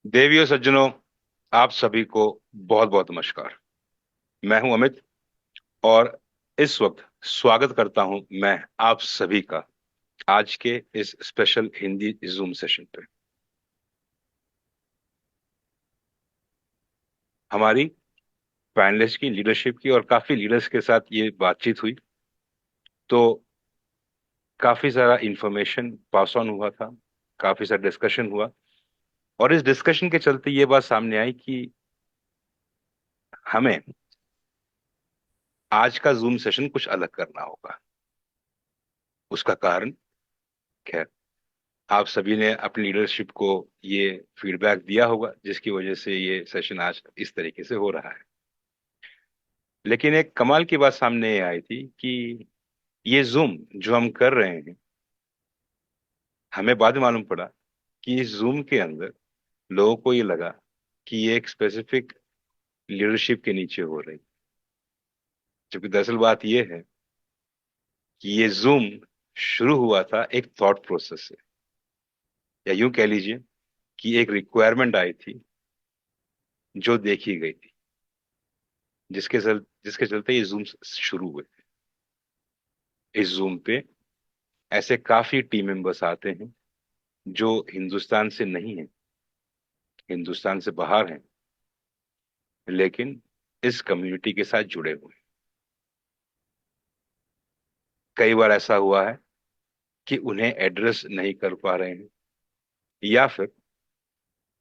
देवियों सज्जनों, आप सभी को बहुत बहुत नमस्कार। मैं हूं अमित और इस वक्त स्वागत करता हूं मैं आप सभी का आज के इस स्पेशल हिंदी जूम सेशन पे। हमारी पैनलिस्ट की लीडरशिप की और काफी लीडर्स के साथ ये बातचीत हुई, तो काफी सारा इंफॉर्मेशन पास ऑन हुआ था, काफी सारा डिस्कशन हुआ। और इस डिस्कशन के चलते ये बात सामने आई कि हमें आज का जूम सेशन कुछ अलग करना होगा। उसका कारण, खैर, आप सभी ने अपनी लीडरशिप को ये फीडबैक दिया होगा, जिसकी वजह से ये सेशन आज इस तरीके से हो रहा है। लेकिन एक कमाल की बात सामने ये आई थी कि ये जूम जो हम कर रहे हैं, हमें बाद में मालूम पड़ा कि इस जूम के अंदर लोगों को ये लगा कि ये एक स्पेसिफिक लीडरशिप के नीचे हो रही, जबकि दरअसल बात ये है कि ये जूम शुरू हुआ था एक थॉट प्रोसेस से, या यूं कह लीजिए कि एक रिक्वायरमेंट आई थी जो देखी गई थी, जिसके चलते ये जूम शुरू हुए। इस जूम पे ऐसे काफी टीम मेंबर्स आते हैं जो हिंदुस्तान से नहीं है, हिंदुस्तान से बाहर हैं, लेकिन इस कम्युनिटी के साथ जुड़े हुए हैं। कई बार ऐसा हुआ है कि उन्हें एड्रेस नहीं कर पा रहे हैं, या फिर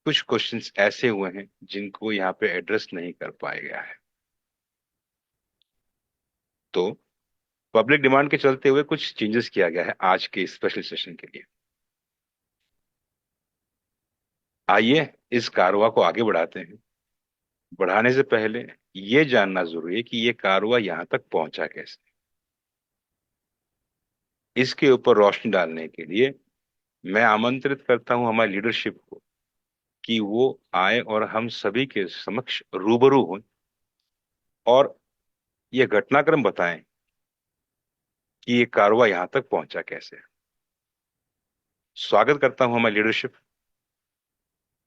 कुछ क्वेश्चंस ऐसे हुए हैं जिनको यहाँ पे एड्रेस नहीं कर पाया गया है। तो पब्लिक डिमांड के चलते हुए कुछ चेंजेस किया गया है आज के स्पेशल सेशन के लिए। आइए इस कारवा को आगे बढ़ाते हैं। बढ़ाने से पहले ये जानना जरूरी है कि ये कारवा यहाँ तक पहुंचा कैसे। इसके ऊपर रोशनी डालने के लिए मैं आमंत्रित करता हूं हमारी लीडरशिप को कि वो आए और हम सभी के समक्ष रूबरू हों और ये घटनाक्रम बताएं कि ये कारवा यहाँ तक पहुंचा कैसे। स्वागत करता हूं हमारी लीडरशिप,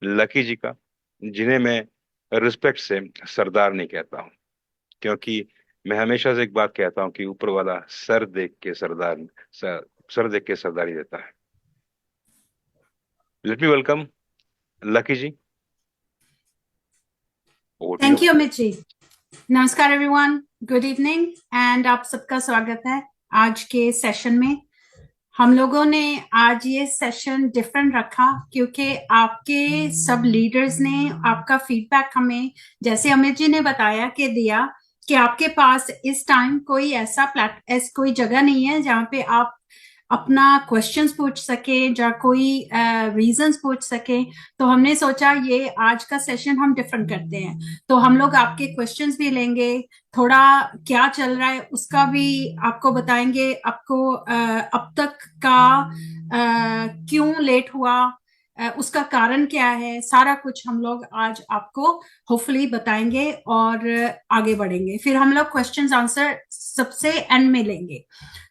लकी जी का, जिन्हें मैं रिस्पेक्ट से सरदार नहीं कहता हूं, क्योंकि मैं हमेशा से एक बात कहता हूं कि ऊपर वाला सर देख के सरदार, सर देख के सरदारी देता है। Let me welcome Lucky ji. Over to you. Thank you Amit ji. नमस्कार एवरीवन, गुड इवनिंग एंड आप सबका स्वागत है आज के सेशन में। हम लोगों ने आज ये सेशन डिफरेंट रखा क्योंकि आपके सब लीडर्स ने आपका फीडबैक हमें, जैसे अमित जी ने बताया कि दिया कि आपके पास इस टाइम कोई कोई जगह नहीं है जहाँ पे आप अपना क्वेश्चंस पूछ सके या कोई रीजंस पूछ सके। तो हमने सोचा ये आज का सेशन हम डिफरेंट करते हैं, तो हम लोग आपके क्वेश्चंस भी लेंगे, थोड़ा क्या चल रहा है उसका भी आपको बताएंगे, आपको अब तक का क्यों लेट हुआ, उसका कारण क्या है, सारा कुछ हम लोग आज आपको होपफुली बताएंगे और आगे बढ़ेंगे। फिर हम लोग क्वेश्चंस आंसर सबसे एंड में लेंगे।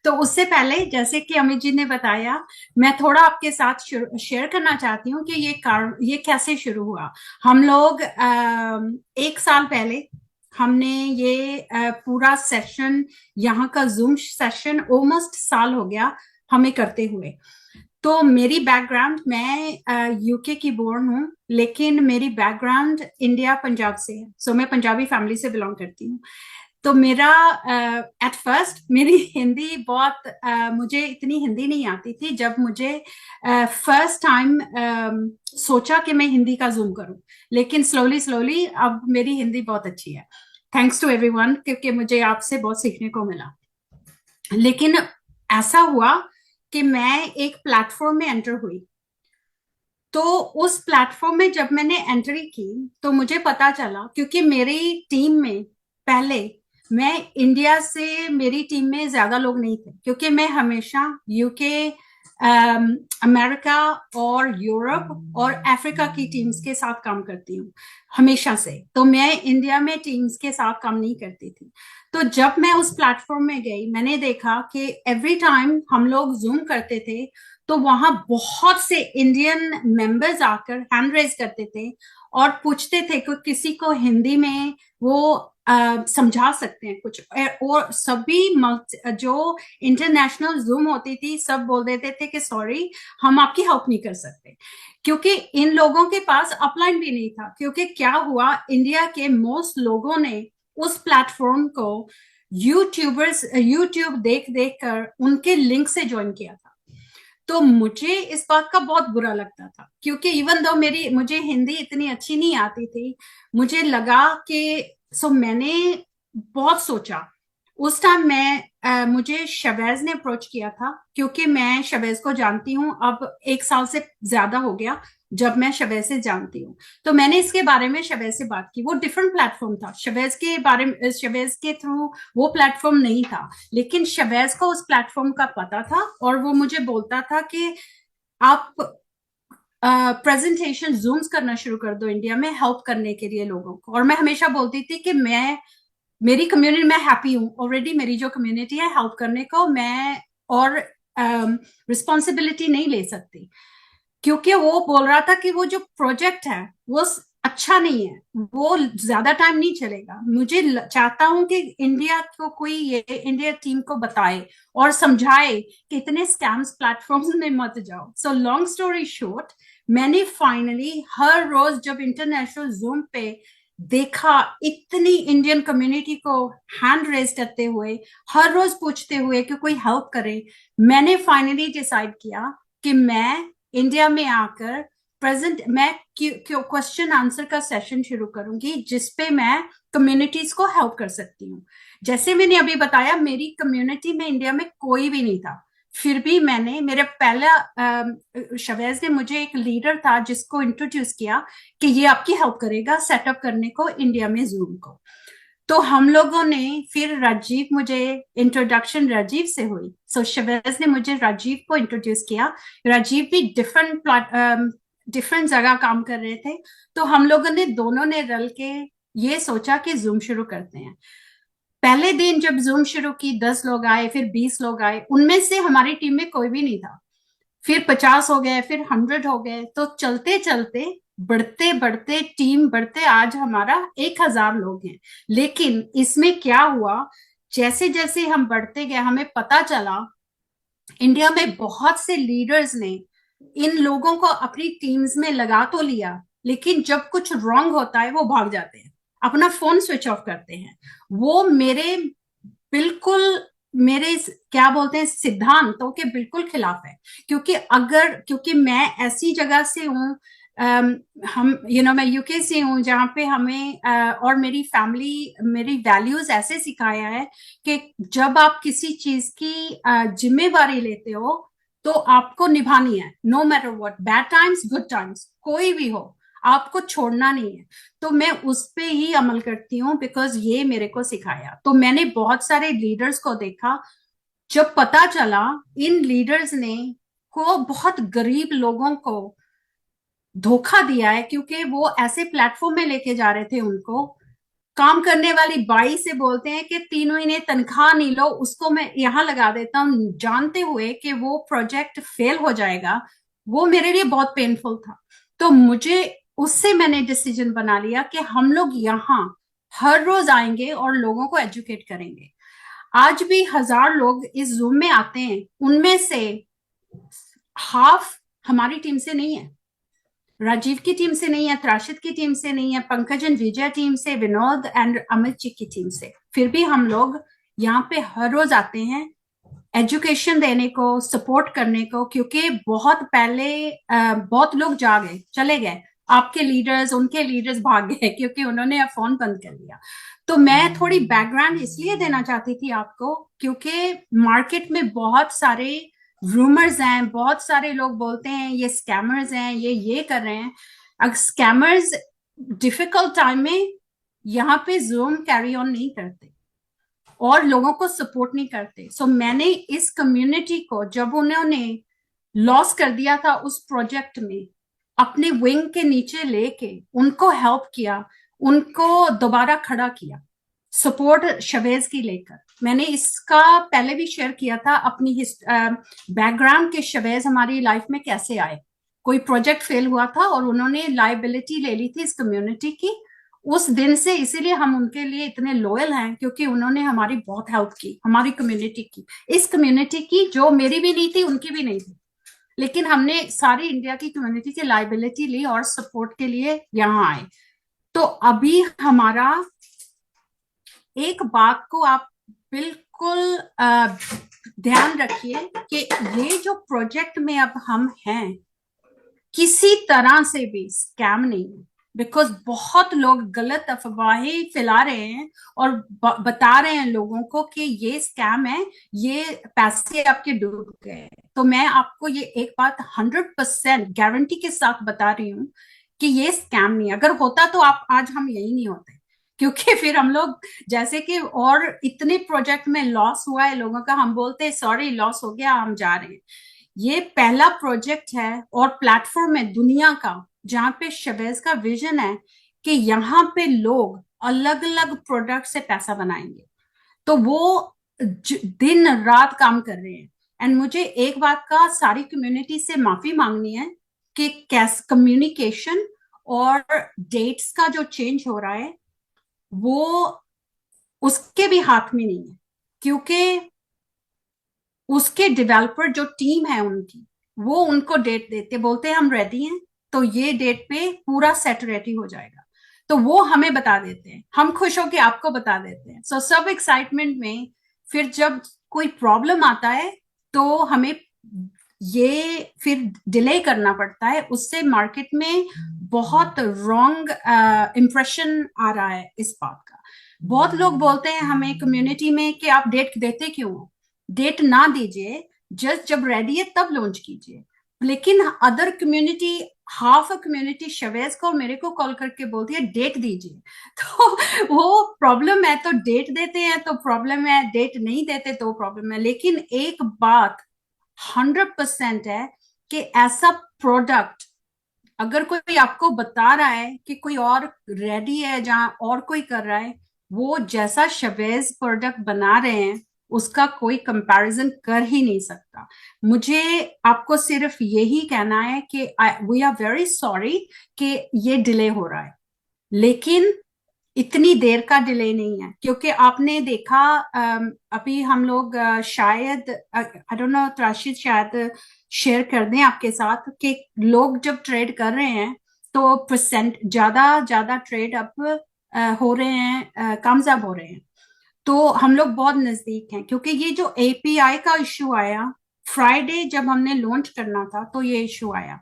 तो उससे पहले जैसे कि अमित जी ने बताया, मैं थोड़ा आपके साथ शेयर करना चाहती हूँ कि ये कैसे शुरू हुआ। हम लोग एक साल पहले हमने ये पूरा सेशन, यहाँ का जूम सेशन ऑलमोस्ट साल हो गया हमें करते हुए। तो मेरी बैकग्राउंड, मैं यूके की बोर्न हूँ, लेकिन मेरी बैकग्राउंड इंडिया पंजाब से है। सो मैं पंजाबी फैमिली से बिलोंग करती हूँ। तो मेरा एट फर्स्ट मेरी हिंदी बहुत मुझे इतनी हिंदी नहीं आती थी जब मुझे फर्स्ट टाइम सोचा कि मैं हिंदी का जूम करूं। लेकिन स्लोली स्लोली अब मेरी हिंदी बहुत अच्छी है, थैंक्स टू एवरीवन, क्योंकि मुझे आपसे बहुत सीखने को मिला। लेकिन ऐसा हुआ कि मैं एक प्लेटफॉर्म में एंटर हुई। तो उस प्लेटफॉर्म में जब मैंने एंट्री की तो मुझे पता चला, क्योंकि मेरी टीम में पहले, मैं इंडिया से मेरी टीम में ज्यादा लोग नहीं थे, क्योंकि मैं हमेशा यूके, अमेरिका और यूरोप और अफ्रीका की टीम्स के साथ काम करती हूँ हमेशा से। तो मैं इंडिया में टीम्स के साथ काम नहीं करती थी। तो जब मैं उस प्लेटफॉर्म में गई, मैंने देखा कि एवरी टाइम हम लोग जूम करते थे तो वहां बहुत से इंडियन मेंबर्स आकर हैंड रेज करते थे और पूछते थे कि किसी को हिंदी में वो समझा सकते हैं कुछ। और सभी जो इंटरनेशनल जूम होती थी सब बोल देते थे कि सॉरी, हम आपकी हेल्प नहीं कर सकते, क्योंकि इन लोगों के पास अपलाइन भी नहीं था। क्योंकि क्या हुआ, इंडिया के मोस्ट लोगों ने उस प्लेटफॉर्म को यूट्यूब देख देख कर उनके लिंक से ज्वाइन किया था। तो मुझे इस बात का बहुत बुरा लगता था, क्योंकि इवन दो मुझे हिंदी इतनी अच्छी नहीं आती थी, मुझे लगा कि मैंने बहुत सोचा। उस टाइम मुझे शबैज ने अप्रोच किया था, क्योंकि मैं शबैज को जानती हूँ अब 1 साल से ज्यादा हो गया जब मैं शबैज से जानती हूँ। तो मैंने इसके बारे में शबैज से बात की। वो डिफरेंट प्लेटफॉर्म था, शबैज के थ्रू वो प्लेटफॉर्म नहीं था, लेकिन शबैज को उस प्लेटफॉर्म का पता था और वो मुझे बोलता था कि आप प्रेजेंटेशन जूम्स करना शुरू कर दो इंडिया में हेल्प करने के लिए लोगों को। और मैं हमेशा बोलती थी कि मेरी कम्युनिटी में हैप्पी हूँ ऑलरेडी, मेरी जो कम्युनिटी है हेल्प करने को, मैं और रिस्पॉन्सिबिलिटी नहीं ले सकती। क्योंकि वो बोल रहा था कि वो जो प्रोजेक्ट है वो अच्छा नहीं है, वो ज्यादा टाइम नहीं चलेगा। मुझे चाहता हूं कि इंडिया को कोई ये इंडिया टीम को बताए और समझाए कि इतने स्कैम्स प्लेटफॉर्म्स में मत जाओ। सो लॉन्ग स्टोरी शॉर्ट, मैंने फाइनली हर रोज जब इंटरनेशनल जूम पे देखा इतनी इंडियन कम्युनिटी को हैंड रेज करते हुए, हर रोज पूछते हुए कि कोई हेल्प करे, मैंने फाइनली डिसाइड किया कि मैं इंडिया में आकर मैं क्वेश्चन आंसर का सेशन शुरू करूंगी जिसपे मैं कम्युनिटीज को हेल्प कर सकती हूँ। जैसे मैंने अभी बताया, मेरी कम्युनिटी में इंडिया में कोई भी नहीं था, फिर भी मैंने मेरा पहला शवैज ने मुझे एक लीडर था जिसको इंट्रोड्यूस किया कि ये आपकी हेल्प करेगा सेटअप करने को इंडिया में जूम को। तो हम लोगों ने फिर मुझे इंट्रोडक्शन राजीव से हुई। शबैज ने मुझे राजीव को इंट्रोड्यूस किया। राजीव भी डिफरेंट जगह काम कर रहे थे, तो हम लोगों ने दोनों ने रल के ये सोचा कि जूम शुरू करते हैं। पहले दिन जब जूम शुरू की 10 लोग आए, फिर 20 लोग आए, उनमें से हमारी टीम में कोई भी नहीं था। फिर 50 हो गए, फिर 100 हो गए, तो चलते चलते बढ़ते बढ़ते टीम बढ़ते आज हमारा 1000 लोग हैं। लेकिन इसमें क्या हुआ, जैसे जैसे हम बढ़ते गए हमें पता चला इंडिया में बहुत से लीडर्स ने इन लोगों को अपनी टीम्स में लगा तो लिया, लेकिन जब कुछ रॉन्ग होता है वो भाग जाते हैं, अपना फोन स्विच ऑफ करते हैं। वो बिल्कुल मेरे क्या बोलते हैं सिद्धांतों के बिल्कुल खिलाफ है। क्योंकि मैं ऐसी जगह से हूँ, हम मैं यूके से हूँ जहाँ पे हमें और मेरी फैमिली मेरी वैल्यूज ऐसे सिखाया है कि जब आप किसी चीज की जिम्मेवारी लेते हो तो आपको निभानी है, no matter what, bad times good times कोई भी हो, आपको छोड़ना नहीं है। तो मैं उस पे ही अमल करती हूँ, बिकॉज ये मेरे को सिखाया। तो मैंने बहुत सारे लीडर्स को देखा, जब पता चला इन लीडर्स ने बहुत गरीब लोगों को धोखा दिया है, क्योंकि वो ऐसे प्लेटफॉर्म में लेके जा रहे थे उनको, काम करने वाली बाई से बोलते हैं कि 3 महीने तनख्वाह नहीं लो, उसको मैं यहाँ लगा देता हूँ, जानते हुए कि वो प्रोजेक्ट फेल हो जाएगा। वो मेरे लिए बहुत पेनफुल था। तो उससे मैंने डिसीजन बना लिया कि हम लोग यहाँ हर रोज आएंगे और लोगों को एजुकेट करेंगे। आज भी 1000 लोग इस जूम में आते हैं, उनमें से हाफ हमारी टीम से नहीं है, राजीव की टीम से नहीं है, त्राशिद की टीम से नहीं है, पंकज एंड विजय टीम से, विनोद एंड अमित जी की टीम से। फिर भी हम लोग यहाँ पे हर रोज आते हैं एजुकेशन देने को, सपोर्ट करने को, क्योंकि बहुत पहले बहुत लोग चले गए, आपके लीडर्स उनके लीडर्स भाग गए क्योंकि उन्होंने फोन बंद कर लिया। तो मैं थोड़ी बैकग्राउंड इसलिए देना चाहती थी आपको, क्योंकि मार्केट में बहुत सारे रूमर्स हैं, बहुत सारे लोग बोलते हैं ये स्कैमर्स हैं, ये कर रहे हैं। अगर स्कैमर्स डिफिकल्ट टाइम में यहाँ पे जूम कैरी ऑन नहीं करते और लोगों को सपोर्ट नहीं करते। मैंने इस कम्युनिटी को जब उन्होंने लॉस कर दिया था उस प्रोजेक्ट में, अपने विंग के नीचे लेके उनको हेल्प किया, उनको दोबारा खड़ा किया, सपोर्ट शवेज की लेकर। मैंने इसका पहले भी शेयर किया था अपनी बैकग्राउंड के शवेज हमारी लाइफ में कैसे आए। कोई प्रोजेक्ट फेल हुआ था और उन्होंने लाइबिलिटी ले ली थी इस कम्युनिटी की। उस दिन से इसीलिए हम उनके लिए इतने लॉयल हैं, क्योंकि उन्होंने हमारी बहुत हेल्प की, हमारी कम्युनिटी की, इस कम्युनिटी की, जो मेरी भी नहीं थी उनकी भी नहीं थी, लेकिन हमने सारी इंडिया की कम्युनिटी की लाइबिलिटी ली और सपोर्ट के लिए यहाँ आए। तो अभी हमारा एक बात को आप बिल्कुल ध्यान रखिए कि ये जो प्रोजेक्ट में अब हम हैं, किसी तरह से भी स्कैम नहीं है। बिकॉज बहुत लोग गलत अफवाहें फैला रहे हैं और बता रहे हैं लोगों को कि ये स्कैम है, ये पैसे आपके डूब गए। तो मैं आपको ये एक बात 100% गारंटी के साथ बता रही हूँ कि ये स्कैम नहीं है। अगर होता तो आप आज हम यही नहीं होते, क्योंकि फिर हम लोग जैसे कि और इतने प्रोजेक्ट में लॉस हुआ है लोगों का, हम बोलते हैं सॉरी लॉस हो गया, हम जा रहे हैं। ये पहला प्रोजेक्ट है और प्लेटफॉर्म है दुनिया का जहां पे शबेज का विजन है कि यहाँ पे लोग अलग अलग प्रोडक्ट से पैसा बनाएंगे। तो वो दिन रात काम कर रहे हैं। एंड मुझे एक बात का सारी कम्युनिटी से माफी मांगनी है कि कैस कम्युनिकेशन और डेट्स का जो चेंज हो रहा है वो उसके भी हाथ में नहीं है, क्योंकि उसके डेवलपर जो टीम है उनकी, वो उनको डेट देते, बोलते हैं हम रेडी हैं तो ये डेट पे पूरा सेट रेडी हो जाएगा, तो वो हमें बता देते हैं, हम खुश होकर आपको बता देते हैं। सो सब एक्साइटमेंट में फिर जब कोई प्रॉब्लम आता है तो हमें ये फिर डिले करना पड़ता है, उससे मार्केट में बहुत रॉन्ग इंप्रेशन आ रहा है इस बात का। बहुत लोग बोलते हैं हमें कम्युनिटी में कि आप डेट देते क्यों हो, डेट ना दीजिए, जस्ट जब रेडी है तब लॉन्च कीजिए। लेकिन other community, half a community Shavez को मेरे को कॉल करके बोलती है डेट दीजिए। तो वो प्रॉब्लम है, तो डेट देते हैं तो प्रॉब्लम है, डेट नहीं देते तो प्रॉब्लम है। लेकिन एक बात 100% है कि ऐसा प्रोडक्ट अगर कोई आपको बता रहा है कि कोई और रेडी है जहां और कोई कर रहा है, वो जैसा शबेज प्रोडक्ट बना रहे हैं उसका कोई कंपैरिजन कर ही नहीं सकता। मुझे आपको सिर्फ यही कहना है कि वी आर वेरी सॉरी कि ये डिले हो रहा है, लेकिन इतनी देर का डिले नहीं है। क्योंकि आपने देखा अभी हम लोग शायद आई डोंट नो राशिद शायद शेयर कर दें आपके साथ कि लोग जब ट्रेड कर रहे हैं तो परसेंट ज्यादा ज्यादा ट्रेड अब हो रहे हैं, कामयाब हो रहे हैं। तो हम लोग बहुत नजदीक हैं, क्योंकि ये जो एपीआई का इश्यू आया फ्राइडे जब हमने लॉन्च करना था तो ये इश्यू आया।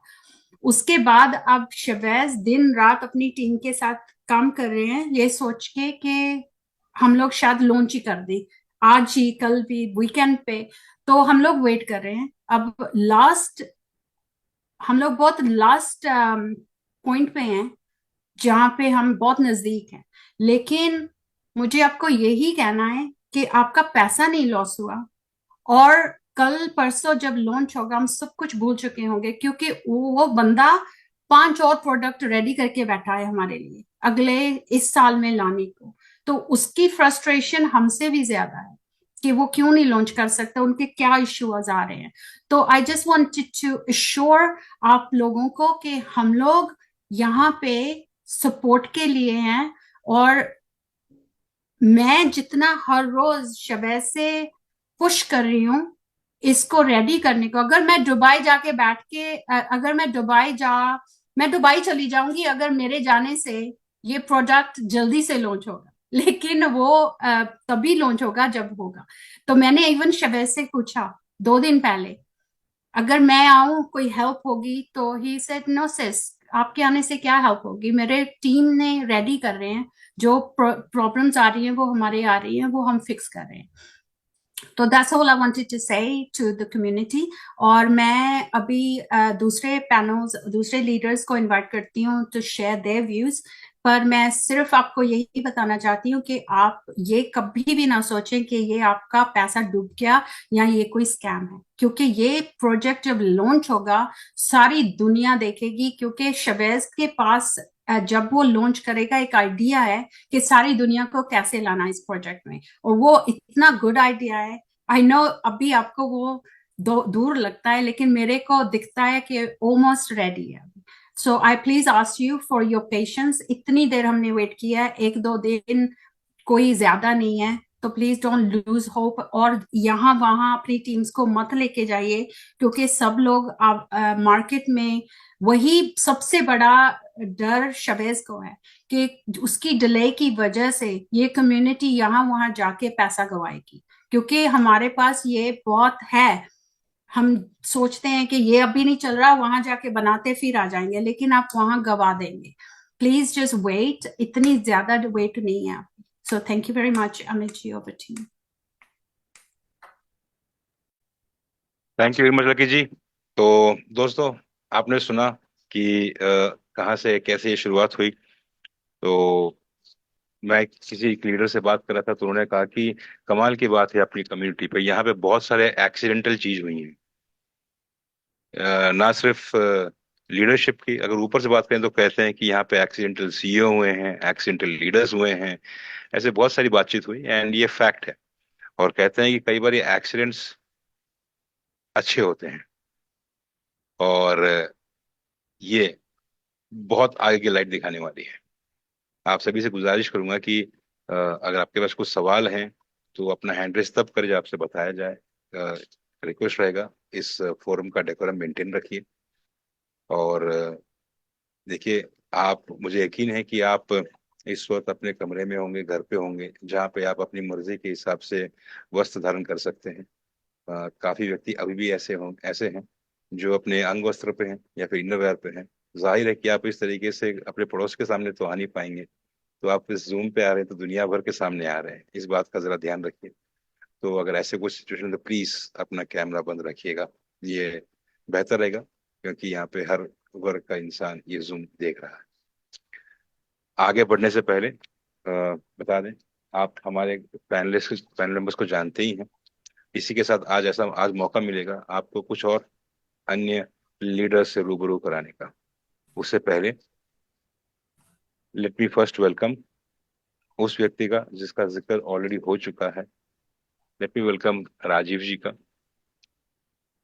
उसके बाद अब शबैज दिन रात अपनी टीम के साथ काम कर रहे हैं ये सोच के कि हम लोग शायद लॉन्च ही कर दें आज ही, कल भी, वीकेंड पे। तो हम लोग वेट कर रहे हैं। अब हम लोग बहुत लास्ट पॉइंट पे हैं जहां पे हम बहुत नजदीक हैं। लेकिन मुझे आपको यही कहना है कि आपका पैसा नहीं लॉस हुआ, और कल परसों जब लॉन्च होगा हम सब कुछ भूल चुके होंगे, क्योंकि वो बंदा 5 और प्रोडक्ट रेडी करके बैठा है हमारे लिए अगले इस साल में लाने को। तो उसकी फ्रस्ट्रेशन हमसे भी ज्यादा है कि वो क्यों नहीं लॉन्च कर सकता, उनके क्या इश्यूज आ रहे हैं। तो I just wanted to assure आप लोगों को कि हम लोग यहाँ पे सपोर्ट के लिए हैं। और मैं जितना हर रोज शबे से पुश कर रही हूँ इसको रेडी करने को, अगर मैं दुबई जाके बैठ के अगर मैं दुबई चली जाऊंगी अगर मेरे जाने से ये प्रोडक्ट जल्दी से लॉन्च होगा, लेकिन वो तभी लॉन्च होगा जब होगा। तो मैंने इवन शबे से पूछा 2 दिन पहले अगर मैं आऊं कोई हेल्प होगी, तो ही सेड नो सिस, आपके आने से क्या हेल्प होगी, मेरे टीम ने रेडी कर रहे हैं, जो प्रॉब्लम्स आ रही हैं वो हमारे आ रही हैं, वो हम फिक्स कर रहे हैं। तो that's all I wanted to say to the community. और मैं अभी दूसरे पैनल्स, दूसरे लीडर्स को इनवाइट करती हूँ टू शेयर देयर व्यूज। पर मैं सिर्फ आपको यही बताना चाहती हूँ कि आप ये कभी भी ना सोचें कि ये आपका पैसा डूब गया या ये कोई स्कैम है, क्योंकि ये प्रोजेक्ट जब लॉन्च होगा सारी दुनिया देखेगी, क्योंकि शबेज के पास जब वो लॉन्च करेगा, एक आइडिया है कि सारी दुनिया को कैसे लाना है इस प्रोजेक्ट में, और वो इतना गुड आइडिया है। आई नो अभी आपको वो दूर लगता है, लेकिन मेरे को दिखता है कि ऑलमोस्ट रेडी है। So I please ask you for your patience. इतनी देर हमने वेट किया है, 1-2 दिन कोई ज्यादा नहीं है, तो प्लीज डोंट लूज होप। और यहाँ वहां अपनी टीम्स को मत लेके जाइए, क्योंकि सब लोग मार्केट में वही सबसे बड़ा डर शबेज को है कि उसकी डिले की वजह से ये कम्युनिटी यहाँ वहां जाके पैसा गवाएगी, क्योंकि हमारे पास ये बहुत है। हम सोचते हैं कि ये अभी नहीं चल रहा, वहां जाके बनाते फिर आ जाएंगे, लेकिन आप वहां गवा देंगे। प्लीज जस्ट वेट, इतनी ज्यादा वेट नहीं है। So thank you very much, Amit ji, over to you. Thank you very much lucky ji. तो दोस्तों, आपने सुना कि कहाँ से कैसे ये शुरुआत हुई। तो मैं किसी एक लीडर से बात कर रहा था, तो उन्होंने कहा कि कमाल की बात है अपनी कम्युनिटी पे, यहाँ पे बहुत सारे एक्सीडेंटल चीज हुई हैं। ना सिर्फ लीडरशिप की, अगर ऊपर से बात करें तो कहते हैं कि यहाँ पे एक्सीडेंटल सीईओ हुए हैं, एक्सीडेंटल लीडर्स हुए हैं। ऐसे बहुत सारी बातचीत हुई, एंड ये फैक्ट है। और कहते हैं कि कई बार ये एक्सीडेंट्स अच्छे होते हैं, और ये बहुत आगे की लाइट दिखाने वाली है। आप सभी से गुजारिश करूंगा कि अगर आपके पास कुछ सवाल हैं तो अपना हैंड रेस तब करें जब आपसे बताया जाए। रिक्वेस्ट रहेगा, इस फोरम का डेकोरम मेंटेन रखिए। और देखिए, आप, मुझे यकीन है कि आप इस वक्त अपने कमरे में होंगे, घर पे होंगे, जहाँ पे आप अपनी मर्जी के हिसाब से वस्त्र धारण कर सकते हैं। काफी व्यक्ति अभी भी ऐसे हैं जो अपने अंग वस्त्र पे हैं या फिर इनर वेयर पे हैं। जाहिर है कि आप इस तरीके से अपने पड़ोस के सामने तो आ नहीं पाएंगे, तो आप इस जूम पे आ रहे हैं तो दुनिया भर के सामने आ रहे हैं, इस बात का जरा ध्यान रखिए। तो अगर ऐसे कुछ सिचुएशन, तो प्लीज अपना कैमरा बंद रखिएगा, ये बेहतर रहेगा, क्योंकि यहाँ पे हर वर्ग का इंसान ये जूम देख रहा है। आगे बढ़ने से पहले बता दें, आप हमारे पैनल मेंबर्स को जानते ही हैं। इसी के साथ आज मौका मिलेगा आपको कुछ और अन्य लीडर्स से रूबरू कराने का। उससे पहले लेट मी फर्स्ट वेलकम उस व्यक्ति का जिसका जिक्र ऑलरेडी हो चुका है। लेट मी वेलकम राजीव जी का।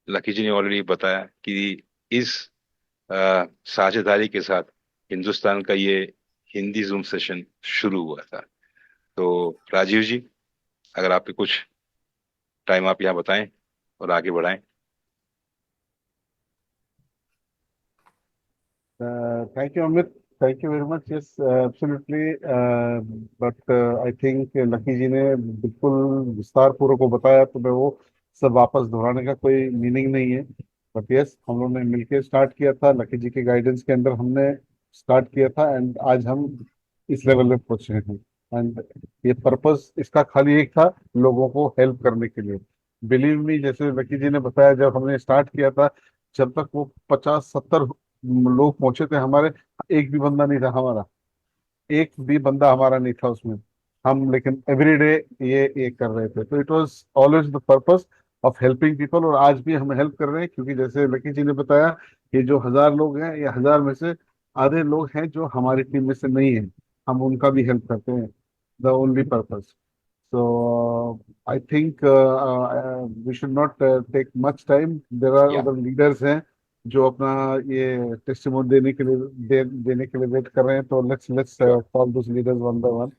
लकी जी ने ऑलरेडी बताया कि इस साझेदारी के साथ हिंदुस्तान का ये हिंदी जूम सेशन शुरू हुआ था। तो राजीव जी, अगर आपके कुछ टाइम आप यहाँ बताएं और आगे बढ़ाएं। Thank you, Amit. Thank you very much. Yes, absolutely. But I think Lucky ji ने बिल्कुल विस्तार पूर्वक को बताया, तो मैं वो सब वापस दोहराने का कोई मीनिंग नहीं है। बट यस, हम लोगों ने मिलकर स्टार्ट किया था, लकी जी के गाइडेंस के अंडर हमने स्टार्ट किया था, एंड आज हम इस लेवल पे पहुंचे हैं। एंड ये पर्पस इसका खाली एक था, लोगों को हेल्प करने के लिए। बिलीव मी, जैसे लकी जी ने बताया, जब हमने स्टार्ट किया था, जब तक वो 50-70 लोग पहुंचे थे हमारे, एक भी बंदा नहीं था हमारा, एक भी बंदा हमारा नहीं था उसमें। हम लेकिन एवरीडे ये कर रहे थे, तो it was always the purpose of helping people. और आज भी हम हेल्प कर रहे हैं, क्योंकि जैसे लकी जी ने बताया, ये जो 1000 लोग हैं, ये 1000 में से आधे लोग हैं जो हमारी टीम में से नहीं है, हम उनका भी हेल्प करते हैं। The only purpose. So I think we should not take much time. There are या other leaders हैं जो अपना ये टेस्टिमोनी देने के लिए वेट कर रहे हैं, तो let's sure, call those leaders one by one.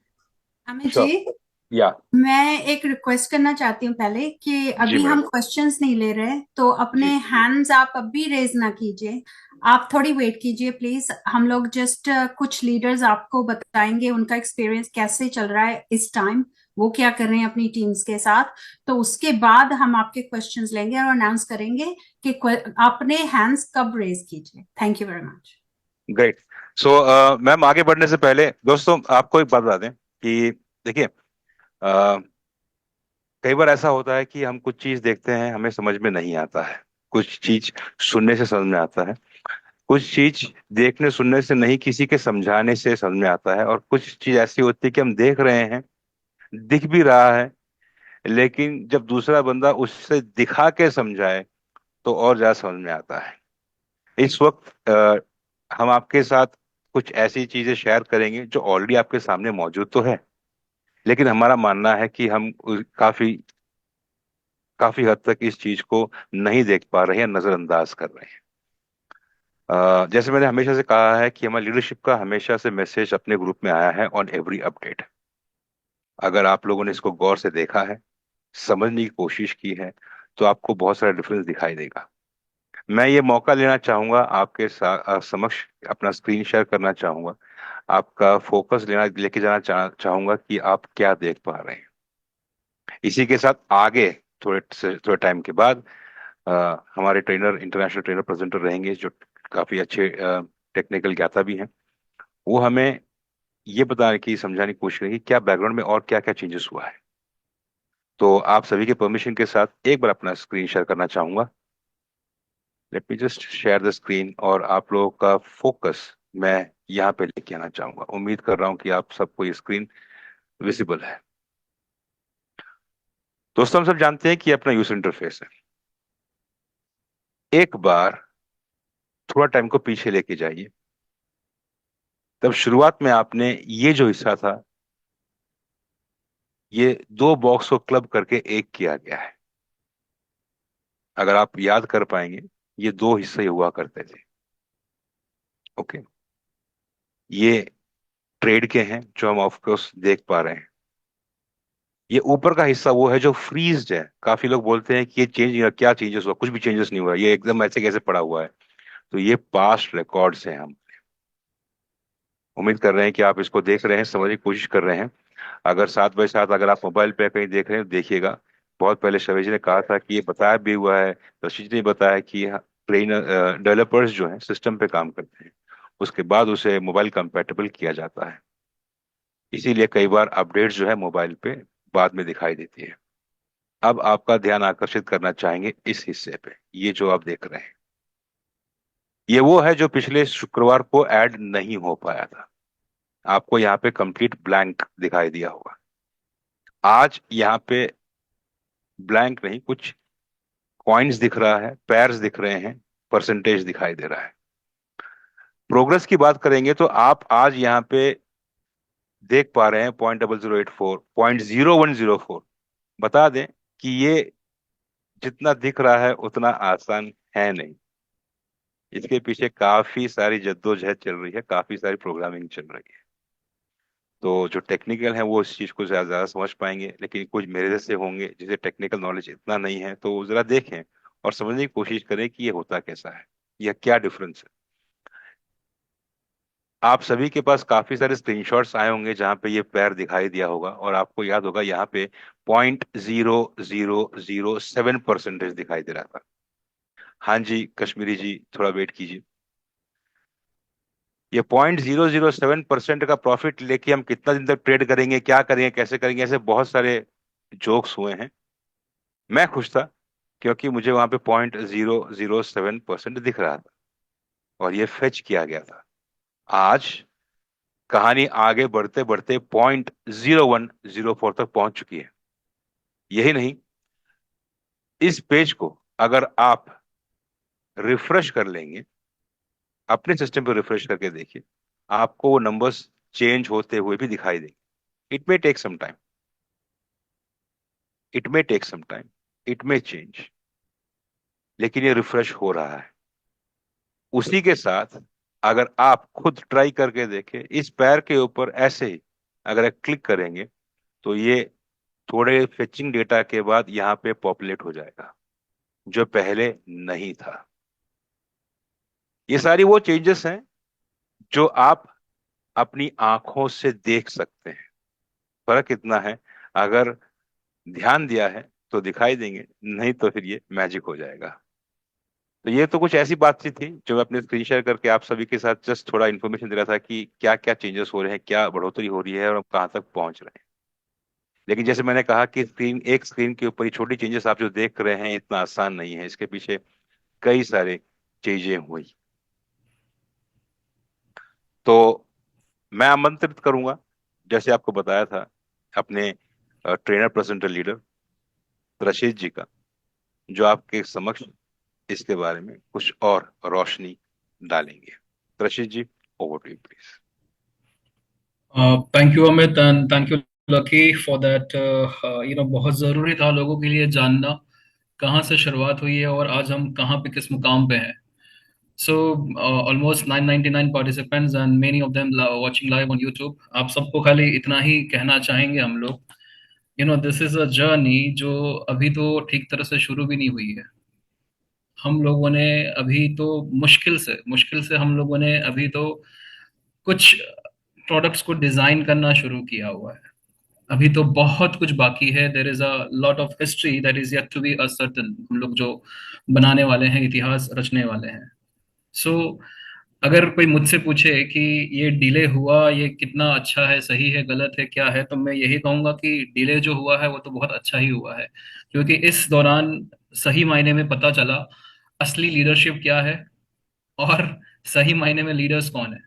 Amit ji, sure, या मैं एक रिक्वेस्ट करना चाहती हूँ पहले कि जी अभी हम मैडम, क्वेश्चंस नहीं ले रहे, तो अपने जी हैंड्स आप अभी रेज ना कीजिए। आप थोड़ी वेट कीजिए प्लीज। हम लोग जस्ट कुछ लीडर्स आपको बताएंगे उनका एक्सपीरियंस कैसे चल रहा है इस टाइम, वो क्या कर रहे हैं अपनी टीम्स के साथ। तो उसके बाद हम आपके क्वेश्चंस लेंगे और अनाउंस करेंगे कि अपने हैंड्स कब रेज कीजिए। Thank you very much. Great. So ma'am, आगे बढ़ने से पहले दोस्तों आपको एक बात बता दें कि देखिए, कई बार ऐसा होता है कि हम कुछ चीज देखते हैं, हमें समझ में नहीं आता है। कुछ चीज सुनने से समझ में आता है, कुछ चीज देखने सुनने से नहीं, किसी के समझाने से समझ में आता है, और कुछ चीज ऐसी होती है कि हम देख रहे हैं, दिख भी रहा है, लेकिन जब दूसरा बंदा उससे दिखा के समझाए तो और ज्यादा समझ में आता है। इस वक्त हम आपके साथ कुछ ऐसी चीजें शेयर करेंगे जो ऑलरेडी आपके सामने मौजूद तो है, लेकिन हमारा मानना है कि हम काफी काफी हद तक इस चीज को नहीं देख पा रहे हैं, नजरअंदाज कर रहे हैं। जैसे मैंने हमेशा से कहा है कि हमारी लीडरशिप का हमेशा से मैसेज अपने ग्रुप में आया है ऑन एवरी अपडेट। अगर आप लोगों ने इसको गौर से देखा है, समझने की कोशिश की है, तो आपको बहुत सारा डिफरेंस दिखाई देगा। मैं ये मौका लेना चाहूंगा, आपके समक्ष अपना स्क्रीन शेयर करना चाहूंगा, आपका फोकस लेके जाना चाहूंगा कि आप क्या देख पा रहे हैं। इसी के साथ आगे थोड़े टाइम के बाद हमारे ट्रेनर, इंटरनेशनल ट्रेनर प्रेजेंटर रहेंगे, जो काफी अच्छे टेक्निकल ज्ञाता भी हैं। वो हमें ये बताने की, समझाने की कोशिश करेंगे कि क्या बैकग्राउंड में और क्या क्या चेंजेस हुआ है। तो आप सभी के परमिशन के साथ एक बार अपना स्क्रीन शेयर करना चाहूंगा। Let me just share the screen, और आप लोगों का फोकस मैं यहाँ पे लेके आना चाहूंगा। उम्मीद कर रहा हूँ कि आप सबको ये स्क्रीन विजिबल है। दोस्तों, हम सब जानते हैं कि ये अपना यूजर इंटरफेस है। एक बार थोड़ा टाइम को पीछे लेके जाइए। तब शुरुआत में आपने ये जो हिस्सा था, ये दो बॉक्स को क्लब करके एक किया गया है। अगर आप याद कर पाएंगे, ये दो हिस्से हुआ करते थे। ओके, ये ट्रेड के हैं जो हम ऑफ कोर्स देख पा रहे हैं। ये ऊपर का हिस्सा वो है जो फ्रीज्ड है। काफी लोग बोलते हैं कि ये चेंज, क्या चेंजेस हुआ, कुछ भी चेंजेस नहीं हुआ, ये एकदम ऐसे कैसे पड़ा हुआ है। तो ये पास्ट रिकॉर्ड्स हैं। हम उम्मीद कर रहे हैं कि आप इसको देख रहे हैं, समझने की कोशिश कर रहे हैं। अगर साथ बाय साथ अगर आप मोबाइल पे कहीं देख रहे हैं, देखिएगा। बहुत पहले शवेज ने कहा था कि ये बताया भी हुआ है, रशीद ने बताया कि ट्रेन डेवलपर्स जो हैं सिस्टम पे काम करते हैं, उसके बाद उसे मोबाइल कंपैटिबल किया जाता है। इसीलिए कई बार अपडेट्स जो है मोबाइल पे बाद में दिखाई देती है। अब आपका ध्यान आकर्षित करना चाहेंगे इस हिस्से पे। ये जो आप देख रहे हैं, ये वो है जो पिछले शुक्रवार को ऐड नहीं हो पाया था। आपको यहाँ पे कंप्लीट ब्लैंक दिखाई दिया होगा। आज यहाँ पे ब्लैंक नहीं, कुछ कॉइन्स दिख रहा है, पैर्स दिख रहे हैं, परसेंटेज दिखाई दे रहा है। प्रोग्रेस की बात करेंगे तो आप आज यहाँ पे देख पा रहे हैं 0.0084, 0.0104। बता दें कि ये जितना दिख रहा है उतना आसान है नहीं। इसके पीछे काफी सारी जद्दोजहद चल रही है, काफी सारी प्रोग्रामिंग चल रही है। तो जो टेक्निकल है वो इस चीज को ज्यादा ज्यादा समझ पाएंगे, लेकिन कुछ मेरे जैसे होंगे जिसे टेक्निकल नॉलेज इतना नहीं है, तो वो जरा देखें और समझने की कोशिश करें कि ये होता कैसा है, या क्या डिफरेंस है। आप सभी के पास काफी सारे स्क्रीनशॉट्स आए होंगे जहां पे ये पैर दिखाई दिया होगा, और आपको याद होगा यहाँ पे 0.0007% दिखाई दे रहा था। हाँ जी, कश्मीरी जी, थोड़ा वेट कीजिए। ये 0.007% का प्रॉफिट लेके हम कितना दिन तक ट्रेड करेंगे, क्या करेंगे, कैसे करेंगे, ऐसे बहुत सारे जोक्स हुए हैं। मैं खुश था क्योंकि मुझे वहां पे 0.007% दिख रहा था, और ये फेच किया गया था। आज कहानी आगे बढ़ते बढ़ते 0.0104 तक पहुंच चुकी है। यही नहीं, इस पेज को अगर आप रिफ्रेश कर लेंगे, अपने सिस्टम पर रिफ्रेश करके देखिए, आपको वो नंबर्स चेंज होते हुए भी दिखाई देंगे। It may take some time, it may take some time, it may change, लेकिन ये रिफ्रेश हो रहा है। उसी के साथ अगर आप खुद ट्राई करके देखें, इस पैर के ऊपर ऐसे ही अगर आप क्लिक करेंगे, तो ये थोड़े फेचिंग डेटा के बाद यहाँ पे पॉपुलेट हो जाएगा, जो पहले नहीं था। ये सारी वो चेंजेस हैं जो आप अपनी आंखों से देख सकते हैं। फर्क इतना है, अगर ध्यान दिया है तो दिखाई देंगे, नहीं तो फिर ये मैजिक हो जाएगा। तो ये तो कुछ ऐसी बातचीत थी जो मैं अपने स्क्रीन शेयर करके आप सभी के साथ जस्ट थोड़ा इन्फॉर्मेशन दे रहा था कि क्या क्या चेंजेस हो रहे हैं, क्या बढ़ोतरी हो रही है, और हम कहाँ तक पहुंच रहे हैं। लेकिन जैसे मैंने कहा कि स्क्रीन के ऊपर ही छोटी चेंजेस आप जो देख रहे हैं, इतना आसान नहीं है, इसके पीछे कई सारे चीजें हुई। तो मैं आमंत्रित करूंगा, जैसे आपको बताया था, अपने ट्रेनर प्रेजेंटर लीडर रशीद जी का, जो आपके समक्ष इसके बारे में कुछ और रोशनी डालेंगे। रशीद जी, Over to you, please. Thank you, Amit, and thank you, Lucky, for that. बहुत ज़रूरी था लोगों के लिए जानना कहाँ से शुरुआत हुई है और आज हम कहाँ पे किस मुकाम पे हैं. So, almost 999 participants and many of them watching live on YouTube. आप सबको खाली इतना ही कहना चाहेंगे हम लोग. This is a journey जो अभी तो ठीक तरह से शुरू भी नहीं हुई है. हम लोगों ने अभी तो मुश्किल से हम लोगों ने अभी तो कुछ प्रोडक्ट्स को डिजाइन करना शुरू किया हुआ है. अभी तो बहुत कुछ बाकी है. There is a lot of history that is yet to be ascertained. हम लोग जो बनाने वाले हैं, इतिहास रचने वाले हैं. सो अगर कोई मुझसे पूछे कि ये डिले हुआ, ये कितना अच्छा है, सही है, गलत है, क्या है, तो मैं यही कहूंगा कि डिले जो हुआ है वो तो बहुत अच्छा ही हुआ है. क्योंकि इस दौरान सही मायने में पता चला असली लीडरशिप क्या है और सही मायने में लीडर्स कौन है.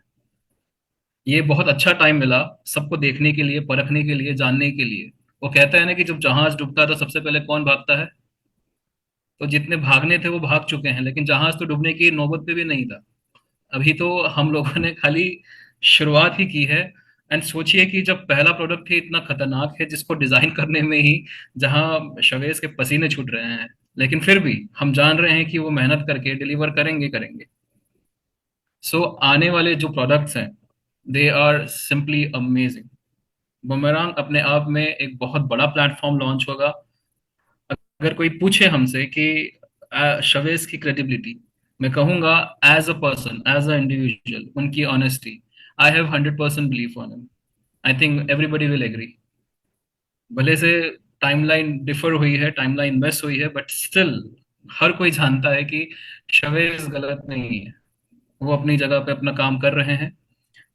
ये बहुत अच्छा टाइम मिला सबको देखने के लिए, परखने के लिए, जानने के लिए. वो कहता है ना कि जब जहाज डूबता है तो सबसे पहले कौन भागता है. तो जितने भागने थे वो भाग चुके हैं, लेकिन जहाज तो डूबने की नौबत पे भी नहीं था. अभी तो हम लोगों ने खाली शुरुआत ही की है. एंड सोचिए कि जब पहला प्रोडक्ट ही इतना खतरनाक है जिसको डिजाइन करने में ही जहां शवेज के पसीने छूट रहे हैं, लेकिन फिर भी हम जान रहे हैं कि वो मेहनत करके डिलीवर करेंगे. सो आने वाले जो प्रोडक्ट्स हैं, दे आर सिंपली अमेजिंग. बुमरांग अपने आप में एक बहुत बड़ा प्लेटफॉर्म लॉन्च होगा. अगर कोई पूछे हमसे कि शवेज की क्रेडिबिलिटी, मैं कहूंगा as a person, as a individual, उनकी honesty, I have 100% belief on him. I think everybody will agree. भले से टाइमलाइन डिफर हुई है, टाइमलाइन मिस हुई है, बट स्टिल हर कोई जानता है कि शवेज गलत नहीं है. वो अपनी जगह पे अपना काम कर रहे हैं.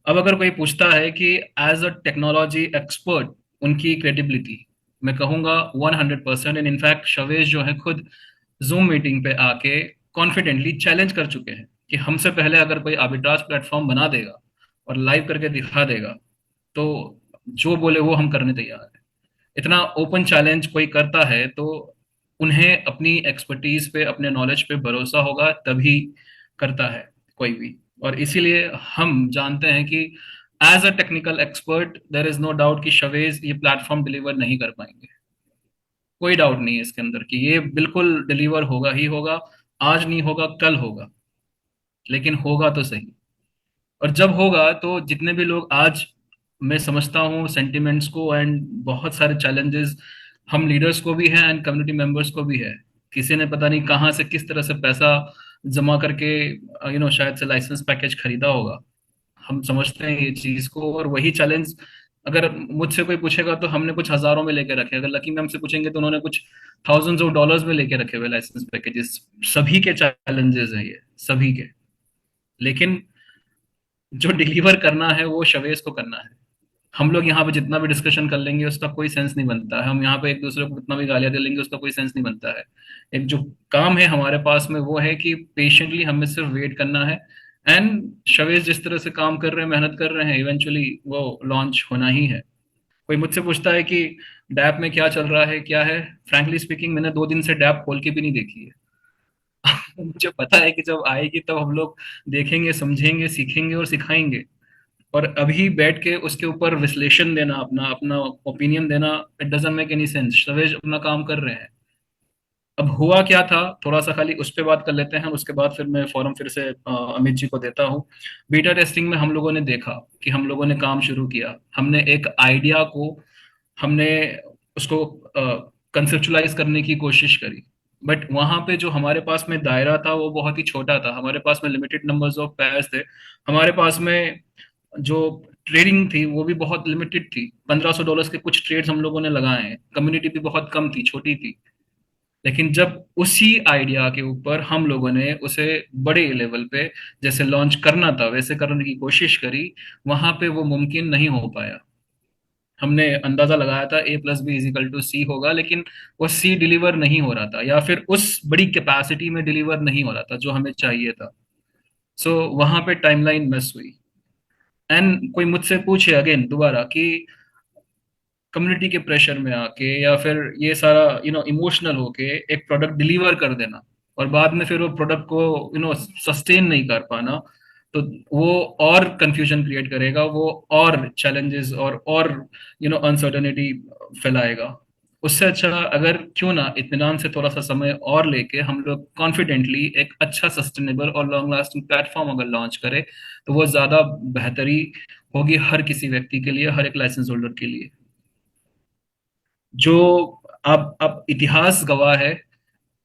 अब अगर कोई पूछता है कि एज अ टेक्नोलॉजी एक्सपर्ट उनकी क्रेडिबिलिटी, मैं कहूंगा 100%. एंड इनफैक्ट शवेज जो है खुद जूम मीटिंग पे आके कॉन्फिडेंटली चैलेंज कर चुके हैं कि हमसे पहले अगर कोई आर्बिट्राज प्लेटफॉर्म बना देगा और लाइव करके दिखा देगा तो जो बोले वो हम करने तैयार हैं. इतना ओपन चैलेंज कोई करता है तो उन्हें अपनी एक्सपर्टीज पे, अपने नॉलेज पे भरोसा होगा, तभी करता है कोई भी. और इसीलिए हम जानते हैं कि as a technical expert there is no doubt कि शवेज ये प्लेटफॉर्म डिलीवर नहीं कर पाएंगे. कोई डाउट नहीं है इसके अंदर कि ये बिल्कुल डिलीवर होगा ही होगा. आज नहीं होगा, कल होगा, लेकिन होगा तो सही. और जब होगा तो जितने भी लोग आज, मैं समझता हूँ सेंटिमेंट्स को एंड बहुत सारे चैलेंजेस हम लीडर्स को भी है एंड कम्युनिटी मेंबर्स को भी है. किसी ने पता नहीं कहाँ से किस तरह से पैसा जमा करके शायद से लाइसेंस पैकेज खरीदा होगा. हम समझते हैं ये चीज को. और वही चैलेंज अगर मुझसे कोई पूछेगा तो हमने कुछ हजारों में लेके रखे. अगर लकी मैम से पूछेंगे तो उन्होंने कुछ थाउजेंड्स ऑफ डॉलर्स में लेके रखे हुए लाइसेंस पैकेजेस. सभी के चैलेंजेस हैं ये, सभी के. लेकिन जो डिलीवर करना है वो शवेज को करना है. हम लोग यहाँ पे जितना भी डिस्कशन कर लेंगे उसका कोई सेंस नहीं बनता है. हम यहाँ पे एक दूसरे को कितना भी गालियां दे लेंगे उसका कोई सेंस नहीं बनता है. एक जो काम है हमारे पास में वो है कि पेशेंटली हमें सिर्फ वेट करना है. एंड शवेज जिस तरह से काम कर रहे हैं, मेहनत कर रहे हैं, इवेंचुअली वो लॉन्च होना ही है. कोई मुझसे पूछता है कि डैप में क्या चल रहा है, क्या है. फ्रैंकली स्पीकिंग मैंने 2 दिन से डैप खोल के भी नहीं देखी है. मुझे पता है कि जब आएगी तब हम लोग देखेंगे, समझेंगे, सीखेंगे और सिखाएंगे. और अभी बैठ के उसके ऊपर विश्लेषण देना, अपना अपना ओपिनियन देना, it doesn't make any sense. Shavez अपना काम कर रहे हैं. अब हुआ क्या था, थोड़ा सा खाली उस पर बात कर लेते हैं. उसके बाद फिर मैं फॉरम फिर से अमित जी को देता हूँ. बीटा टेस्टिंग में हम लोगों ने देखा कि हम लोगों ने काम शुरू किया. हमने एक आइडिया को, हमने उसको कंसेप्चुलाइज करने की कोशिश करी. बट वहां पे जो हमारे पास में दायरा था वो बहुत ही छोटा था. हमारे पास में लिमिटेड नंबर्स ऑफ पेयर्स थे. हमारे पास में जो ट्रेडिंग थी वो भी बहुत लिमिटेड थी. $1500 के कुछ ट्रेड्स हम लोगों ने लगाए हैं. कम्युनिटी भी बहुत कम थी, छोटी थी. लेकिन जब उसी आइडिया के ऊपर हम लोगों ने उसे बड़े लेवल पे जैसे लॉन्च करना था वैसे करने की कोशिश करी, वहां पे वो मुमकिन नहीं हो पाया. हमने अंदाजा लगाया था A+B=C होगा, लेकिन वो C डिलीवर नहीं हो रहा था, या फिर उस बड़ी कैपेसिटी में डिलीवर नहीं हो रहा था जो हमें चाहिए था. सो वहां पे टाइमलाइन मिस हुई. एंड कोई मुझसे पूछे अगेन दोबारा कि कम्युनिटी के प्रेशर में आके या फिर ये सारा इमोशनल होके एक प्रोडक्ट डिलीवर कर देना और बाद में फिर वो प्रोडक्ट को सस्टेन नहीं कर पाना, तो वो और कंफ्यूजन क्रिएट करेगा, वो और चैलेंजेस और अनसर्टेनिटी फैलाएगा। उससे अच्छा अगर क्यों ना इत्मीनान से थोड़ा सा समय और लेके हम लोग कॉन्फिडेंटली एक अच्छा सस्टेनेबल और लॉन्ग लास्टिंग प्लेटफॉर्म अगर लॉन्च करें, तो वो ज्यादा बेहतरी होगी हर किसी व्यक्ति के लिए, हर एक लाइसेंस होल्डर के लिए। जो अब इतिहास गवाह है,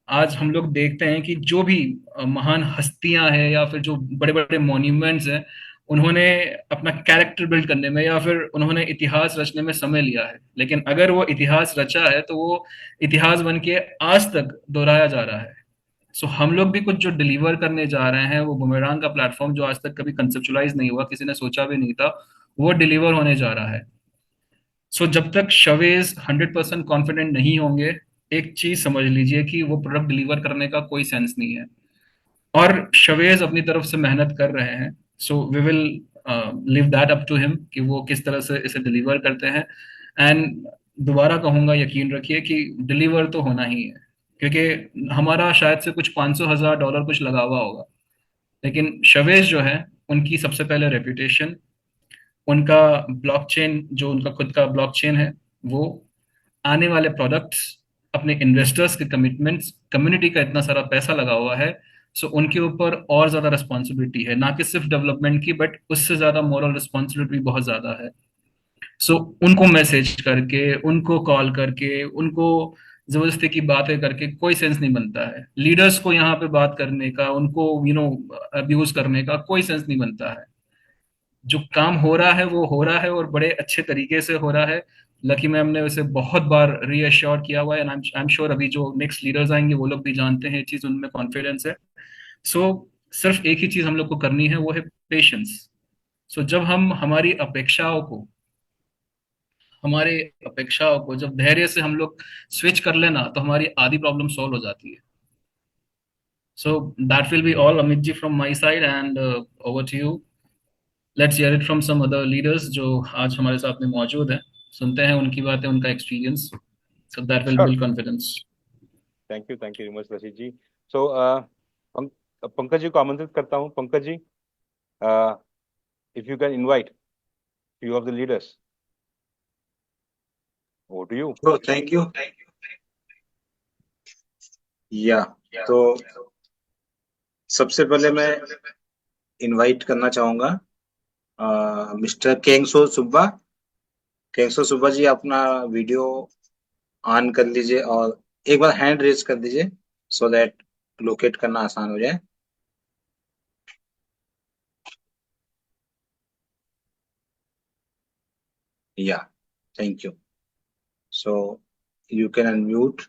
आज हम लोग देखते हैं कि जो भी महान हस्तियां हैं या फिर जो बड़े बड़े मॉन्यूमेंट्स हैं, उन्होंने अपना कैरेक्टर बिल्ड करने में या फिर उन्होंने इतिहास रचने में समय लिया है, लेकिन अगर वो इतिहास रचा है तो वो इतिहास बन के आज तक दोहराया जा रहा है। सो हम लोग भी कुछ जो डिलीवर करने जा रहे हैं, वो बुमेरांग का प्लेटफॉर्म जो आज तक कभी कंसेप्चुलाइज नहीं हुआ, किसी ने सोचा भी नहीं था, वो डिलीवर होने जा रहा है। सो जब तक शवेज 100% कॉन्फिडेंट नहीं होंगे, एक चीज समझ लीजिए कि वो प्रोडक्ट डिलीवर करने का कोई सेंस नहीं है। और शवेज अपनी तरफ से मेहनत कर रहे हैं, so we will live that up to him कि वो किस तरह से इसे डिलीवर करते हैं। एंड दोबारा कहूंगा, यकीन रखिए कि डिलीवर तो होना ही है, क्योंकि हमारा शायद से कुछ $500,000 कुछ लगा हुआ होगा, लेकिन शवेज जो है, उनकी सबसे पहले रेपुटेशन, उनका ब्लॉकचेन, जो उनका खुद का ब्लॉकचेन है वो, आने वाले प्रोडक्ट्स, अपने इन्वेस्टर्स के कमिटमेंट्स, कम्युनिटी का इतना सारा पैसा लगा हुआ है। सो उनके ऊपर और ज्यादा रिस्पॉन्सिबिलिटी है, ना कि सिर्फ डेवलपमेंट की, बट उससे ज्यादा मॉरल रिस्पॉन्सिबिलिटी बहुत ज्यादा है। सो उनको मैसेज करके, उनको कॉल करके, उनको जबरदस्ती की बातें करके कोई सेंस नहीं बनता है। लीडर्स को यहाँ पे बात करने का, उनको अब्यूज करने का कोई सेंस नहीं बनता है। जो काम हो रहा है वो हो रहा है, और बड़े अच्छे तरीके से हो रहा है। लकी मैम ने उसे बहुत बार रीअश्योर किया हुआ है, एंड आई एम श्योर अभी जो नेक्स्ट लीडर्स आएंगे वो लोग भी जानते हैं ये चीज, उनमें कॉन्फिडेंस है। सो सिर्फ एक ही चीज हम लोग को करनी है, वो है पेशेंस। सो जब हम हमारी अपेक्षाओं को जब धैर्य से हम लोग स्विच कर लेना, तो हमारी आधी प्रॉब्लम सॉल्व हो जाती है। So that will be all, Amit ji, from my side, and over to you. Let's hear it from some other leaders जो आज हमारे साथ में मौजूद हैं। सुनते हैं उनकी बातें, उनका experience, so that will sure. Build confidence. Thank you very much Rashid ji. सो पंकज जी को आमंत्रित करता हूँ। Pankaj ji, if you can invite few of the leaders. Over to you. तो थैंक यू। या तो सबसे पहले मैं इनवाइट करना चाहूंगा मिस्टर केंगसो सुब्बा जी, अपना वीडियो ऑन कर लीजिए और एक बार हैंड रेज कर दीजिए, सो दैट लोकेट करना आसान हो जाए। या thank you. So you can unmute.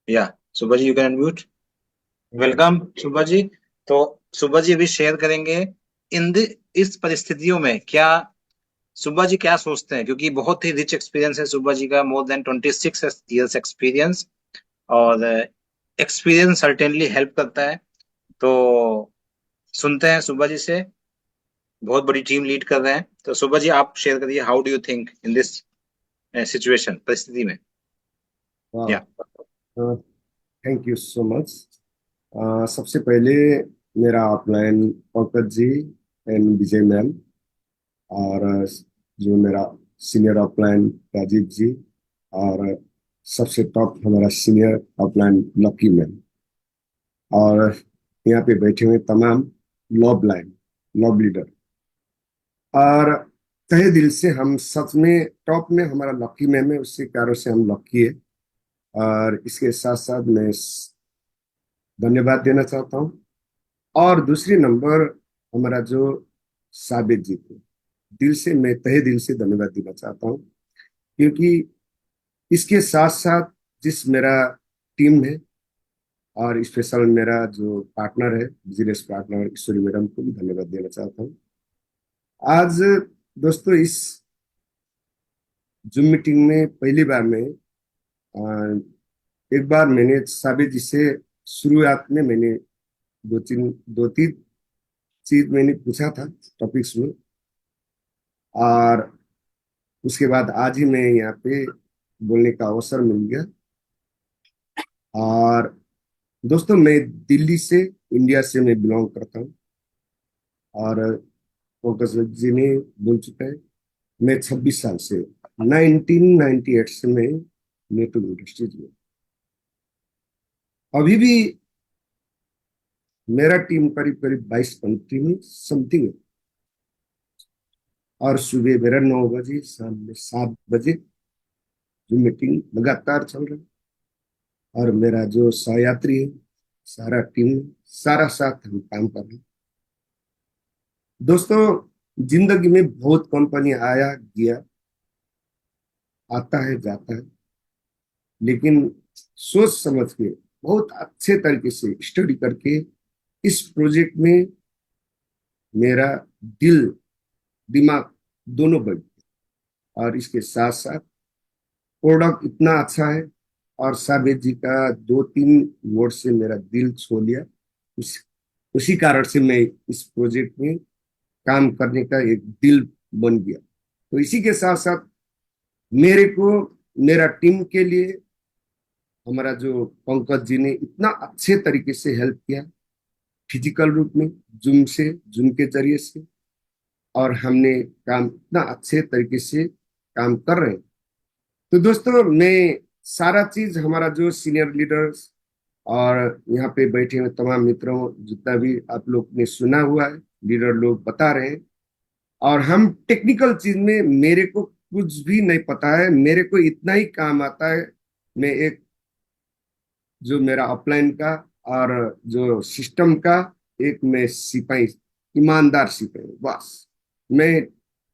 या Subba ji, you can unmute. Welcome Subba ji. तो सुब्बा जी अभी शेयर करेंगे इस परिस्थितियों में क्या सुब्बा जी क्या सोचते हैं, क्योंकि बहुत ही रिच एक्सपीरियंस है सुब्बा जी का, मोर देन 26 years एक्सपीरियंस। और एक्सपीरियंस सर्टेनली हेल्प करता है। तो सुनते हैं सुब्बा जी से। बहुत बड़ी टीम लीड कर रहे हैं, तो सुब्बा जी आप शेयर करिए, how do you think in this situation, परिस्थिति में। या थैंक यू सो मच। सबसे पहले मेरा upline Pankaj ji and Vijay ma'am, और जो मेरा सीनियर अपलाइन राजीव जी, और सबसे टॉप हमारा सीनियर अपलाइन लकी मैम, और यहाँ पे बैठे हुए तमाम लॉब लीडर। और तहे दिल से हम सच में टॉप में हमारा लकी मैम है, उसके कारण से हम लकी है। और इसके साथ साथ मैं धन्यवाद देना चाहता हूँ। और दूसरी नंबर हमारा जो साबित जी को मैं तहे दिल से धन्यवाद देना चाहता हूँ, क्योंकि इसके साथ साथ जिस मेरा टीम है, और स्पेशल मेरा जो पार्टनर है, बिजनेस पार्टनर ईश्वरी मैडम को भी धन्यवाद देना चाहता हूँ। आज दोस्तों इस जूम मीटिंग में पहली बार में एक बार मैंने साबित जी से शुरुआत में मैंने दो तीन चीज मैंने पूछा था टॉपिक्स में, और उसके बाद आज ही मैं यहाँ पे बोलने का अवसर मिल गया। और दोस्तों, मैं दिल्ली से, इंडिया से मैं बिलोंग करता हूँ। और पंकज जी ने बोल चुका है, मैं 26 साल से 1998 से मैं नेटवर्क इंडस्ट्रीज में। अभी भी मेरा टीम करीब करीब 22 कंट्री में समथिंग है। और सुबह मेरा 9 बजे, शाम में 7 बजे जो मीटिंग लगातार चल रहा है। और मेरा जो सहयात्री है, सारा टीम, सारा साथ हम काम कर रहे हैं। दोस्तों, जिंदगी में बहुत कंपनी आया गया, आता है जाता है, लेकिन सोच समझ के बहुत अच्छे तरीके से स्टडी करके इस प्रोजेक्ट में मेरा दिल दिमाग दोनों बढ़ गया। और इसके साथ साथ प्रोडक्ट इतना अच्छा है, और साबित जी का 2-3 वर्ड से मेरा दिल छू लिया। उस उसी कारण से मैं इस प्रोजेक्ट में काम करने का एक दिल बन गया। तो इसी के साथ साथ मेरे को, मेरा टीम के लिए हमारा जो पंकज जी ने इतना अच्छे तरीके से हेल्प किया, फिजिकल रूप में, जूम के जरिए से। और हमने काम इतना अच्छे तरीके से काम कर रहे हैं। तो दोस्तों, मैं सारा चीज, हमारा जो सीनियर लीडर्स और यहाँ पे बैठे हुए तमाम मित्रों, जितना भी आप लोग ने सुना हुआ है, लीडर लोग बता रहे हैं। और हम टेक्निकल चीज में, मेरे को कुछ भी नहीं पता है, मेरे को इतना ही काम आता है। मैं एक, जो मेरा अपलाइन का और जो सिस्टम का, एक मैं सिपाही, ईमानदार सिपाही, बस। मैं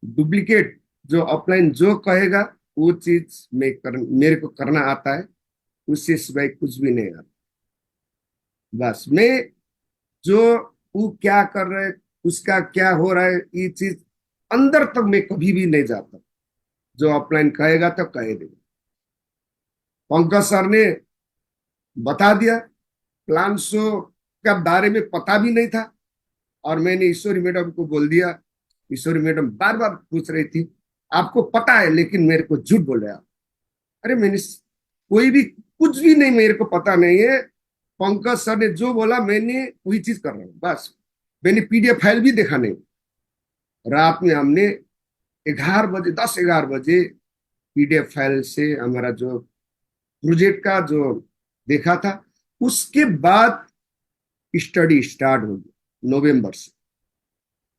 डुप्लीकेट, जो अपलाइन जो कहेगा वो चीज मेरे को करना आता है, उससे सिवाय कुछ भी नहीं आता। बस मैं, जो वो क्या कर रहे, उसका क्या हो रहा है, ये चीज अंदर तक मैं कभी भी नहीं जाता। जो अपलाइन कहेगा तो कहे देगा। पंकज सर ने बता दिया, प्लान शो का बारे में पता भी नहीं था। और मैंने ईश्वरी मैडम को बोल दिया। ईश्वरी मैडम बार बार पूछ रही थी, आपको पता है लेकिन मेरे को झूठ बोल रहे आप। अरे मैंने कोई भी, कुछ भी नहीं, मेरे को पता नहीं है। पंकज सर ने जो बोला मैंने वही चीज कर रहा हूँ, बस। मैंने पीडीएफ फाइल भी देखा नहीं। रात में हमने 11 बजे, 10-11 बजे पीडीएफ फाइल से हमारा जो प्रोजेक्ट का जो देखा था, उसके बाद स्टडी स्टार्ट हो गई नवंबर से।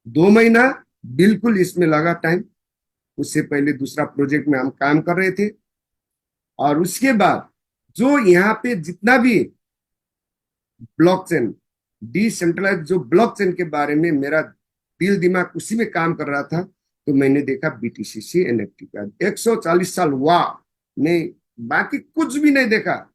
2 महीना बिल्कुल इसमें लगा टाइम। उससे पहले दूसरा प्रोजेक्ट में हम काम कर रहे थे। और उसके बाद जो यहाँ पे जितना भी ब्लॉकचेन, डिसेंट्रलाइज जो ब्लॉकचेन के बारे में मेरा दिल दिमाग उसी में काम कर रहा था, तो मैंने देखा बीटीसीसी एनएफटी का 140 साल, वाह। मैं बाकी कुछ भी नहीं देखा।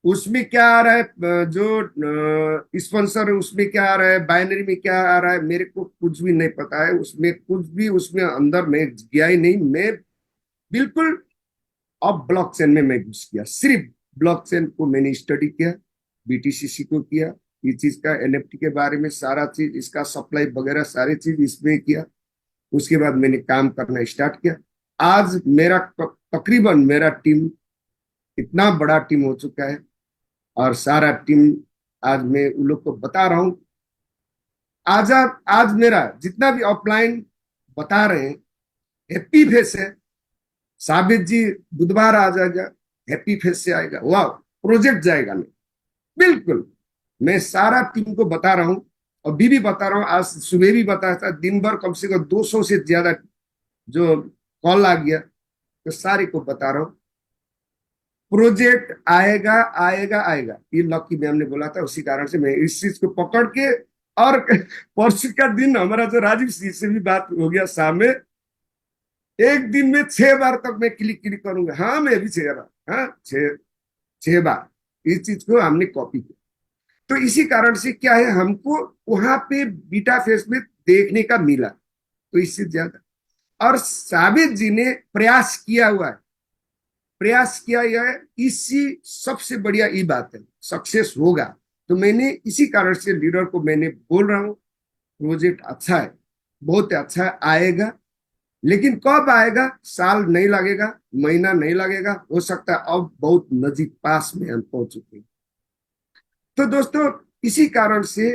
उसमें क्या आ रहा है, जो स्पॉन्सर, उसमें क्या आ रहा है, बाइनरी में क्या आ रहा है, मेरे को कुछ भी नहीं पता है। उसमें कुछ भी, उसमें अंदर मैं गया ही नहीं। मैं बिल्कुल अब ब्लॉकचेन में मैं घुस गया। सिर्फ ब्लॉकचेन को मैंने स्टडी किया, बीटीसीसी को किया, ये चीज का एनएफटी के बारे में सारा चीज, इसका सप्लाई वगैरह सारी चीज इसमें किया। उसके बाद मैंने काम करना स्टार्ट किया। आज मेरा तकरीबन, मेरा टीम इतना बड़ा टीम हो चुका है। और सारा टीम, आज मैं उन लोग को बता रहा हूँ, आज मेरा जितना भी ऑफलाइन बता रहे हैं, हैप्पी फेस है। साबित जी बुधवार आ जाएगा, हैप्पी फेस से आएगा, वाह, प्रोजेक्ट जाएगा नहीं। बिल्कुल मैं सारा टीम को बता रहा हूँ। और भी बता रहा हूँ, आज सुबह भी बताया था, दिन भर कम से कम 200 से ज्यादा जो कॉल आ गया, तो सारे को बता रहा हूँ, प्रोजेक्ट आएगा आएगा आएगा। ये लकी मैम ने बोला था, उसी कारण से मैं इस चीज को पकड़ के। और परसों का दिन हमारा जो राजीव सिंह से भी बात हो गया शाम में, एक दिन में 6 बार तक मैं क्लिक क्लिक करूंगा, हाँ मैं भी 6 बार, हाँ 6 बार इस चीज को हमने कॉपी किया। तो इसी कारण से क्या है, हमको वहां पे बीटा फेस में देखने का मिला, तो इससे ज्यादा। और साबित जी ने प्रयास किया हुआ है, प्रयास किया है, इसी सबसे बढ़िया ये बात है, सक्सेस होगा। तो मैंने इसी कारण से लीडर को मैंने बोल रहा हूँ, प्रोजेक्ट अच्छा है, बहुत अच्छा आएगा। लेकिन कब आएगा, साल नहीं लगेगा, महीना नहीं लगेगा, हो सकता है अब बहुत नजीक पास में हम पहुंच चुके हैं। तो दोस्तों, इसी कारण से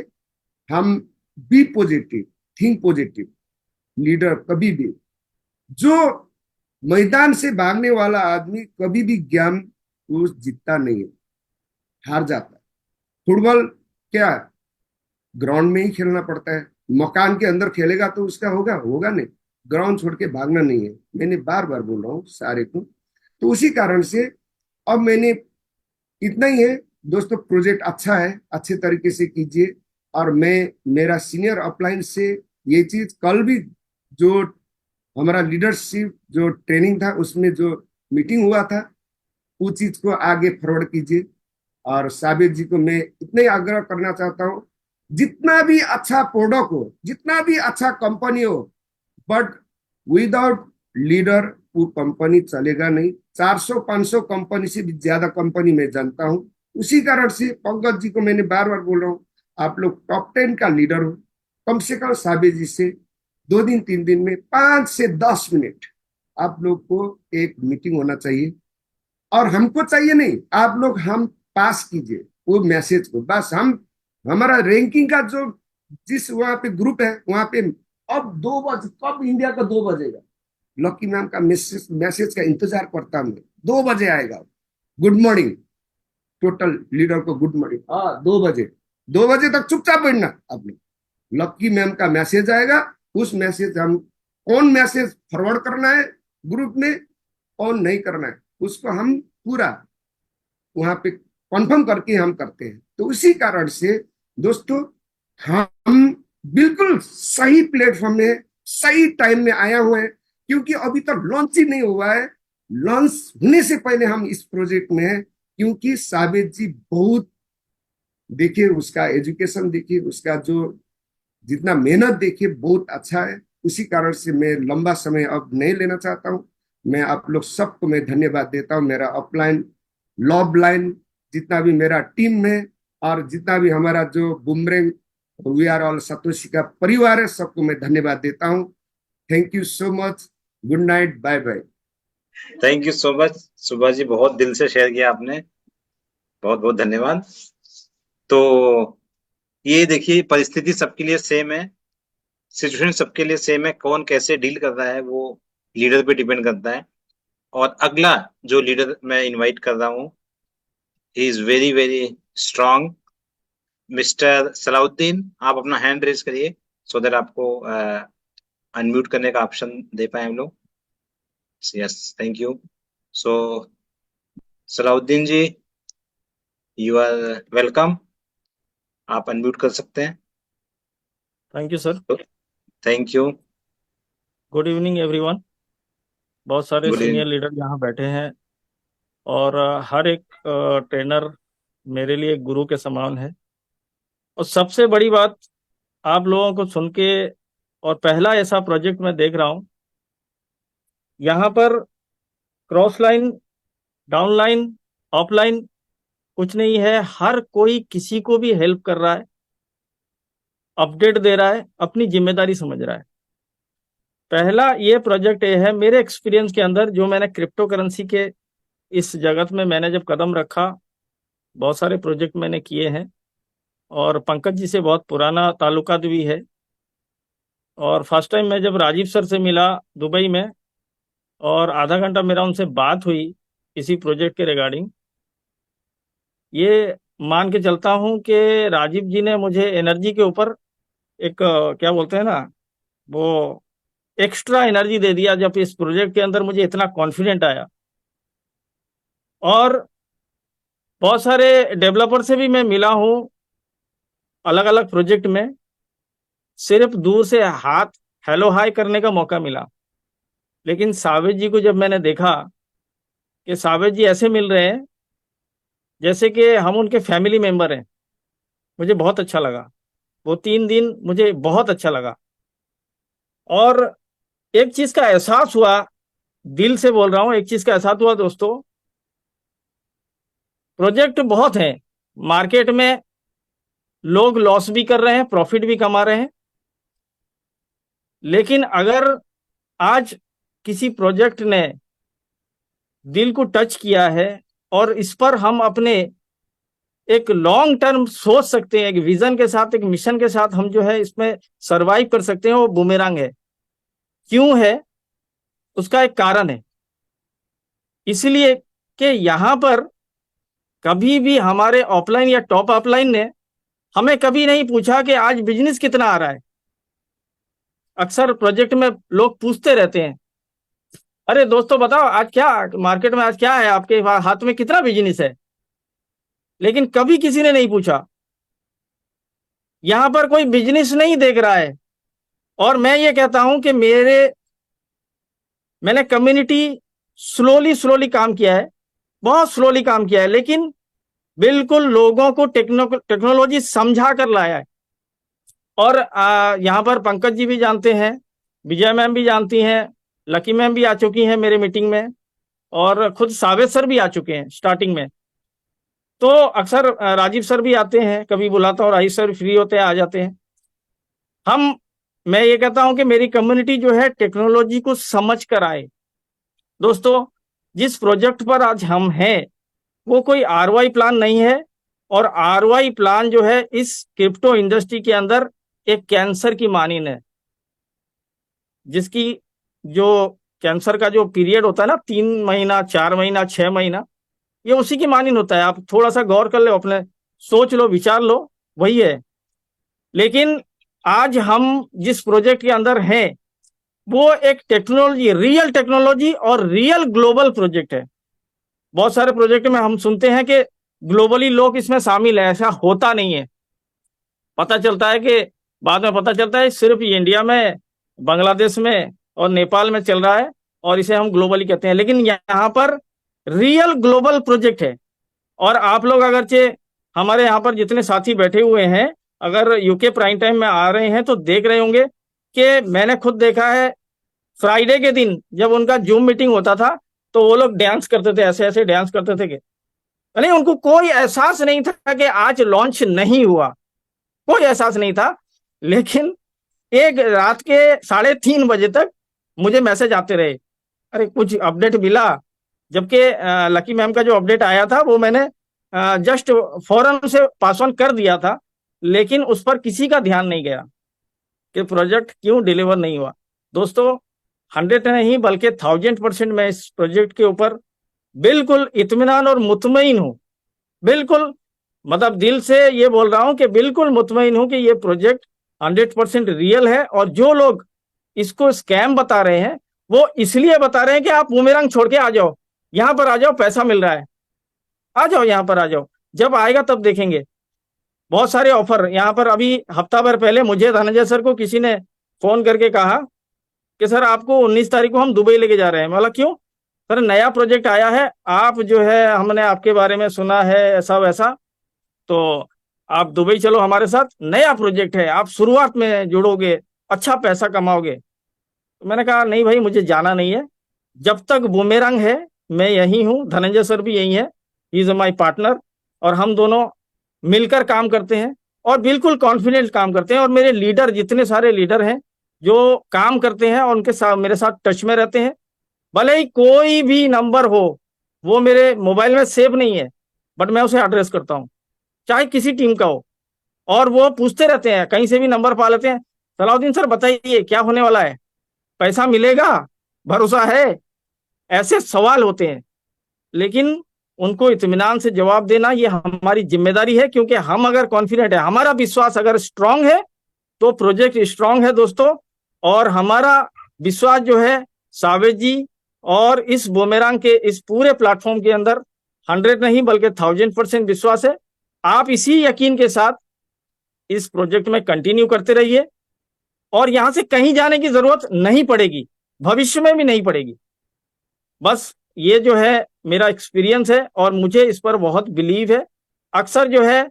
हम be positive, think positive. Leader कभी भी, जो मैदान से भागने वाला आदमी कभी भी ज्ञान को जीतता नहीं है, हार जाता है। फुटबॉल क्या, ग्राउंड में ही खेलना पड़ता है। मकान के अंदर खेलेगा तो उसका होगा नहीं। ग्राउंड छोड़ के भागना नहीं है। मैंने बार बार बोल रहा हूँ सारे को। तो उसी कारण से अब मैंने, इतना ही है दोस्तों, प्रोजेक्ट अच्छा है, अच्छे तरीके से कीजिए। और मैं, मेरा सीनियर अपलाइन से ये चीज कल भी, जो हमारा लीडरशिप जो ट्रेनिंग था उसमें जो मीटिंग हुआ था, वो चीज को आगे फॉरवर्ड कीजिए। और साबिर जी को मैं इतना ही आग्रह करना चाहता हूँ, जितना भी अच्छा प्रोडक्ट हो, जितना भी अच्छा कंपनी हो, बट विदाउट लीडर वो कंपनी चलेगा नहीं। 400-500 कंपनी से भी ज्यादा कंपनी मैं जानता हूँ। उसी कारण से पंकज जी को मैंने बार बार बोल रहा हूँ, आप लोग टॉप 10 का लीडर हो। कम से कम साबिर जी से 2 दिन 3 दिन में 5 से 10 मिनट आप लोग को एक मीटिंग होना चाहिए। और हमको चाहिए नहीं, आप लोग हम पास कीजिए वो मैसेज को। बस हम, हमारा रैंकिंग का जो, जिस वहां पे ग्रुप है वहां पे, अब 2 बजे, कब इंडिया का 2 बजेगा, लकी मैम का मैसेज का इंतजार करता हूं। 2 बजे आएगा, गुड मॉर्निंग, टोटल लीडर को गुड मॉर्निंग। हाँ, 2 बजे, 2 बजे तक चुपचाप बैठना। अपने लकी मैम का मैसेज आएगा, उस मैसेज हम, कौन मैसेज फॉरवर्ड करना है ग्रुप में, कौन नहीं करना है, उसको हम पूरा वहां पे कंफर्म करके हम करते हैं। तो उसी कारण से दोस्तों, हम बिल्कुल सही प्लेटफॉर्म में, सही टाइम में आया हुए हैं। क्योंकि अभी तक लॉन्च ही नहीं हुआ है। लॉन्च होने से पहले हम इस प्रोजेक्ट में हैं। क्योंकि साबिर जी बहुत, देखिए उसका एजुकेशन, देखिए उसका जो जितना मेहनत, देखिए बहुत अच्छा है। उसी कारण से मैं लंबा समय अब नहीं लेना चाहता हूँ। मैं आप लोग सबको मैं धन्यवाद देता हूँ, मेरा अपलाइन, लॉब लाइन, जितना भी मेरा टीम है, और जितना भी हमारा जो boomerang we are all Satoshi का परिवार है, सबको मैं धन्यवाद देता हूँ। Thank you so much, good night, bye bye. Thank you so much Subhash ji, बहुत दिल से शेयर किया आपने, बहुत बहुत धन्यवाद। तो ये देखिए, परिस्थिति सबके लिए सेम है, सिचुएशन सबके लिए सेम है, कौन कैसे डील कर रहा है वो लीडर पे डिपेंड करता है। और अगला जो लीडर मैं इनवाइट कर रहा हूँ, he is very very strong, mister Salauddin. आप अपना हैंड रेज करिए सो दैट आपको अनम्यूट करने का ऑप्शन दे पाए हम लोग। Yes, thank you. So Salauddin ji, you are welcome, आप अनम्यूट कर सकते हैं। Thank you sir. Thank you. Good evening everyone. बहुत सारे गुड सीनियर इवनिंग। लीडर यहाँ बैठे हैं, और हर एक ट्रेनर मेरे लिए एक गुरु के समान है। और सबसे बड़ी बात, आप लोगों को सुन के, और पहला ऐसा प्रोजेक्ट मैं देख रहा हूँ यहाँ पर, cross line, down line, of line कुछ नहीं है, हर कोई किसी को भी हेल्प कर रहा है, अपडेट दे रहा है, अपनी जिम्मेदारी समझ रहा है। पहला ये प्रोजेक्ट ये है मेरे एक्सपीरियंस के अंदर, जो मैंने क्रिप्टो करेंसी के इस जगत में मैंने जब कदम रखा, बहुत सारे प्रोजेक्ट मैंने किए हैं, और पंकज जी से बहुत पुराना ताल्लुकात भी है। और फर्स्ट टाइम मैं जब राजीव सर से मिला दुबई में, और आधा घंटा मेरा उनसे बात हुई इसी प्रोजेक्ट के रिगार्डिंग, ये मान के चलता हूँ कि राजीव जी ने मुझे एनर्जी के ऊपर एक क्या बोलते हैं ना, वो एक्स्ट्रा एनर्जी दे दिया जब इस प्रोजेक्ट के अंदर मुझे इतना कॉन्फिडेंट आया। और बहुत सारे डेवलपर से भी मैं मिला हूँ अलग अलग प्रोजेक्ट में, सिर्फ दूर से हाथ हेलो हाय करने का मौका मिला। लेकिन सावेद जी को जब मैंने देखा कि सावेद जी ऐसे मिल रहे हैं जैसे कि हम उनके फैमिली मेंबर हैं, मुझे बहुत अच्छा लगा। वो 3 दिन मुझे बहुत अच्छा लगा। और एक चीज का एहसास हुआ, दिल से बोल रहा हूँ, एक चीज का एहसास हुआ दोस्तों, प्रोजेक्ट बहुत हैं मार्केट में, लोग लॉस भी कर रहे हैं, प्रॉफिट भी कमा रहे हैं, लेकिन अगर आज किसी प्रोजेक्ट ने दिल को टच किया है और इस पर हम अपने एक लॉन्ग टर्म सोच सकते हैं, एक विजन के साथ, एक मिशन के साथ हम जो है इसमें सरवाइव कर सकते हैं, वो बूमेरंग है। क्यों है? उसका एक कारण है। इसलिए कि यहाँ पर कभी भी हमारे ऑफलाइन या टॉप ऑफलाइन ने हमें कभी नहीं पूछा कि आज बिजनेस कितना आ रहा है। अक्सर प्रोजेक्ट में लोग पूछते रहते हैं, अरे दोस्तों बताओ आज क्या मार्केट में, आज क्या है आपके हाथ में, कितना बिजनेस है। लेकिन कभी किसी ने नहीं पूछा। यहां पर कोई बिजनेस नहीं देख रहा है। और मैं ये कहता हूं कि मैंने कम्युनिटी स्लोली काम किया है, बहुत स्लोली काम किया है, लेकिन बिल्कुल लोगों को टेक्नोलॉजी समझा कर लाया है। और यहाँ पर पंकज जी भी जानते हैं, विजय मैम भी जानती हैं, लकी मैम भी आ चुकी हैं मेरे मीटिंग में, और खुद सावेद सर भी आ चुके हैं स्टार्टिंग में। तो अक्सर राजीव सर भी आते हैं, कभी बुलाता हूँ, राजीव सर फ्री होते हैं, आ जाते हैं। मैं ये कहता हूं कि मेरी कम्युनिटी जो है टेक्नोलॉजी को समझ कर आए। दोस्तों, जिस प्रोजेक्ट पर आज हम हैं वो कोई आरओआई प्लान नहीं है, और आरओआई प्लान जो है इस क्रिप्टो इंडस्ट्री के अंदर एक कैंसर की मानिंद है, जिसकी जो कैंसर का जो पीरियड होता है ना, 3 महीना, 4 महीना, 6 महीना, ये उसी की मानिंद होता है। आप थोड़ा सा गौर कर लो, अपने सोच लो, विचार लो, वही है। लेकिन आज हम जिस प्रोजेक्ट के अंदर हैं वो एक टेक्नोलॉजी, रियल टेक्नोलॉजी और रियल ग्लोबल प्रोजेक्ट है। बहुत सारे प्रोजेक्ट में हम सुनते हैं कि ग्लोबली लोग इसमें शामिल है, ऐसा होता नहीं है। पता चलता है कि बाद में पता चलता है सिर्फ ये इंडिया में, बांग्लादेश में और नेपाल में चल रहा है, और इसे हम ग्लोबली कहते हैं। लेकिन यहाँ पर रियल ग्लोबल प्रोजेक्ट है। और आप लोग अगरचे हमारे यहाँ पर जितने साथी बैठे हुए हैं, अगर यूके प्राइम टाइम में आ रहे हैं तो देख रहे होंगे कि मैंने खुद देखा है, फ्राइडे के दिन जब उनका जूम मीटिंग होता था तो वो लोग डांस करते थे, ऐसे ऐसे डांस करते थे कि नहीं, उनको कोई एहसास नहीं था कि आज लॉन्च नहीं हुआ, कोई एहसास नहीं था। लेकिन एक रात के 3:30 बजे तक मुझे मैसेज आते रहे, अरे कुछ अपडेट मिला। जबकि लकी मैम का जो अपडेट आया था वो मैंने जस्ट फौरन से पास ऑन कर दिया था, लेकिन उस पर किसी का ध्यान नहीं गया कि प्रोजेक्ट क्यों डिलीवर नहीं हुआ। दोस्तों, 100 नहीं बल्कि 1000% मैं इस प्रोजेक्ट के ऊपर बिल्कुल इत्मीनान और मुतमईन हूं। बिल्कुल, मतलब दिल से ये बोल रहा हूं कि बिल्कुल मुतमईन हूं कि ये प्रोजेक्ट 100% रियल है। और जो लोग इसको स्कैम बता रहे हैं वो इसलिए बता रहे हैं कि आप बूमेरंग छोड़ के आ जाओ, यहां पर आ जाओ, पैसा मिल रहा है, आ जाओ यहां पर आ जाओ। जब आएगा तब देखेंगे। बहुत सारे ऑफर यहाँ पर, अभी हफ्ता भर पहले मुझे धनंजय सर को किसी ने फोन करके कहा कि सर आपको 19 तारीख को हम दुबई लेके जा रहे हैं। बोला क्यों? सर नया प्रोजेक्ट आया है, आप जो है हमने आपके बारे में सुना है ऐसा वैसा, तो आप दुबई चलो हमारे साथ, नया प्रोजेक्ट है, आप शुरुआत में जुड़ोगे, अच्छा पैसा कमाओगे। तो मैंने कहा नहीं भाई, मुझे जाना नहीं है, जब तक बूमेरंग है मैं यही हूँ, धनंजय सर भी यही है, ही इज माई पार्टनर, और हम दोनों मिलकर काम करते हैं और बिल्कुल कॉन्फिडेंट काम करते हैं। और मेरे लीडर, जितने सारे लीडर हैं जो काम करते हैं और उनके साथ मेरे साथ टच में रहते हैं, भले ही कोई भी नंबर हो वो मेरे मोबाइल में सेव नहीं है, बट मैं उसे एड्रेस करता हूँ, चाहे किसी टीम का हो। और वो पूछते रहते हैं, कहीं से भी नंबर पा लेते हैं, सलाउद्दीन सर बताइए क्या होने वाला है, पैसा मिलेगा, भरोसा है, ऐसे सवाल होते हैं। लेकिन उनको इत्मीनान से जवाब देना ये हमारी जिम्मेदारी है, क्योंकि हम अगर कॉन्फिडेंट है, हमारा विश्वास अगर स्ट्रांग है तो प्रोजेक्ट स्ट्रांग है दोस्तों। और हमारा विश्वास जो है सावेद जी और इस बूमेरंग के इस पूरे प्लेटफॉर्म के अंदर 100 नहीं बल्कि 1000% विश्वास है। आप इसी यकीन के साथ इस प्रोजेक्ट में कंटिन्यू करते रहिए, और यहां से कहीं जाने की जरूरत नहीं पड़ेगी, भविष्य में भी नहीं पड़ेगी। बस ये जो है मेरा एक्सपीरियंस है और मुझे इस पर बहुत बिलीव है। अक्सर जो है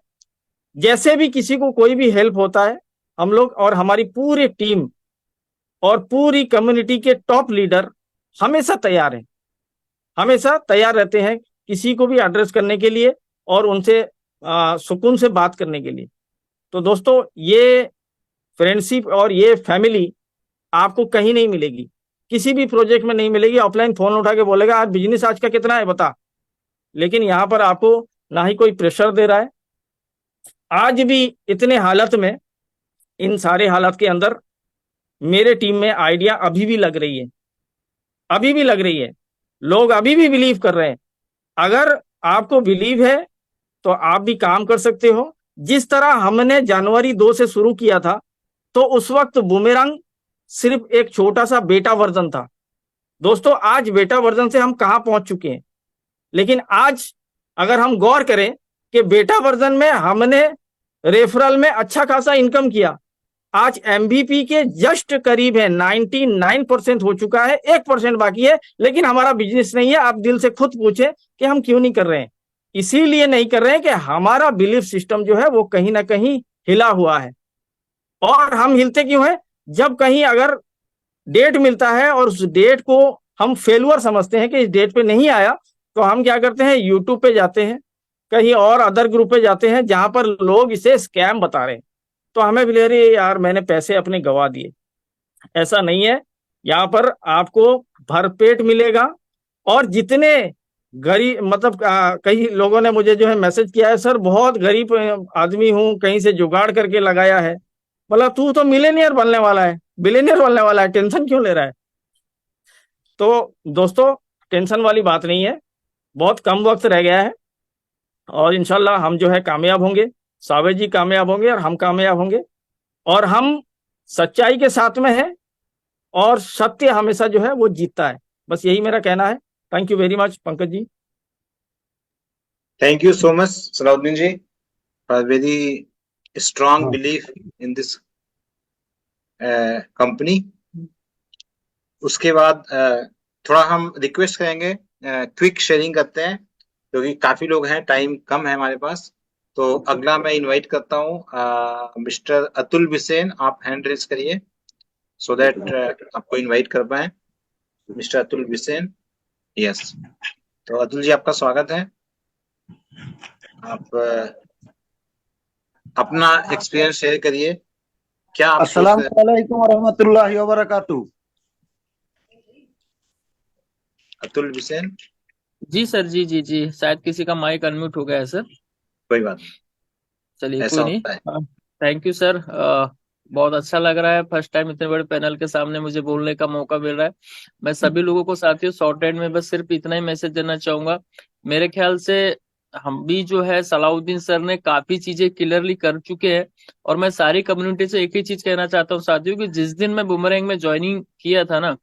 जैसे भी किसी को कोई भी हेल्प होता है, हम लोग और हमारी पूरी टीम और पूरी कम्युनिटी के टॉप लीडर हमेशा तैयार हैं, हमेशा तैयार रहते हैं किसी को भी एड्रेस करने के लिए और उनसे सुकून से बात करने के लिए। तो दोस्तों, ये फ्रेंडशिप और ये फैमिली आपको कहीं नहीं मिलेगी। किसी भी प्रोजेक्ट में नहीं मिलेगी। ऑफलाइन फोन उठा के बोलेगा आज बिजनेस आज का कितना है बता, लेकिन यहाँ पर आपको ना ही कोई प्रेशर दे रहा है। आज भी इतने हालत में, इन सारे हालात के अंदर मेरे टीम में आइडिया अभी भी लग रही है, अभी भी लग रही है। लोग अभी भी बिलीव कर रहे हैं। अगर आपको बिलीव है तो आप भी काम कर सकते हो। जिस तरह हमने जनवरी 2 से शुरू किया था, तो उस वक्त बूमेरंग सिर्फ एक छोटा सा बेटा वर्जन था। दोस्तों, आज बेटा वर्जन से हम कहां पहुंच चुके हैं। लेकिन आज अगर हम गौर करें कि बेटा वर्जन में हमने रेफरल में अच्छा खासा इनकम किया, आज एमवीपी के जस्ट करीब है, 99% हो चुका है, 1% बाकी है, लेकिन हमारा बिजनेस नहीं है। आप दिल से खुद पूछे कि हम क्यों नहीं कर रहे हैं। इसीलिए नहीं कर रहे हैं कि हमारा बिलीफ सिस्टम जो है वो कहीं ना कहीं हिला हुआ है। और हम हिलते क्यों हैं? जब कहीं अगर डेट मिलता है और उस डेट को हम फेलुअर समझते हैं कि इस डेट पे नहीं आया, तो हम क्या करते हैं, यूट्यूब पे जाते हैं, कहीं और अदर ग्रुप पे जाते हैं जहां पर लोग इसे स्कैम बता रहे हैं। तो हमें भी ले रही है यार, मैंने पैसे अपने गवा दिए। ऐसा नहीं है, यहाँ पर आपको भरपेट मिलेगा। और जितने गरीब, मतलब कई लोगों ने मुझे जो है मैसेज किया है, सर बहुत गरीब आदमी हूँ, कहीं से जुगाड़ करके लगाया है। बोला तू तो मिलेनियर बनने वाला है, बिलियनियर बनने वाला है, टेंशन क्यों ले रहा है? तो दोस्तों, टेंशन वाली बात नहीं है, बहुत कम वक्त रह गया है और इंशाल्लाह हम जो है कामयाब होंगे। सावेद जी कामयाब होंगे और हम कामयाब होंगे। और हम सच्चाई के साथ में हैं और सत्य हमेशा जो है वो जीतता है। बस यही मेरा कहना है। Thank you very much Pankaj ji. Thank you so much Salauddin ji for very strong हाँ। Belief in this company. उसके बाद थोड़ा हम रिक्वेस्ट करेंगे, क्विक शेयरिंग करते हैं क्योंकि काफी लोग हैं, टाइम कम है हमारे पास। तो अगला मैं इनवाइट करता हूँ मिस्टर अतुल बिसेन, आप हैंड रेज करिए सो दैट आपको इनवाइट कर पाए। Mister Atul Bisen, yes. तो अतुल जी आपका स्वागत है। आप अपना एक्सपीरियंस शेयर करिए, क्या आप अस्सलाम सोचते हैं? वालेकुम वरहमतुल्लाहि वबरकातुहू। अतुल बिसेन, जी सर, जी शायद किसी का माइक अनम्यूट हो गया है सर। कोई बात नहीं, चलिए ऐसा कोई नहीं। होता है। Thank you sir. बहुत अच्छा लग रहा है, फर्स्ट टाइम इतने बड़े पैनल के सामने मुझे बोलने का मौका मिल रहा है। मैं सभी लोगों को साथियों शॉर्टहैंड में बस सिर्फ इतना ही मैसेज देना चाहूंगा। मेरे ख्याल से हम भी जो है, सलाउद्दीन सर ने काफी चीजें क्लियरली कर चुके हैं। और मैं सारी कम्युनिटी से एक ही चीज कहना चाहता हूँ साथियों कि जिस दिन मैं बूमरैंग में ज्वाइनिंग किया था ना,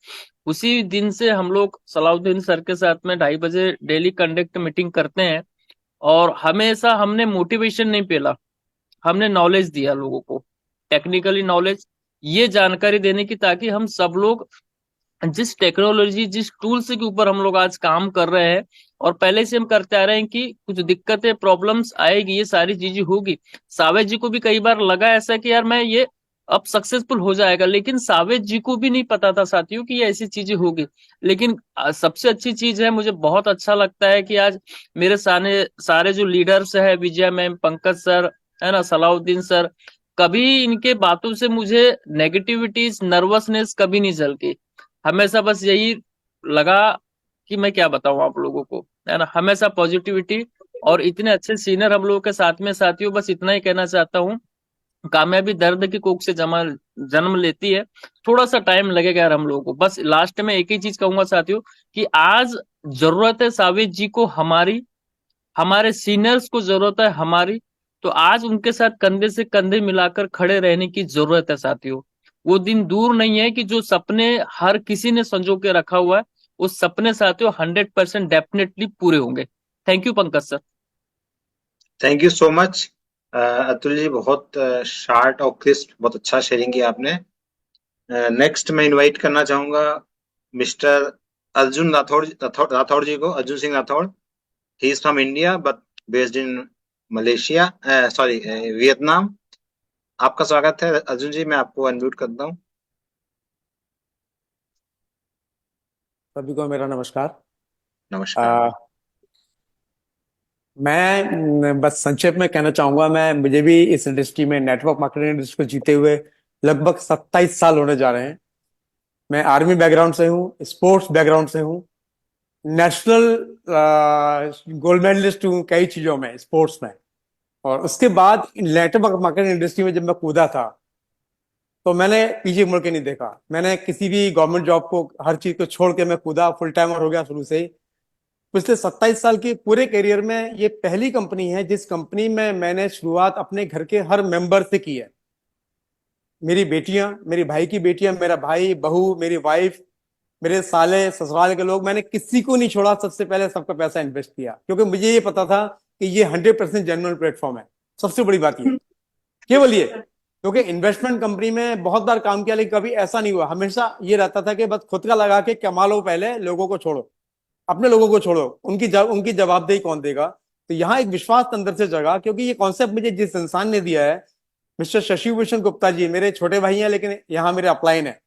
उसी दिन से हम लोग सलाउद्दीन सर के साथ में 2:30 बजे डेली कंडक्ट मीटिंग करते हैं। और हमेशा हमने मोटिवेशन नहीं पेला, हमने नॉलेज दिया लोगों को, टेक्निकली नॉलेज, ये जानकारी देने की, ताकि हम सब लोग जिस टेक्नोलॉजी, जिस टूल्स के ऊपर हम लोग आज काम कर रहे हैं और पहले से हम करते आ रहे हैं कि कुछ दिक्कतें, प्रॉब्लम्स आएगी, ये सारी चीजें होगी। सावेद जी को भी कई बार लगा ऐसा कि यार मैं ये अब सक्सेसफुल हो जाएगा, लेकिन सावेद जी को भी नहीं पता था साथियों कि ये ऐसी चीजें होगी। लेकिन सबसे अच्छी चीज है, मुझे बहुत अच्छा लगता है कि आज मेरे सारे जो लीडर्स है, विजय मैम, पंकज सर, है ना, सलाउद्दीन सर, कभी इनके बातों से मुझे नेगेटिविटीज, नर्वसनेस कभी नहीं झलकी। हमेशा बस यही लगा कि मैं क्या बताऊं आप लोगों को, है ना, हमेशा पॉजिटिविटी। और इतने अच्छे सीनियर हम लोगों के साथ में साथियों, बस इतना ही कहना चाहता हूँ, कामयाबी दर्द की कोख से जन्म लेती है, थोड़ा सा टाइम लगेगा यार हम लोगों को। बस लास्ट में एक ही चीज कहूंगा साथियों कि आज जरूरत है सावेद जी को हमारी, हमारे सीनियर्स को जरूरत है हमारी। तो आज उनके साथ कंधे से कंधे मिलाकर खड़े रहने की जरूरत है साथियों। वो दिन दूर नहीं है कि जो सपने हर किसी ने संजो के रखा हुआ है, उस सपने साथियों 100% डेफिनेटली पूरे होंगे। Thank you Pankaj sir. Thank you so much Atul ji, बहुत शार्ट और क्रिस्प, बहुत अच्छा शेयरिंग किया आपने। नेक्स्ट मैं इनवाइट करना चाहूंगा मिस्टर अर्जुन राठौड़ जी को, Arjun Singh Rathore. He is from India but based in Malaysia, sorry Vietnam. आपका स्वागत है अर्जुन जी, मैं आपको अनम्यूट करता हूँ। सभी को मेरा नमस्कार। नमस्कार। मैं बस संक्षेप में कहना चाहूंगा, मुझे भी इस इंडस्ट्री में, नेटवर्क मार्केटिंग इंडस्ट्री को जीते हुए लगभग 27 साल होने जा रहे हैं। मैं आर्मी बैकग्राउंड से हूँ, स्पोर्ट्स बैकग्राउंड से हूँ, नेशनल गोल्ड मेडलिस्ट हूँ कई चीजों में स्पोर्ट्स में। और उसके बाद नेटवर्क मार्केटिंग इंडस्ट्री में जब मैं कूदा था तो मैंने पीछे मुड़ के नहीं देखा। मैंने किसी भी गवर्नमेंट जॉब को, हर चीज को छोड़ के मैं कूदा, फुल टाइमर हो गया शुरू से ही। पिछले 27 साल के पूरे करियर में ये पहली कंपनी है जिस कंपनी में मैंने शुरुआत अपने घर के हर मेंबर से की है। मेरी बेटियां, मेरी भाई की बेटियां, मेरा भाई, बहू, मेरी वाइफ, मेरे साले, ससुराल के लोग, मैंने किसी को नहीं छोड़ा। सबसे पहले सबका पैसा इन्वेस्ट किया क्योंकि मुझे ये पता था कि ये 100% जेन्युइन प्लेटफॉर्म है। सबसे बड़ी बात ये केवल ये, क्योंकि इन्वेस्टमेंट कंपनी में बहुत बार काम किया लेकिन कभी ऐसा नहीं हुआ। हमेशा ये रहता था कि बस खुद का लगा के कमा लो, पहले लोगों को छोड़ो, अपने लोगों को छोड़ो, उनकी जवाबदेही कौन देगा। तो यहाँ एक विश्वास अंदर से जगा, क्योंकि ये कॉन्सेप्ट मुझे जिस इंसान ने दिया है, मिस्टर शशि भूषण गुप्ता जी, मेरे छोटे भाई हैं लेकिन यहाँ मेरे अपलाइन है।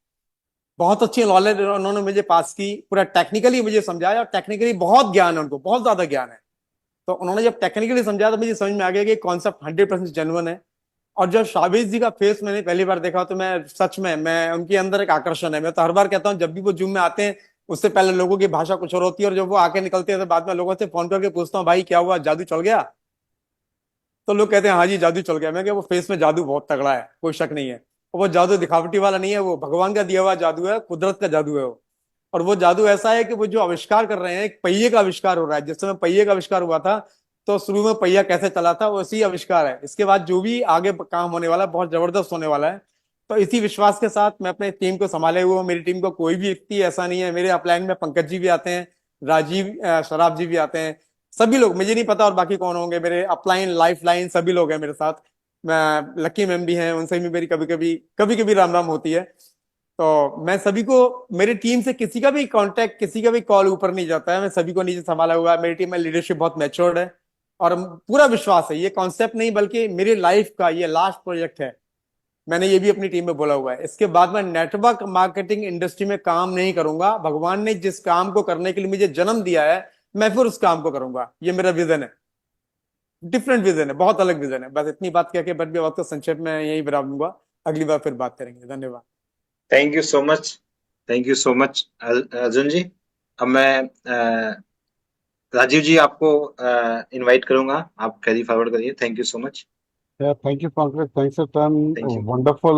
बहुत अच्छी नॉलेज उन्होंने मुझे पास की, पूरा टेक्निकली मुझे समझाया, और टेक्निकली बहुत ज्ञान है उनको, बहुत ज्यादा ज्ञान है। तो उन्होंने जब टेक्निकली समझाया तो मुझे समझ में आ गया कि कॉन्सेप्ट 100% जेन्युइन है। और जब शाबिज जी का फेस मैंने पहली बार देखा तो मैं सच में, मैं उनके अंदर एक आकर्षण है। मैं तो हर बार कहता हूँ जब भी वो जूम में आते हैं, उससे पहले लोगों की भाषा कुछ और होती है, और जब वो आके निकलते हैं तो बाद में लोगों से फोन करके पूछता हूँ भाई क्या हुआ, जादू चल गया? तो लोग कहते हैं हाँ जी जादू चल गया। मैं क्या, वो फेस में जादू बहुत तगड़ा है, कोई शक नहीं है। और वो जादू दिखावटी वाला नहीं है, वो भगवान का दिया हुआ जादू है, कुदरत का जादू है वो। और वो जादू ऐसा है कि वो जो आविष्कार कर रहे हैं, एक पहिए का आविष्कार हो रहा है। जिस समय पहिए का आविष्कार हुआ था तो शुरू में पहिया कैसे चला था, वैसी आविष्कार है। इसके बाद जो भी आगे काम होने वाला है बहुत जबरदस्त होने वाला है। तो इसी विश्वास के साथ मैं अपने टीम को संभाले हुए हूँ। मेरी टीम को कोई भी व्यक्ति ऐसा नहीं है। मेरे अपलाइन में पंकज जी भी आते हैं, राजीव शराब जी भी आते हैं, सभी लोग, मुझे नहीं पता और बाकी कौन होंगे, मेरे अपलाइन, लाइफ लाइन, सभी लोग हैं मेरे साथ। मैं लकी मैम भी हैं, उनसे भी मेरी कभी कभी राम राम होती है। तो मैं सभी को, मेरी टीम से किसी का भी कांटेक्ट, किसी का भी कॉल ऊपर नहीं जाता है। मैं सभी को नीचे संभाला हुआ है। मेरी टीम में लीडरशिप बहुत मैच्योर्ड है और पूरा विश्वास है। ये कॉन्सेप्ट नहीं बल्कि मेरी लाइफ का ये लास्ट प्रोजेक्ट है। मैंने ये भी अपनी टीम में बोला हुआ है। इसके बाद मैं नेटवर्क मार्केटिंग इंडस्ट्री में काम नहीं करूंगा। भगवान ने जिस काम को करने के लिए मुझे जन्म दिया है, मैं फिर उस काम को करूंगा। ये मेरा विजन है, डिफरेंट विजन है, बहुत अलग विजन है। बस इतनी बात कह के बट भी वक्त को संक्षेप में यही विराम दूंगा। अगली बार फिर बात करेंगे। धन्यवाद। Thank you so much, thank you so much Arjun ji. अब मैं राजीव जी आपको इनवाइट करूंगा, आप कैरी फॉरवर्ड करिए। Thank you so much. Yeah, thank you, Pankaj. Thanks a ton. Thank you. Wonderful,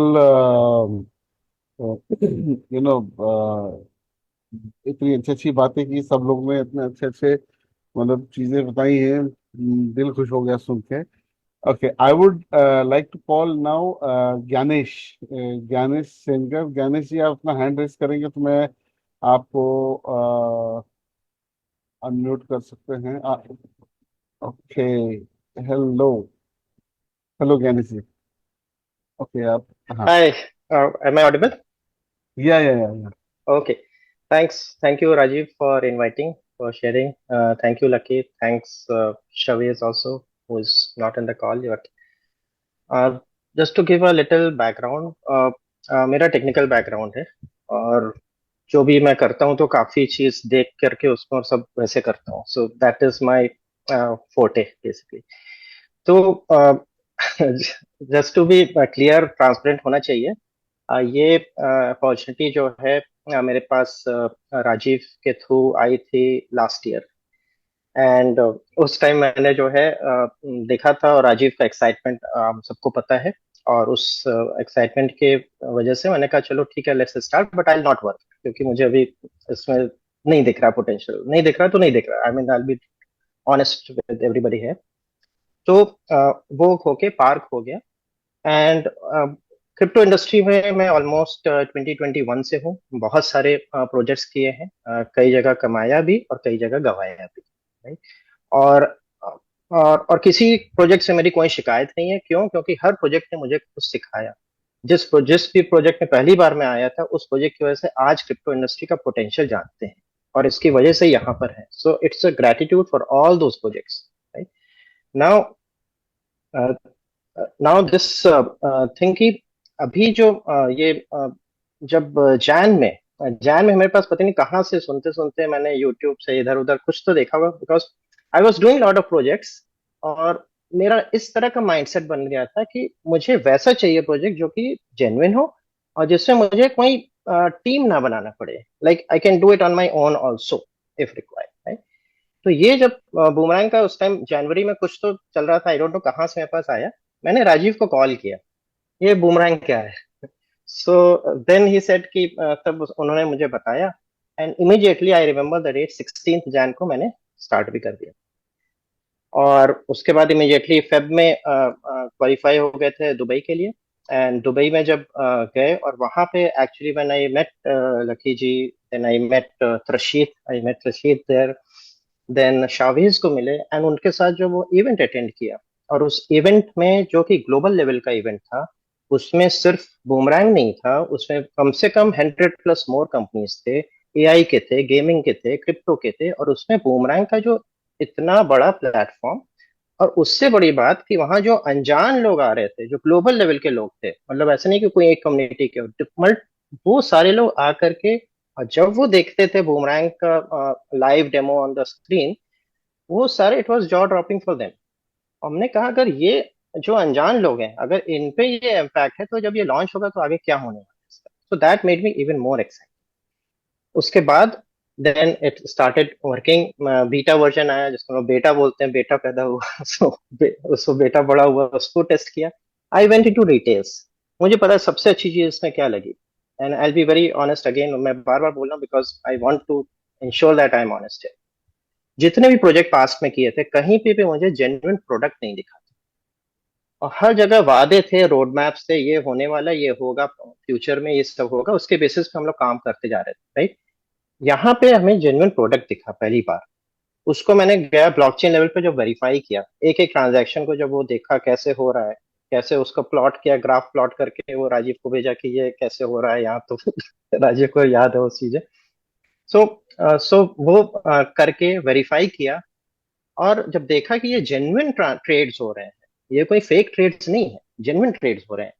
you know, इतनी अच्छी अच्छी बातें की सब लोग ने, इतने अच्छे अच्छे मतलब चीजें बताई हैं। दिल खुश हो गया सुन के। Okay, I would like to call now Gyanesh, Gyanesh सेनकर। Gyanesh जी, आप अपना हैंड रेस करेंगे तो मैं आपको अनम्यूट कर सकते हैं। ओके, हेलो, हेलो ज्ञानेश जी। ओके, आप, हाँ, Hi, am I audible? या Okay. Thank you, Rajiv, for inviting, for sharing. Thank you, Lucky. Thanks, Shaviz also, who's not in the call yet. Just to give a little background, मेरा technical background है और जो भी मैं करता हूँ तो काफी चीज देख करके उसको और सब वैसे करता हूँ। So that is my forte basically. तो just to be clear, transparent होना चाहिए। ये अपॉर्चुनिटी जो है मेरे पास राजीव के थ्रू आई थी लास्ट ईयर। एंड उस टाइम मैंने जो है देखा था, और राजीव का एक्साइटमेंट सबको पता है, और उस एक्साइटमेंट के वजह से मैंने कहा चलो ठीक है, let's start, but I not work, क्योंकि मुझे अभी इसमें नहीं दिख रहा पोटेंशियल। नहीं दिख रहा तो नहीं दिख रहा, I mean I will be honest with everybody है। तो वो होके पार्क हो गया। एंड क्रिप्टो इंडस्ट्री में मैं ऑलमोस्ट 2021 से हूँ। बहुत सारे प्रोजेक्ट्स किए हैं, कई जगह कमाया भी और कई जगह गंवाया भी, राइट। और और किसी प्रोजेक्ट से मेरी कोई शिकायत नहीं है। क्यों? क्योंकि हर प्रोजेक्ट ने मुझे कुछ सिखाया। जिस भी प्रोजेक्ट में पहली बार मैं आया था, उस प्रोजेक्ट की वजह से आज क्रिप्टो इंडस्ट्री का पोटेंशियल जानते हैं, और इसकी वजह से यहाँ पर है। So it's a gratitude for all those projects, right. Now now this thing की अभी जो ये जब जैन में मेरे पास पता नहीं कहाँ से सुनते सुनते मैंने यूट्यूब से इधर उधर कुछ तो देखा हुआ, because I was doing lot of projects, और मेरा इस तरह का माइंडसेट बन गया था कि मुझे वैसा चाहिए प्रोजेक्ट जो कि जेन्युइन हो और जिससे मुझे कोई टीम ना बनाना पड़े, like I can do it on my own also if required, right. तो ये जब बूमरैंग का उस टाइम जनवरी में कुछ तो चल रहा था, आई डोंट नो कहाँ से मेरे पास आया, मैंने राजीव को कॉल किया, ये बूमरैंग क्या है। सो देन ही सेड कि तब उन्होंने मुझे बताया, and immediately I remember the date 16 Jan को मैंने स्टार्ट भी कर दिया। और उसके बाद इमीडिएटली फेब में क्वालिफाई हो गए थे दुबई के लिए। एंड दुबई में जब गए और वहां पे actually when I met Lucky ji, then I met Rashid there, then Shavez को मिले एंड उनके साथ जो वो इवेंट अटेंड किया, और उस इवेंट में जो कि ग्लोबल लेवल का इवेंट था, उसमें सिर्फ बूमरैंग नहीं था, उसमें कम से कम 100+ मोर कंपनीज थे, एआई के थे, गेमिंग के थे, क्रिप्टो के थे, और उसमें बूमरैंग का जो इतना बड़ा प्लेटफॉर्म, और उससे बड़ी बात कि वहां जो अनजान लोग आ रहे थे, जो ग्लोबल लेवल के लोग थे, मतलब ऐसे नहीं कि कोई एक कम्युनिटी के, वो सारे लोग आकर के, और जब वो देखते थे बूमरैंग का live demo on the screen, वो सारे it was jaw dropping for them. हमने कहा अगर ये जो अनजान लोग हैं, अगर इन पे ये इम्पैक्ट है, तो जब ये लॉन्च होगा तो आगे क्या होने वाला है इसका। So that made me even more excited. उसके बाद then it started working, beta version आया, जिसको हम बेटा बोलते हैं, बेटा पैदा हुआ सो उसको बेटा बड़ा हुआ, उसको टेस्ट किया। I went into details. मुझे पता है सबसे अच्छी चीज इसमें क्या लगी, and I be very honest again, मैं बार बार बोल रहा हूँ because I want to ensure that I am honest. जितने भी प्रोजेक्ट पास्ट में किए थे, कहीं पे भी मुझे जेन्युइन प्रोडक्ट नहीं दिखा, और हर जगह वादे थे, रोड मैप्स थे, ये होने वाला, ये होगा फ्यूचर में, ये सब होगा, उसके बेसिस पे हम लोग काम करते जा रहे थे, राइट। यहाँ पे हमें जेन्युइन प्रोडक्ट दिखा पहली बार। उसको मैंने गया ब्लॉकचेन लेवल पे जब वेरीफाई किया, एक एक ट्रांजैक्शन को जब वो देखा कैसे हो रहा है, कैसे उसको प्लॉट किया, ग्राफ प्लॉट करके वो राजीव को भेजा कि ये कैसे हो रहा है यहाँ, तो राजीव को याद है वो चीजें। सो वो करके वेरीफाई किया, और जब देखा कि ये जेन्युइन ट्रेड्स हो रहे हैं, ये कोई फेक ट्रेड्स नहीं है, जेन्युइन ट्रेड्स हो रहे हैं,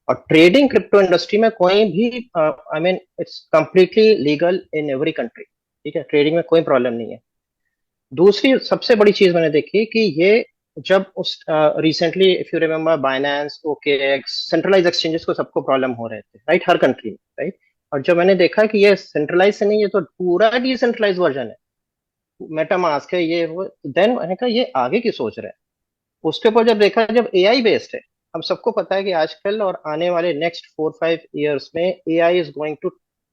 और ट्रेडिंग क्रिप्टो इंडस्ट्री में कोई भी, I mean it's completely legal in every country, ठीक है, ट्रेडिंग में कोई प्रॉब्लम नहीं है। दूसरी सबसे बड़ी चीज मैंने देखी कि ये जब उस recently if you remember Binance, OKX, centralize exchanges को सबको प्रॉब्लम हो रहे थे, राइट, हर कंट्री में, राइट। और जब मैंने देखा कि ये सेंट्रलाइज से नहीं, ये तो पूरा डिसेंट्रलाइज वर्जन है, मेटामास्क है, ये वो, देन मैंने कहा ये आगे की सोच रहे हैं। उसके ऊपर जब देखा, जब एआई बेस्ड है, हम सबको पता है कि आजकल और आने वाले नेक्स्ट 4-5 ईयर्स में AI is going to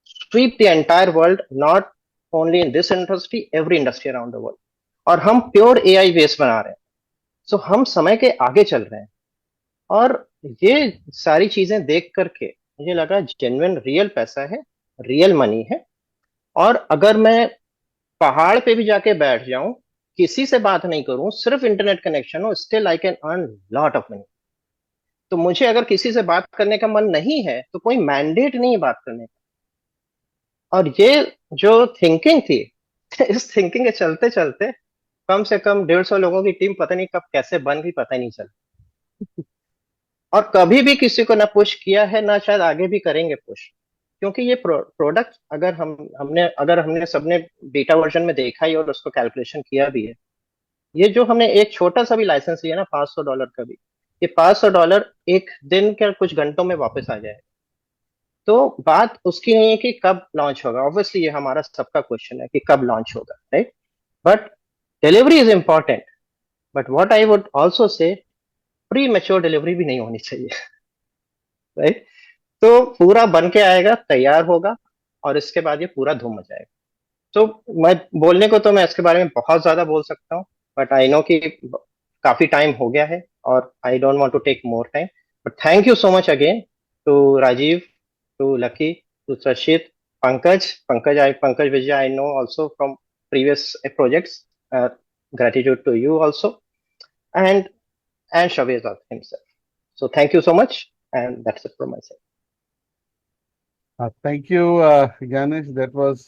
sweep the entire world, not only in this industry, every industry around the world, और हम प्योर एआई बेस्ड बना रहे हैं। सो हम समय के आगे चल रहे हैं, और ये सारी चीजें देख करके मुझे लगा जेन्युइन रियल पैसा है, रियल मनी है। और अगर मैं पहाड़ पे भी जाके बैठ जाऊं, किसी से बात नहीं करूं, सिर्फ इंटरनेट कनेक्शन हो, still I can earn lot of money. तो मुझे अगर किसी से बात करने का मन नहीं है, तो कोई मैंडेट नहीं है बात करने का। और ये जो थिंकिंग थी इस थिंकिंग के चलते चलते कम से कम 150 लोगों की टीम पता नहीं कब कैसे बन गई, पता ही नहीं चला। और कभी भी किसी को ना पुश किया है, ना शायद आगे भी करेंगे पुश, क्योंकि ये प्रोडक्ट अगर हमने सबने बीटा वर्जन में देखा ही और उसको कैलकुलेशन किया भी है, ये जो हमने एक छोटा सा भी लाइसेंस लिया ना, $500 का भी, ये $500 एक दिन के कुछ घंटों में वापस आ जाए। तो बात उसकी नहीं है कि कब लॉन्च होगा, ऑब्वियसली ये हमारा सबका क्वेश्चन है कि कब लॉन्च होगा, right, but delivery is important. But what I would also say, pre mature delivery भी नहीं होनी चाहिए, राइट। तो पूरा बन के आएगा, तैयार होगा, और इसके बाद ये पूरा धूम मचाएगा। तो मैं बोलने को तो मैं इसके बारे में बहुत ज्यादा बोल सकता हूँ, बट आई नो कि काफी टाइम हो गया है, और I don't want to take more time. But thank you so much again to Rajiv, to Lucky, to Rashid, Pankaj Vijay, I know also from previous projects. Gratitude to you also, and Shavez himself. So thank you so much, and that's it from my side. Thank you, Ganesh. That was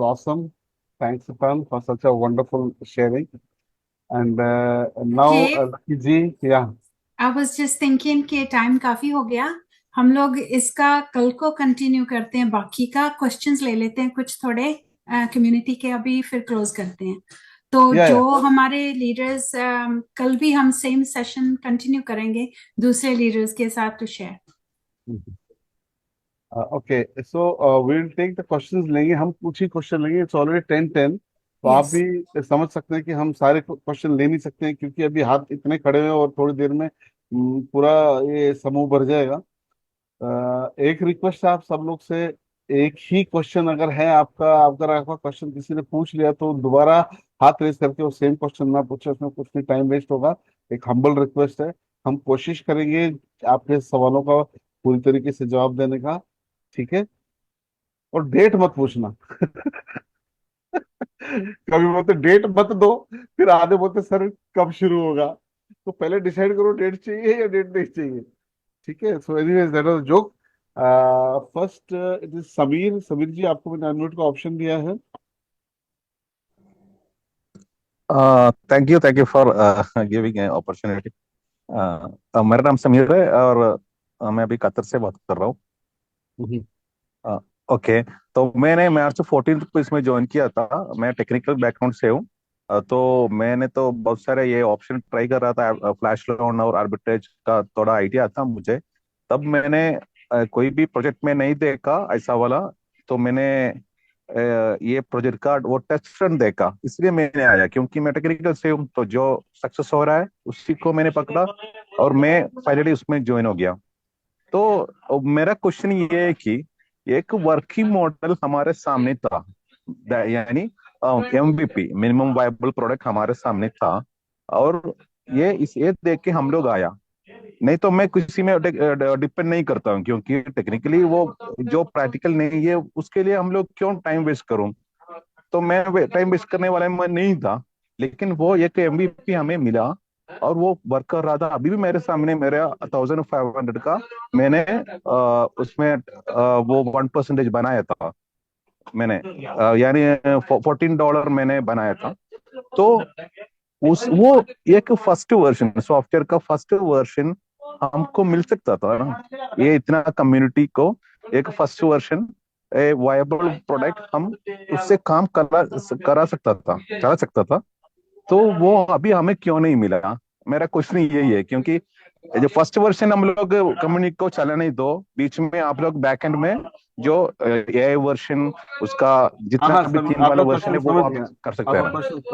awesome. Thanks a ton for such a wonderful sharing. And now, Okay. Lucky ji, yeah. I was just thinking कि time काफी हो गया, हम लोग इसका कल को continue करते हैं, बाकी का क्वेश्चंस ले लेते हैं कुछ थोड़े कम्युनिटी के, अभी फिर क्लोज करते हैं। तो जो हमारे लीडर्स, कल भी हम सेम सेशन कंटिन्यू करेंगे दूसरे लीडर्स के साथ to share. Okay, so will take the questions लेंगे हम, कुछ ही क्वेश्चन लेंगे, इट्स ऑलरेडी 10:10। तो आप Yes. भी समझ सकते हैं कि हम सारे क्वेश्चन ले नहीं सकते हैं, क्योंकि अभी हाथ इतने खड़े हैं और थोड़ी देर में पूरा ये समूह भर जाएगा। एक रिक्वेस्ट है आप सब लोग से, एक ही क्वेश्चन अगर है आपका, अगर आपका क्वेश्चन किसी ने पूछ लिया तो दोबारा हाथ रेज करके वो सेम क्वेश्चन ना पूछे, उसमें कुछ भी टाइम वेस्ट होगा। एक हम्बल रिक्वेस्ट है, हम कोशिश करेंगे आपके सवालों का पूरी तरीके से जवाब देने का, ठीक है? और डेट मत पूछना। कभी बोलते डेट मत दो, फिर आधे बोलते सर कब शुरू होगा। तो पहले डिसाइड करो डेट चाहिए या डेट नहीं चाहिए, ठीक है? So anyways that was joke. First it is Sameer. Sameer ji, आपको मैंने अनम्यूट का ऑप्शन दिया है। Thank you for giving opportunity. मेरा नाम समीर है और मैं अभी कतर से बात कर रहा हूँ। हम्म। ओके, तो मैंने मार्च 14 को इसमें ज्वाइन किया था। मैं टेक्निकल बैकग्राउंड से हूँ। तो मैंने तो बहुत सारे ये ऑप्शन ट्राई कर रहा था, फ्लैश लोन और आर्बिट्रेज का थोड़ा आइडिया था मुझे। तब मैंने कोई भी प्रोजेक्ट में नहीं देखा ऐसा वाला। तो मैंने ये प्रोजेक्ट का वो टेस्ट रन देखा, इसलिए मैंने आया, क्योंकि मैं टेक्निकल से हूँ। तो जो सक्सेस हो रहा है उसी को मैंने पकड़ा और मैं फाइनली उसमें ज्वाइन हो गया। तो मेरा क्वेश्चन ये है कि एक वर्किंग मॉडल हमारे सामने था, यानी MVP मिनिमम वायबल प्रोडक्ट हमारे सामने था, और ये देख के हम लोग आया। नहीं तो मैं किसी में डिपेंड नहीं करता हूँ, क्योंकि टेक्निकली वो जो प्रैक्टिकल नहीं है उसके लिए हम लोग क्यों टाइम वेस्ट करूं। तो मैं टाइम वेस्ट करने वाला मैं नहीं था। लेकिन वो एक MVP हमें मिला और वो वर्क कर रहा था। अभी भी मेरे सामने मेरा 1500 का मैंने उसमें वो 1% बनाया था मैंने, यानी $14 मैंने बनाया था। तो उस वो एक फर्स्ट वर्जन, सॉफ्टवेयर का फर्स्ट वर्जन हमको मिल सकता था ना। ये इतना कम्युनिटी को एक फर्स्ट वर्जन वायबल प्रोडक्ट हम उससे काम करा सकता था, चला सकता था। तो वो अभी हमें क्यों नहीं मिला, मेरा क्वेश्चन यही है। क्योंकि ये जो फर्स्ट वर्जन हम लोग कम्युनिटी को चलाने दो, बीच में आप लोग बैकएंड में जो AI वर्जन उसका हाँ जितना हाँ भी सर, 3 वाला आपका वर्जन क्वेश्चन है वो समझ आप गया। कर सकते हैं।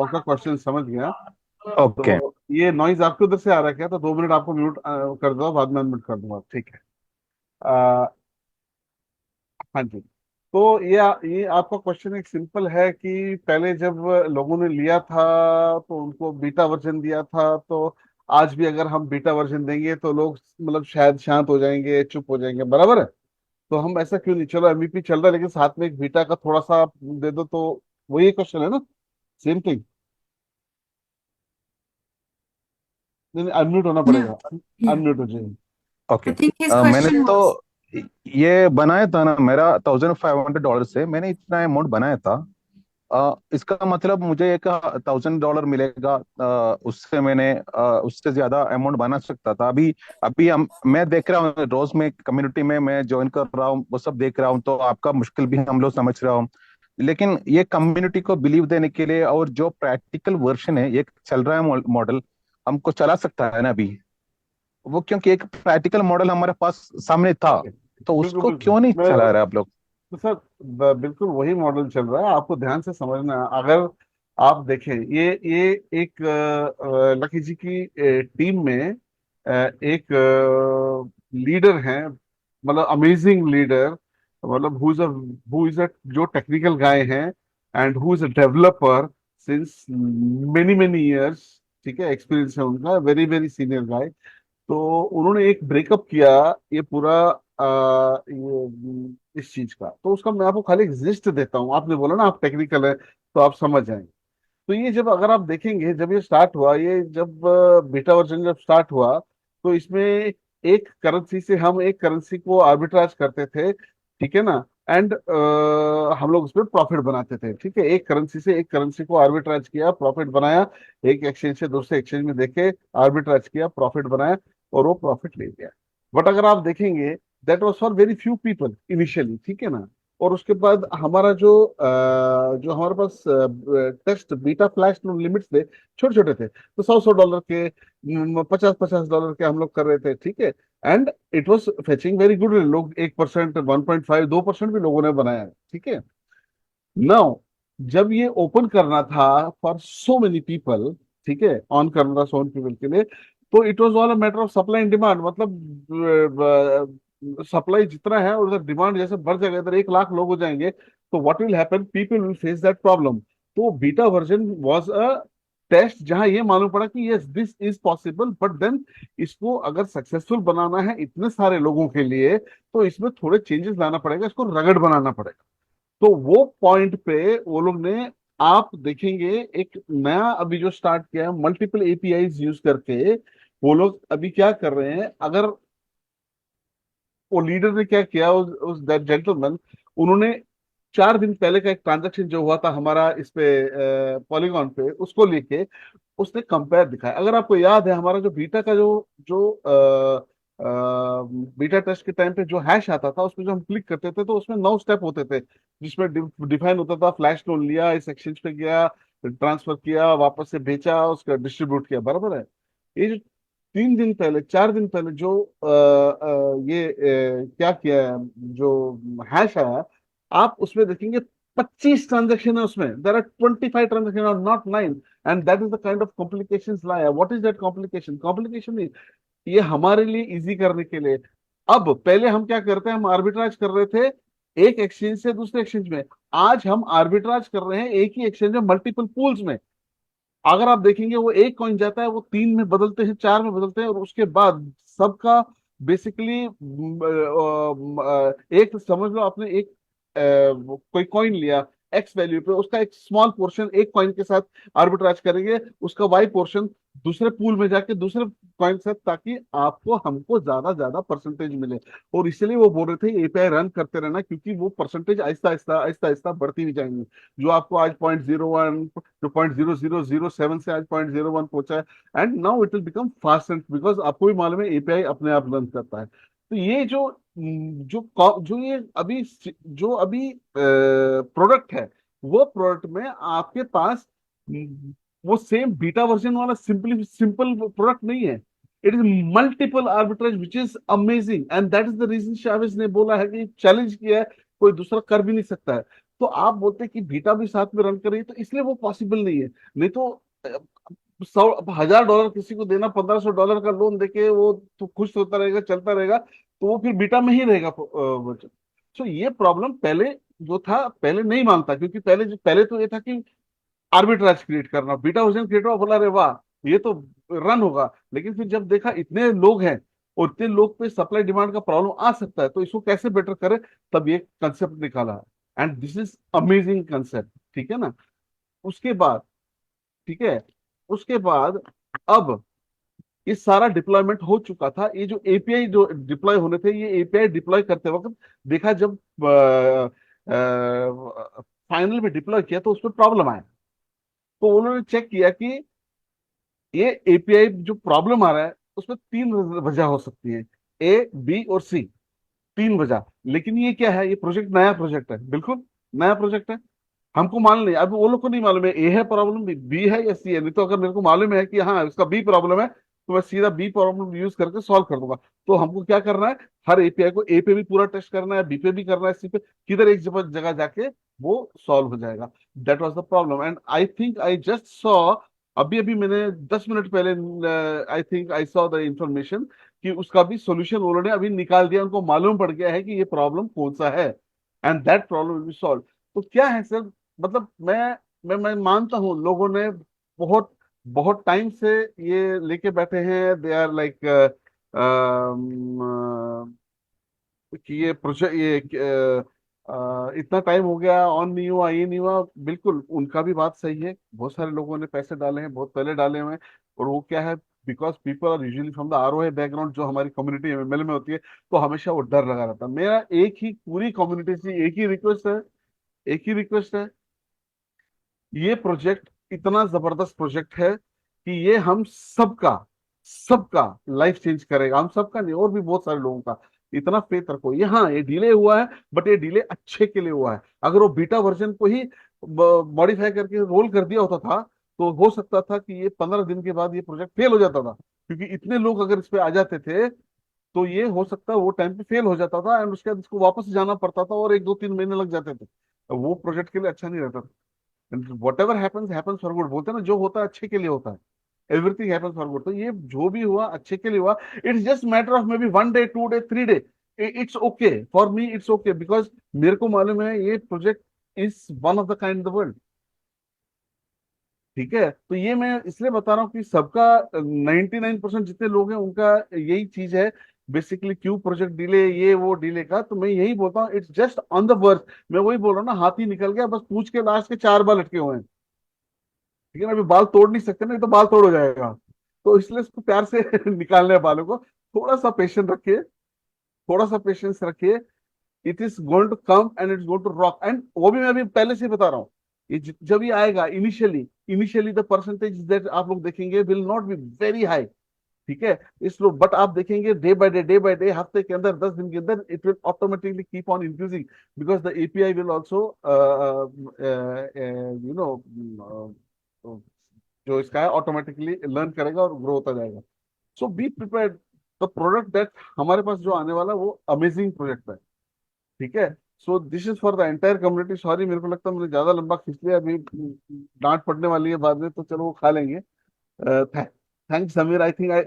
आपका क्वेश्चन समझ गया। ओके। तो ये नॉइज आपके उधर से आ रहा है क्या? तो 2 मिनट आपको म्यूट कर दो, बाद में अनम्यूट कर दूंगा, ठीक है? अ, हाँ जी। तो ये आपका क्वेश्चन एक सिंपल है कि पहले जब लोगों ने लिया था तो उनको बीटा वर्जन दिया था, तो आज भी अगर हम बीटा वर्जन देंगे तो लोग मतलब शायद शांत हो जाएंगे, चुप हो जाएंगे, बराबर है? तो हम ऐसा क्यों नहीं, चलो MVP चल रहा है लेकिन साथ में एक बीटा का थोड़ा सा आप दे दो, तो वही क्वेश्चन है ना, सेम थिंग। नहीं नहीं, अनम्यूट होना No. पड़ेगा, Yeah. अनम्यूट हो जाएगी। ओके। I think his मैंने question तो was. ये बनाया था ना, मेरा $1500 से मैंने इतना अमाउंट बनाया था। इसका मतलब मुझे एक $1000 मिलेगा। उससे मैंने उससे ज्यादा अमाउंट बना सकता था। अभी अभी मैं देख रहा हूँ रोज में कम्युनिटी में मैं ज्वाइन कर रहा हूँ, वो सब देख रहा हूँ। तो आपका मुश्किल भी हम लोग समझ रहा हूँ। लेकिन ये कम्युनिटी को बिलीव देने के लिए, और जो प्रैक्टिकल वर्जन है ये चल रहा है मॉडल, हमको चला सकता है ना अभी वो, क्योंकि एक प्रैक्टिकल मॉडल हमारे पास सामने था। तो बिल्कुल उसको बिल्कुल, क्यों नहीं मैं चला रहे आप लोग? तो सर बिल्कुल वही मॉडल चल रहा है, आपको ध्यान से समझना है। अगर आप देखें, ये एक लकी जी की टीम में एक लीडर है, मतलब अमेजिंग लीडर, मतलब हु इज अ जो टेक्निकल गाय है, and who is a developer since many many years, ठीक है? एक्सपीरियंस है उनका, वेरी वेरी सीनियर गाय। तो उन्होंने एक ब्रेकअप किया ये पूरा ये इस चीज का, तो उसका मैं आपको खाली एग्जिस्ट देता हूँ। आपने बोला ना आप टेक्निकल है तो आप समझ जाएंगे। तो ये जब अगर आप देखेंगे, जब ये स्टार्ट हुआ, ये जब बीटा वर्जन जब स्टार्ट हुआ, तो इसमें एक करेंसी से हम एक करेंसी को आर्बिट्राज करते थे, ठीक है ना? एंड हम लोग उसमें प्रॉफिट बनाते थे, ठीक है? एक करेंसी से एक करेंसी को आर्बिट्राज किया, प्रॉफिट बनाया, एक एक्सचेंज से दूसरे एक्सचेंज में देके आर्बिट्राज किया, प्रॉफिट बनाया, और वो प्रॉफिट ले गया। बट अगर आप देखेंगे, that was for very few people initially, ठीक है ना? और उसके बाद हमारा जो हमारे पास टेस्ट बीटा फ्लैश लिमिट्स थे, छोटे छोटे थे, तो 100 $100 के, 50 $50 के हम लोग कर रहे थे, ठीक है। And it was fetching very good, लोग 1%, 1.5, 2% भी लोगों ने बनाया, ठीक है। नाउ जब ये ओपन करना था फॉर सो मेनी पीपल, ठीक है, ऑन करना था सो मेनी पीपल के लिए, तो it was all a matter of supply and demand. मतलब सप्लाई जितना है उधर डिमांड जैसे बढ़ जाएगा, इधर 1 लाख लोग हो जाएंगे, तो what will happen, people will face that problem. तो beta version was a test जहां ये मालूम पड़ा कि yes this is possible, but then इसको अगर सक्सेसफुल बनाना है इतने सारे लोगों के लिए, तो इसमें थोड़े चेंजेस लाना पड़ेगा, इसको रगड़ बनाना पड़ेगा। तो वो पॉइंट पे वो लोग ने, आप देखेंगे एक नया अभी जो स्टार्ट किया है, मल्टीपल एपीआईज यूज करके वो लोग अभी क्या कर रहे हैं। अगर वो लीडर ने क्या किया, उस दैट जेंटलमैन, उन्होंने 4 दिन पहले का एक ट्रांजैक्शन जो हुआ था हमारा इस पे पॉलीगॉन पे, उसको लेके उसने कंपेयर दिखाया। अगर आपको याद है, हमारा जो बीटा का जो जो बीटा टेस्ट के टाइम पे जो हैश आता था, उसमें जो हम क्लिक करते थे तो उसमें 9 स्टेप होते थे, जिसमें डिफाइन होता था फ्लैश लोन लिया, इस एक्सचेंज पे गया, ट्रांसफर किया, वापस से बेचा, उसका डिस्ट्रीब्यूट किया, बराबर है। ये जो 3 दिन पहले, 4 दिन पहले जो क्या किया है, जो हैश आया, आप उसमें देखेंगे 25 ट्रांजेक्शन है उसमें, देर आर 25 ट्रांजेक्शन और not 9। And that is the kind of complication लाया। What is that complication? Complication नहीं, ये हमारे लिए इजी करने के लिए। अब पहले हम क्या करते हैं, हम आर्बिट्राज कर रहे थे एक एक्सचेंज से दूसरे एक्सचेंज में, आज हम आर्बिट्राज कर रहे हैं एक ही एक्सचेंज में मल्टीपल पूल्स में। अगर आप देखेंगे वो एक कॉइन जाता है, वो 3 में बदलते हैं, 4 में बदलते हैं, और उसके बाद सबका बेसिकली एक समझ लो आपने एक कोई कॉइन लिया एक्स वैल्यू पे, उसका एक स्मॉल पोर्शन एक कॉइन के साथ आर्बिट्राज करेंगे, उसका वाई पोर्शन दूसरे पूल में जाके दूसरे कॉइन से, ताकि आपको हमको ज्यादा परसेंटेज मिले। और इसलिए वो बोल रहे थे एपीआई रन करते रहना, क्योंकि वो परसेंटेज आहिस्ता आहिस्ता आहिस्ता आहिस्ता बढ़ती भी जाएंगी। जो आपको आज 0.01, जो 0.0007 से आज 0.01 पहुंचा है, and now it will become fast, because आपको भी मालूम है एपीआई अपने आप रन करता है। तो ये जो ये अभी जो अभी प्रोडक्ट है, वो प्रोडक्ट में आपके पास वो सेम बीटा वर्जन वाला सिंपल प्रोडक्ट नहीं है। It is multiple arbitrage which is amazing, and that is the reason Shavez ने बोला है कि चैलेंज किया है, कोई दूसरा कर भी नहीं सकता है। तो आप बोलते हैं कि बीटा भी साथ में रन करे, तो इसलिए वो पॉसिबल नहीं है। नहीं तो $1,000 किसी को देना, $1,500 का लोन देके वो तो खुश होता रहेगा, चलता रहेगा, तो वो फिर बीटा में ही रहेगा बचत। सो ये प्रॉब्लम पहले जो था, पहले नहीं मानता, क्योंकि पहले तो ये था कि आर्बिट्राज क्रिएट करना, बीटा वर्जन क्रिएट हुआ, बोला अरे वाह ये तो रन होगा। लेकिन फिर जब देखा इतने लोग हैं और इतने लोग पे सप्लाई डिमांड का प्रॉब्लम आ सकता है, तो इसको कैसे बेटर करे, तब ये कंसेप्ट निकाला है। And this is amazing concept, ठीक है ना। उसके बाद, ठीक है, उसके बाद अब ये सारा डिप्लॉयमेंट हो चुका था। ये जो एपीआई जो डिप्लॉय होने थे, ये एपीआई डिप्लॉय करते वक्त देखा, जब फाइनल में डिप्लॉय किया तो उसमें प्रॉब्लम आया। तो उन्होंने चेक किया कि ये एपीआई जो प्रॉब्लम आ रहा है, उसमें 3 वजह हो सकती है, ए, बी और सी, 3 वजह। लेकिन ये क्या है, ये प्रोजेक्ट नया प्रोजेक्ट है, बिल्कुल नया प्रोजेक्ट है, हमको मालूम नहीं, अभी वो लोग को नहीं मालूम है ए है प्रॉब्लम, बी है या सी है। नहीं तो अगर मेरे को मालूम है कि हाँ इसका बी प्रॉब्लम है, तो मैं सीधा बी प्रॉब्लम यूज करके सॉल्व कर दूंगा। तो हमको क्या करना है, हर एपीआई को ए पे भी पूरा टेस्ट करना है, बी पे भी करना है, सी पे, किधर एक जगह जाके वो सॉल्व हो जाएगा। That was the problem, and I think I just saw, अभी अभी मैंने 10 मिनट पहले, आई think I saw the information कि उसका भी सोल्यूशन उन्होंने अभी निकाल दिया, उनको मालूम पड़ गया है कि ये प्रॉब्लम कौन सा है, and that problem will be solve. तो क्या है सर, मतलब मैं मानता हूँ लोगों ने बहुत बहुत टाइम से ये लेके बैठे हैं, दे आर लाइक कि ये प्रोजेक्ट, ये इतना टाइम हो गया, ऑन नहीं हुआ, ये नहीं हुआ। बिल्कुल उनका भी बात सही है, बहुत सारे लोगों ने पैसे डाले हैं, बहुत पहले डाले हुए हैं, और वो क्या है, because people are usually from the ROA background, जो हमारी कम्युनिटी एमएल में होती है, तो हमेशा वो डर लगा रहता है। मेरा एक ही पूरी कम्युनिटी से एक ही रिक्वेस्ट है, एक ही रिक्वेस्ट है, ये प्रोजेक्ट इतना जबरदस्त प्रोजेक्ट है कि ये हम सबका सबका लाइफ चेंज करेगा, हम सबका नहीं, और भी बहुत सारे लोगों का। इतना फेथ रखो। ये हाँ, ये डिले हुआ है, बट ये डिले अच्छे के लिए हुआ है। अगर वो बीटा वर्जन को ही मॉडिफाई करके रोल कर दिया होता था, तो हो सकता था कि ये 15 दिन के बाद ये प्रोजेक्ट फेल हो जाता था, क्योंकि इतने लोग अगर इस पे आ जाते थे तो ये हो सकता है वो टाइम पे फेल हो जाता था, एंड उसके बाद इसको वापस जाना पड़ता था और 1 2 3 महीने लग जाते थे। वो प्रोजेक्ट के लिए अच्छा नहीं रहता था। What ever happens for good बोलते हैं ना, जो होता है अच्छे के लिए होता है। Everything happens for good. तो ये जो भी हुआ अच्छे के लिए हुआ। It's just matter of may be 1 day 2 day 3 day. It's okay for me, it's okay, because मेरे को मालूम है ये project is one of the kind in the world. ठीक है, तो ये मैं इसलिए बता रहा हूँ कि सबका 99% जितने लोग हैं उनका यही चीज है। बेसिकली क्यों प्रोजेक्ट डिले, ये वो डिले का, तो मैं यही बोलता हूँ it's just on the work. मैं वही बोल रहा हूँ ना, हाथी निकल गया, बस पूंछ के लास्ट के 4 बाल लटके हुए हैं। ठीक है ना, अभी बाल तोड़ नहीं सकते ना, ये तो बाल तोड़ हो जाएगा। तो इसलिए इसको प्यार से निकालने हैं बालों को। थोड़ा सा पेशेंस रखिए, थोड़ा सा पेशेंस रखिए। It is going to come and it's going to rock. And वो भी मैं अभी पहले से बता रहा हूँ, ये जब ये आएगा इनिशियली द परसेंटेज दैट आप लोग देखेंगे will not be very high. ठीक है, इस लोग, बट आप देखेंगे डे बाय डे, हफ्ते के अंदर, 10 दिन के अंदर, it will automatically keep on increasing, because the API will also you know जो इसका है ऑटोमेटिकली लर्न करेगा और ग्रो होता जाएगा। So be prepared. The product that हमारे पास जो आने वाला है वो अमेजिंग प्रोजेक्ट है। ठीक है, so this is for the entire community. Sorry, मेरे को लगता है मैंने ज्यादा लंबा खींच लिया, अभी डांट पड़ने वाली है बाद में, तो चलो वो खा लेंगे। Thanks Sameer, I think I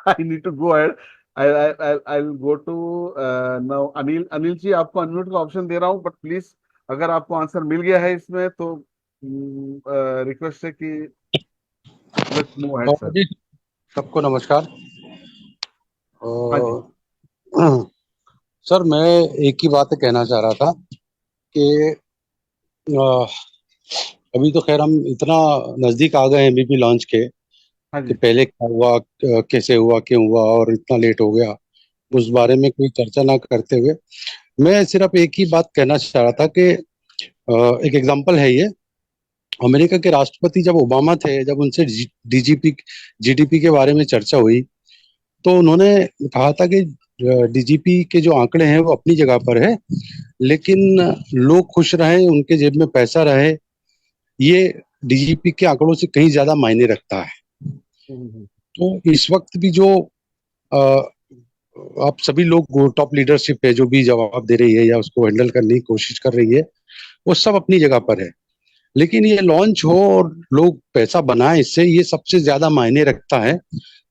I need to go ahead. I will go to now Anil. Anil ji, आपको अनम्यूट का ऑप्शन दे रहा हूँ, बट प्लीज अगर आपको आंसर मिल गया है इसमें तो रिक्वेस्ट है कि लेट्स मूव अहेड सर। जी, सबको नमस्कार। हाँ जी। सर, मैं एक ही बात कहना चाह रहा था कि अ, अभी तो खैर हम इतना नजदीक आ गए हैं एमवीपी लॉन्च के हाँ कि जी। पहले क्या हुआ, कैसे हुआ, क्यों हुआ और इतना लेट हो गया, उस बारे में कोई चर्चा ना करते हुए मैं सिर्फ एक ही बात कहना चाह रहा था कि एक एग्जांपल है ये। अमेरिका के राष्ट्रपति जब ओबामा थे, जब उनसे जीडीपी के बारे में चर्चा हुई, तो उन्होंने कहा था कि डीजीपी के जो आंकड़े हैं वो अपनी जगह पर है, लेकिन लोग खुश रहे, उनके जेब में पैसा रहे, ये डीजीपी के आंकड़ों से कहीं ज्यादा मायने रखता है। तो इस वक्त भी जो आप सभी लोग, टॉप लीडरशिप है जो भी जवाब दे रही है या उसको हैंडल करने की कोशिश कर रही है, वो सब अपनी जगह पर है, लेकिन ये लॉन्च हो और लोग पैसा बनाए इससे, ये सबसे ज्यादा मायने रखता है।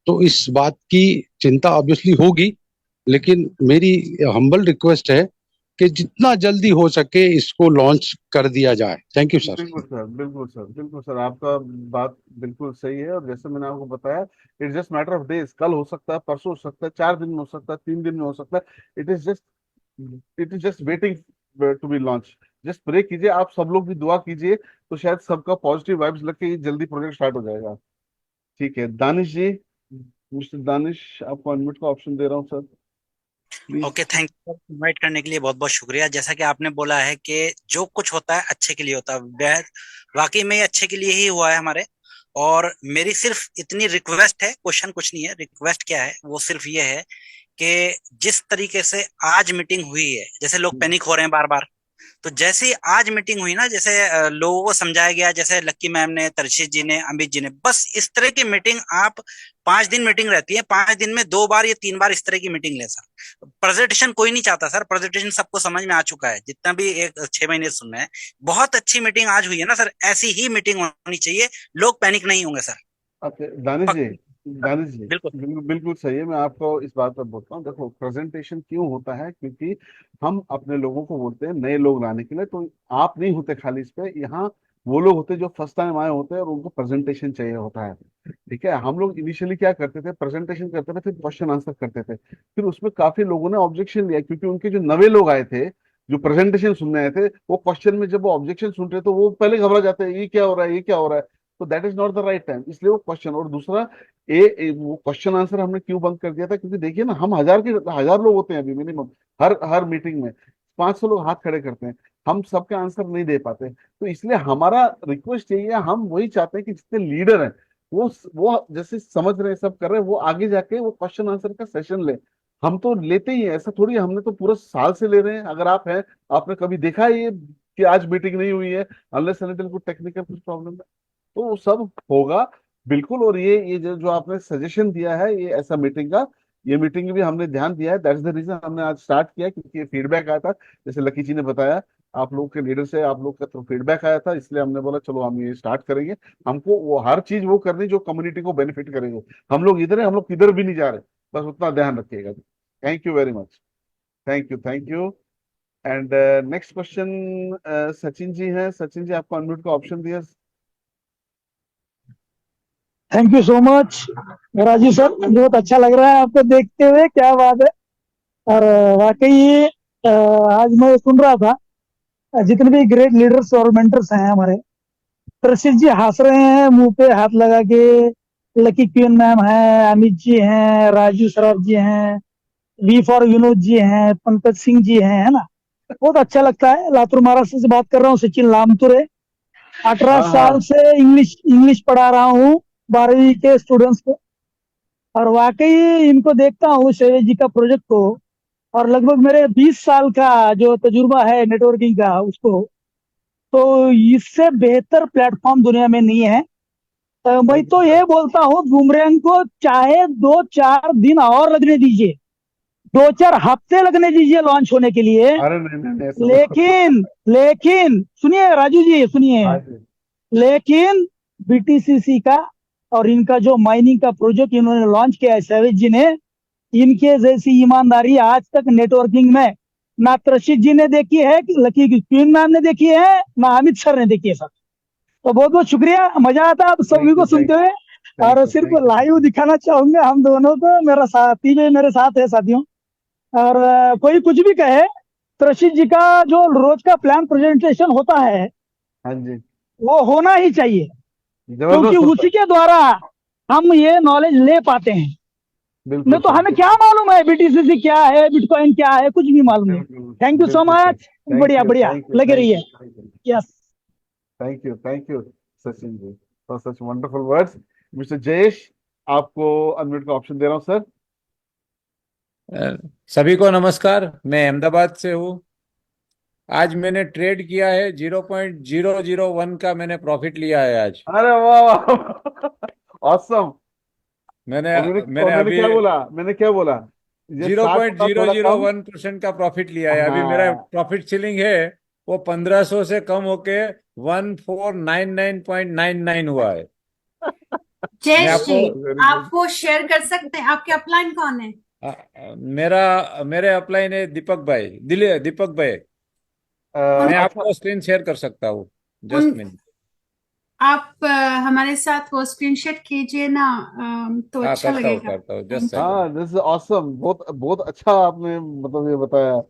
तो इस बात की चिंता ऑब्वियसली होगी, लेकिन मेरी हम्बल रिक्वेस्ट है कि जितना जल्दी हो सके इसको लॉन्च कर दिया जाए। Thank you sir. बिल्कुल सर, बिल्कुल सर, बिल्कुल सर, आपका बात बिल्कुल सही है। और जैसे मैंने आपको बताया, it's just matter of days. कल हो सकता है, परसों हो सकता है, 4 दिन में हो सकता है, 3 दिन में हो सकता है। It is just waiting to be launch. Just pray कीजिए, आप सब लोग भी दुआ कीजिए, तो शायद सबका पॉजिटिव वाइब्स लग के ये जल्दी प्रोजेक्ट स्टार्ट हो जाएगा। ठीक है, दानिश जी, मिस्टर दानिश, आपको अनम्यूट का ऑप्शन दे रहा हूँ sir, please. Okay, thank you invite करने के लिए, बहुत बहुत शुक्रिया। जैसा कि आपने बोला है कि जो कुछ होता है अच्छे के लिए होता है, वाकई में ये अच्छे के लिए ही हुआ है हमारे। और मेरी सिर्फ इतनी रिक्वेस्ट है, क्वेश्चन कुछ नहीं है, रिक्वेस्ट क्या है वो सिर्फ ये है कि जिस तरीके से आज मीटिंग हुई है, जैसे लोग पैनिक हो रहे हैं बार बार, तो जैसे ही आज मीटिंग हुई ना, जैसे लोगों को समझाया गया, जैसे लक्की मैम ने, तरशीद जी ने, अमित जी ने, बस इस तरह की मीटिंग आप 5 दिन मीटिंग रहती है, 5 दिन में 2 बार या 3 बार इस तरह की मीटिंग ले सर। प्रेजेंटेशन कोई नहीं चाहता सर, प्रेजेंटेशन सबको समझ में आ चुका है, जितना भी एक 6 महीने सुनना है। बहुत अच्छी मीटिंग आज हुई है ना सर, ऐसी ही मीटिंग होनी चाहिए, लोग पैनिक नहीं होंगे सर। ओके दानिश जी, दानिश जी, बिल्कुल बिल्कुल बिल्कुल सही है। मैं आपको इस बात पर बोलता हूँ, देखो प्रेजेंटेशन क्यों होता है, क्योंकि हम अपने लोगों को बोलते हैं नए लोग लाने के लिए, तो आप नहीं होते खाली इस पे, यहाँ वो लोग होते हैं जो फर्स्ट टाइम आए होते हैं और उनको प्रेजेंटेशन चाहिए होता है। ठीक है, हम लोग इनिशियली क्या करते थे, प्रेजेंटेशन करते थे, फिर क्वेश्चन आंसर करते थे। फिर उसमें काफी लोगों ने ऑब्जेक्शन लिया, क्योंकि उनके जो नवे लोग आए थे, जो प्रेजेंटेशन सुनने आए थे, वो क्वेश्चन में जब वो ऑब्जेक्शन सुन रहे तो वो पहले घबरा जाते हैं, ये क्या हो रहा है, ये क्या हो रहा है। तो that is not the right time, इसलिए वो क्वेश्चन। और दूसरा, वो क्वेश्चन आंसर हमने क्यों बंद कर दिया था, क्योंकि देखिए ना, हम हजार लोग होते हैं अभी मिनिमम, हर हर मीटिंग में 500 लोग हाथ खड़े करते हैं, हम सबके आंसर नहीं दे पाते। तो इसलिए हमारा रिक्वेस्ट यही है, हम वही चाहते हैं कि जितने लीडर हैं वो जैसे समझ रहे हैं, सब कर रहे हैं, वो आगे जाके वो क्वेश्चन आंसर का सेशन ले। हम तो लेते ही हैं, ऐसा थोड़ी है, हमने तो पूरा साल से ले रहे हैं। अगर आप हैं, आपने कभी देखा है ये कि आज मीटिंग नहीं हुई है, अनलेस अनटिल कुछ टेक्निकल कुछ प्रॉब्लम है, तो वो सब होगा बिल्कुल। और ये जो जो आपने सजेशन दिया है ये ऐसा मीटिंग का, ये मीटिंग भी हमने ध्यान दिया है। दैट्स द रीजन हमने आज स्टार्ट किया, क्योंकि ये फीडबैक आया था, जैसे लकी जी ने बताया, आप लोग के लीडर से आप लोग का तो फीडबैक आया था, इसलिए हमने बोला चलो हम ये स्टार्ट करेंगे। हमको वो हर चीज वो करनी जो कम्युनिटी को बेनिफिट करेंगे। हम लोग इधर है, हम लोग किधर भी नहीं जा रहे, बस उतना ध्यान रखिएगा। Thank you very much. Thank you, thank you. And next question Sachin ji हैं। सचिन जी, आपको अनम्यूट का ऑप्शन दिया। Thank you so much Raju sir, बहुत अच्छा लग रहा है आपको देखते हुए, क्या बात है। और वाकई आज मैं सुन रहा था जितने भी ग्रेट लीडर्स और मेंटर्स हैं हमारे, प्रसिद्ध जी हंस रहे हैं मुंह पे हाथ लगा के। लकी क्वीन मैम है, अमित जी हैं, राजू सराफ जी हैं, वी फॉर विनोद जी हैं, पंकज सिंह जी हैं, है ना। बहुत अच्छा लगता है। लातूर महाराष्ट्र से बात कर रहा हूँ, सचिन लामतुरे। 18 हाँ साल हाँ, से इंग्लिश पढ़ा रहा हूँ 12वीं के स्टूडेंट्स को। और वाकई इनको देखता हूँ शैलेश जी का प्रोजेक्ट को, और लगभग मेरे 20 साल का जो तजुर्बा है नेटवर्किंग का उसको, तो इससे बेहतर प्लेटफॉर्म दुनिया में नहीं है। मैं थैंक तो यू ये सर। बोलता हूँ बुमरैंग को चाहे 2-4 दिन और लगने दीजिए, 2-4 हफ्ते लगने दीजिए लॉन्च होने के लिए। अरे नहीं नहीं नहीं, ऐसा तो लेकिन लेकिन सुनिए राजू जी, सुनिए, हाँ जी। लेकिन बीटीसीसी का और इनका जो माइनिंग का प्रोजेक्ट इन्होंने लॉन्च किया है सैवेज जी ने, इनके जैसी ईमानदारी आज तक नेटवर्किंग में ना त्रशित जी ने देखी है, लकी क्वीन मैम ने देखी है, ना अमित सर ने देखी है सर। तो बहुत बहुत शुक्रिया, मजा आता है आप सभी थैंक को यू, सुनते थैंक हुए। और यू, सिर्फ थैंक यू सर। लाइव दिखाना चाहूंगा हम दोनों को, मेरा साथी भी मेरे साथ है साथियों। और कोई कुछ भी कहे, त्रशित जी का जो रोज का प्लान प्रेजेंटेशन होता है हाँ जी, वो होना ही चाहिए, क्योंकि जबरदस्त होता उसी है। के द्वारा हम ये नॉलेज ले पाते हैं। बिल्कुल नहीं तो सर, हमें क्या मालूम है बीटीसीसी क्या है, बिटकॉइन क्या है, कुछ भी मालूम नहीं। बिल्कुल थैंक यू सो बिल्कुल सर। मच। थैंक बढ़िया यू, बढ़िया, थैंक यू, लगे थैंक रहिए। You, thank you, yes. Thank you Sachin ji for such wonderful words. Mister Jayesh, आपको अनम्यूट का ऑप्शन दे रहा हूँ सर। सभी को नमस्कार। मैं अहमदाबाद से हूँ। आज मैंने ट्रेड किया है, 0.001 का मैंने प्रॉफिट लिया है आज। अरे वाह वाह, ऑसम। मैंने और मैंने मैंने अभी क्या बोला, मैंने क्या बोला, ये जीरो 60 पॉइंट होता जीरो थोड़ा जीरो कम। वन परसेंट का प्रॉफिट लिया है। अभी मेरा हाँ, प्रॉफिट सीलिंग है वो 1500 से कम होके 1499.99 हुआ है। मैं जयेश आपको जी, वेरी आप गुड। वो शेयर कर सकते हैं, आपके अपलाइन कौन है? मेरे अपलाइन है दीपक भाई, दीपक भाई। मैं अच्छा, आपको स्क्रीन शेयर कर सकता हूँ, उन जस्ट मिनट। आप हमारे साथ वो स्क्रीनशॉट कीजिए ना, तो हाँ, अच्छा लगेगा। करता हूँ, जस्ट थैंक यू। सेकंड। हाँ, दिस इज ऑसम। बहुत बहुत अच्छा आपने मतलब ये बताया।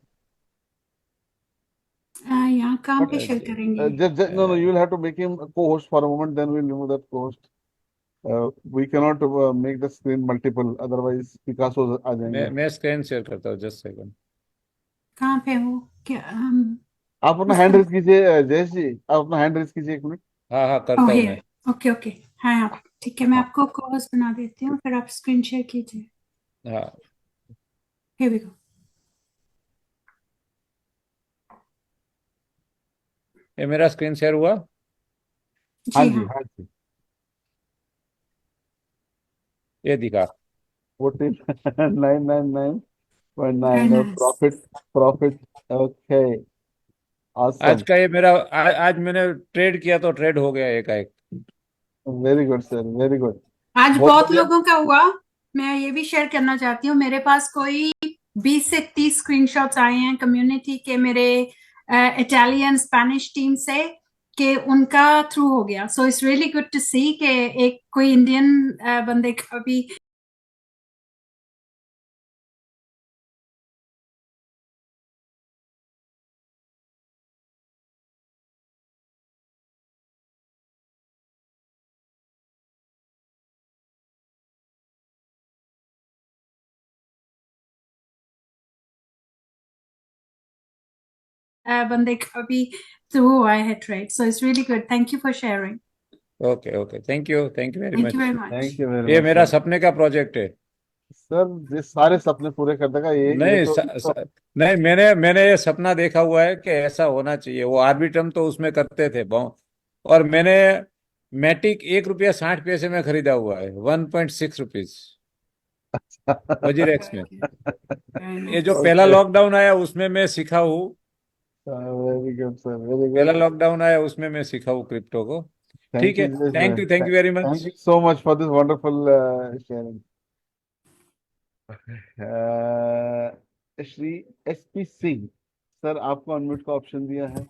यहाँ कहाँ बट पे शेयर करेंगे? no, no, you will have to make him a co-host for a moment, then we'll remove that co-host. We cannot make the screen multiple, otherwise Picasso आ जाएंगे। मैं स्क्रीन शेयर करता हूँ, जस्ट सेकंड। कहाँ पे हो क्या? आप अपना हैंड उसका रेज कीजिए जयेश जी, आप अपना हैंड रेज कीजिए 1 मिनट। हाँ हाँ, ओह करता हूँ मैं। Here, okay okay. हाँ आप ठीक है, मैं हाँ आपको कॉज बना देती हूँ, फिर आप स्क्रीन शेयर कीजिए। हाँ, हियर वी गो। ये मेरा स्क्रीन शेयर हुआ। हाँ जी जी, हाँ। हाँ जी। ये दिखा। 14999.9 और नाइस। Profit, profit. ओके, आज ऑसम। का ये मेरा आज मैंने ट्रेड किया तो ट्रेड हो गया एक एक। Very good sir, very good. आज बहुत बहुत बढ़िया। लोगों का हुआ। मैं ये भी शेयर करना चाहती हूँ, मेरे पास कोई 20 से 30 स्क्रीनशॉट्स आए हैं कम्युनिटी के, मेरे इटालियन स्पेनिश टीम से, कि उनका थ्रू हो गया। So it's really good to see कि एक कोई इंडियन बंदे का भी बंदे का भी थ्रू हुआ है trade. So it's really good. Thank you for sharing. Okay okay, thank you very thank you much. Very much. Thank you very ये मच मेरा सर। सपने का प्रोजेक्ट है। सर ये सारे सपने पूरे कर देगा ये नहीं तो, नहीं, मैंने ये सपना देखा हुआ है कि ऐसा होना चाहिए। वो आर्बिट्रम तो उसमें करते थे और मैंने मैटिक 1 रुपया 60 पैसे में खरीदा हुआ है, 1.6 रुपीज वजीरेक्स में। ये जो पहला ओके, लॉकडाउन आया उसमें मैं सीखा हूँ। वेरी गुड सर, वेरी पहला गुड। लॉकडाउन आया उसमें मैं सीखा हूँ क्रिप्टो को। ठीक थैंक है, you ji thank sir, you, thank you very thank much. You so much for this wonderful sharing. Shri SP Singh sir, आपको अनम्यूट का ऑप्शन दिया है।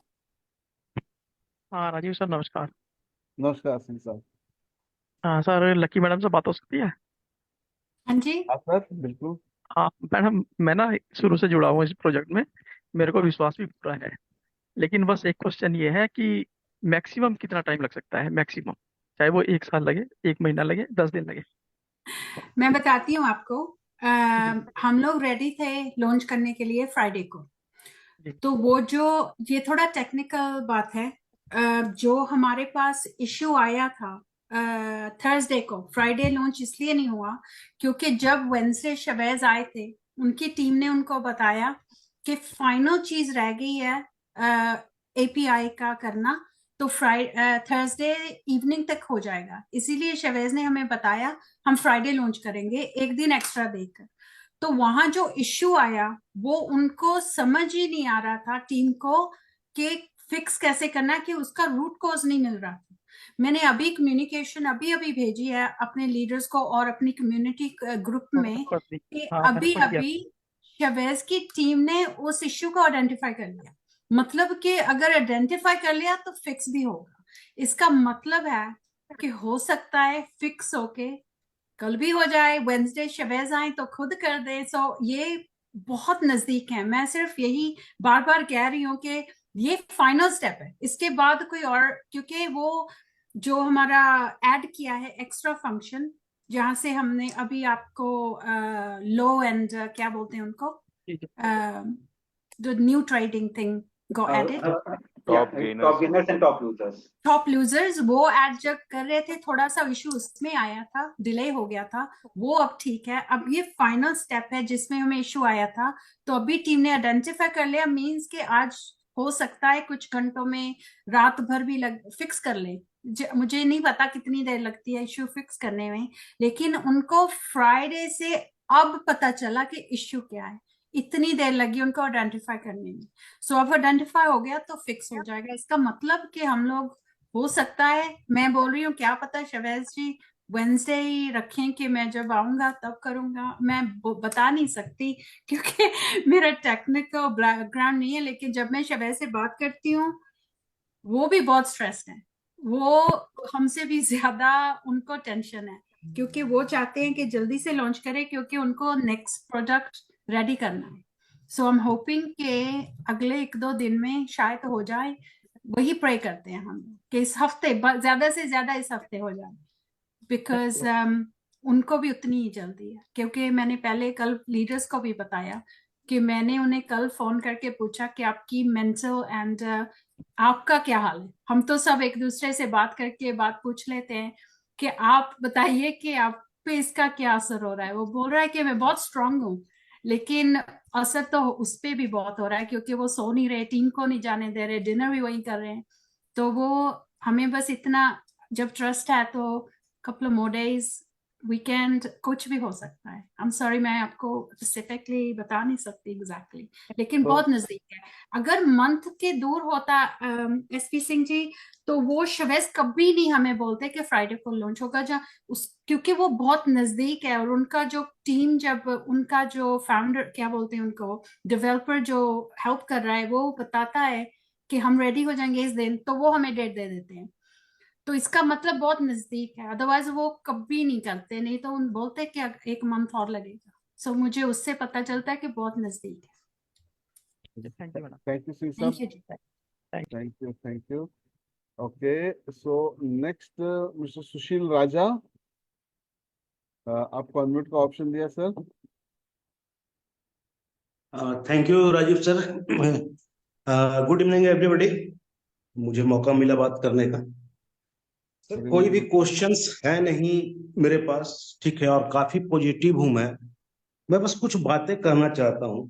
हाँ राजीव सर, नमस्कार। नमस्कार सिंह साहब। हाँ सर, लकी मैडम से बात हो सकती है? हाँ जी। हाँ सर, बिल्कुल। हाँ मैडम, मैं ना शुरू से जुड़ा हूँ इस प्रोजेक्ट में, मेरे को विश्वास भी पूरा है। लेकिन बस एक क्वेश्चन ये है कि मैक्सिमम कितना टाइम लग सकता है, मैक्सिमम, चाहे वो 1 साल लगे, 1 महीना लगे, 10 दिन लगे। मैं बताती हूँ आपको। जी हम लोग रेडी थे लॉन्च करने के लिए फ्राइडे को। जी तो वो जो ये थोड़ा टेक्निकल बात है। जो हमारे पास इश्यू आया था थर्सडे को, फ्राइडे लॉन्च इसलिए नहीं हुआ क्योंकि जब वेंसडे शबैज आए थे उनकी टीम ने उनको बताया कि फाइनल चीज रह गई है API का करना, तो थर्सडे इवनिंग तक हो जाएगा। इसीलिए शवेज ने हमें बताया हम फ्राइडे लॉन्च करेंगे, एक दिन एक्स्ट्रा देकर। तो वहां जो इश्यू आया वो उनको समझ ही नहीं आ रहा था टीम को कि फिक्स कैसे करना, कि उसका रूट कॉज नहीं मिल रहा था। मैंने अभी कम्युनिकेशन अभी अभी भेजी है अपने लीडर्स को और अपनी कम्युनिटी ग्रुप में कि हाँ मैंने अभी पढ़ लिया। अभी शवेज की टीम ने उस इश्यू को आइडेंटिफाई कर लिया। मतलब कि अगर आइडेंटिफाई कर लिया तो फिक्स भी होगा। इसका मतलब है कि हो सकता है फिक्स होके कल भी हो जाए, वेंसडे शबेज आए तो खुद कर दे। सो ये बहुत नजदीक है। मैं सिर्फ यही बार बार कह रही हूँ कि ये फाइनल स्टेप है, इसके बाद कोई और, क्योंकि वो जो हमारा ऐड किया है एक्स्ट्रा फंक्शन, जहां से हमने अभी आपको लो एंड क्या बोलते हैं उनको, जो new trading thing go added, top top gainers. Gainers and top losers. Top losers, वो ऐड जब कर रहे थे थोड़ा सा इशू उसमें आया था, डिले हो गया था। वो अब ठीक है। अब ये फाइनल स्टेप है जिसमें हमें इशू आया था, तो अभी टीम ने आइडेंटिफाई कर लिया। मींस के आज हो सकता है कुछ घंटों में, रात भर भी फिक्स कर ले। मुझे नहीं पता कितनी देर लगती है इशू फिक्स करने में, लेकिन उनको फ्राइडे से अब पता चला कि इश्यू क्या है। इतनी देर लगी उनको आइडेंटिफाई करने में। सो अब आइडेंटिफाई हो गया तो फिक्स हो जाएगा। इसका मतलब कि हम लोग, हो सकता है, मैं बोल रही हूँ क्या पता शवेज जी वेंसडे ही रखें कि मैं जब आऊंगा तब करूंगा। मैं बता नहीं सकती क्योंकि मेरा टेक्निकल बैकग्राउंड नहीं है। लेकिन जब मैं शवेज से बात करती हूँ वो भी बहुत स्ट्रेस्ड है। वो हमसे भी ज्यादा उनको टेंशन है, क्योंकि वो चाहते हैं कि जल्दी से लॉन्च करें क्योंकि उनको नेक्स्ट प्रोडक्ट रेडी करना है। सो आई एम होपिंग कि अगले 1-2 दिन में शायद हो जाए। वही प्रे करते हैं हम कि इस हफ्ते, ज्यादा से ज्यादा इस हफ्ते हो जाए, बिकॉज उनको भी उतनी ही जल्दी है। क्योंकि मैंने पहले कल लीडर्स को भी बताया कि मैंने उन्हें कल फोन करके पूछा कि आपकी मेंटल एंड आपका क्या हाल है। हम तो सब एक दूसरे से बात करके बात पूछ लेते हैं कि आप बताइए कि आप पे इसका क्या असर हो रहा है। वो बोल रहा है कि मैं बहुत स्ट्रांग हूँ, लेकिन असर तो उस पे भी बहुत हो रहा है क्योंकि वो सो नहीं रहे, टीम को नहीं जाने दे रहे, डिनर भी वही कर रहे हैं। तो वो हमें बस इतना, जब ट्रस्ट है तो कपल मोर डेज, वीकेंड, कुछ भी हो सकता है। आई एम सॉरी, मैं आपको स्पेसिफिकली बता नहीं सकती एग्जैक्टली, लेकिन बहुत नजदीक है। अगर मंथ के दूर होता SP सिंह जी, तो वो शवेज कभी नहीं हमें बोलते कि फ्राइडे को लॉन्च होगा, क्योंकि वो बहुत नजदीक है। और उनका जो टीम, जब उनका जो फाउंडर क्या बोलते हैं उनको, डेवलपर जो हेल्प कर रहा है, वो बताता है कि हम रेडी हो जाएंगे इस दिन, तो वो हमें डेट दे देते हैं। तो इसका मतलब बहुत नजदीक है। अदरवाइज वो कभी नहीं करते, नहीं तो उन बोलते कि 1 मंथ और लगेगा। सो मुझे उससे पता चलता है कि बहुत नजदीक है। Thank you madam. Thank you Singh thank sahab, you ji. Thank you, thank you. Okay, so next mister Sushil Raja, आपको अनम्यूट का ऑप्शन दिया sir. Thank you Rajeev sir. Good evening everybody, मुझे मौका मिला बात करने का। सर कोई भी क्वेश्चंस है नहीं मेरे पास, ठीक है, और काफी पॉजिटिव हूं मैं बस कुछ बातें करना चाहता हूं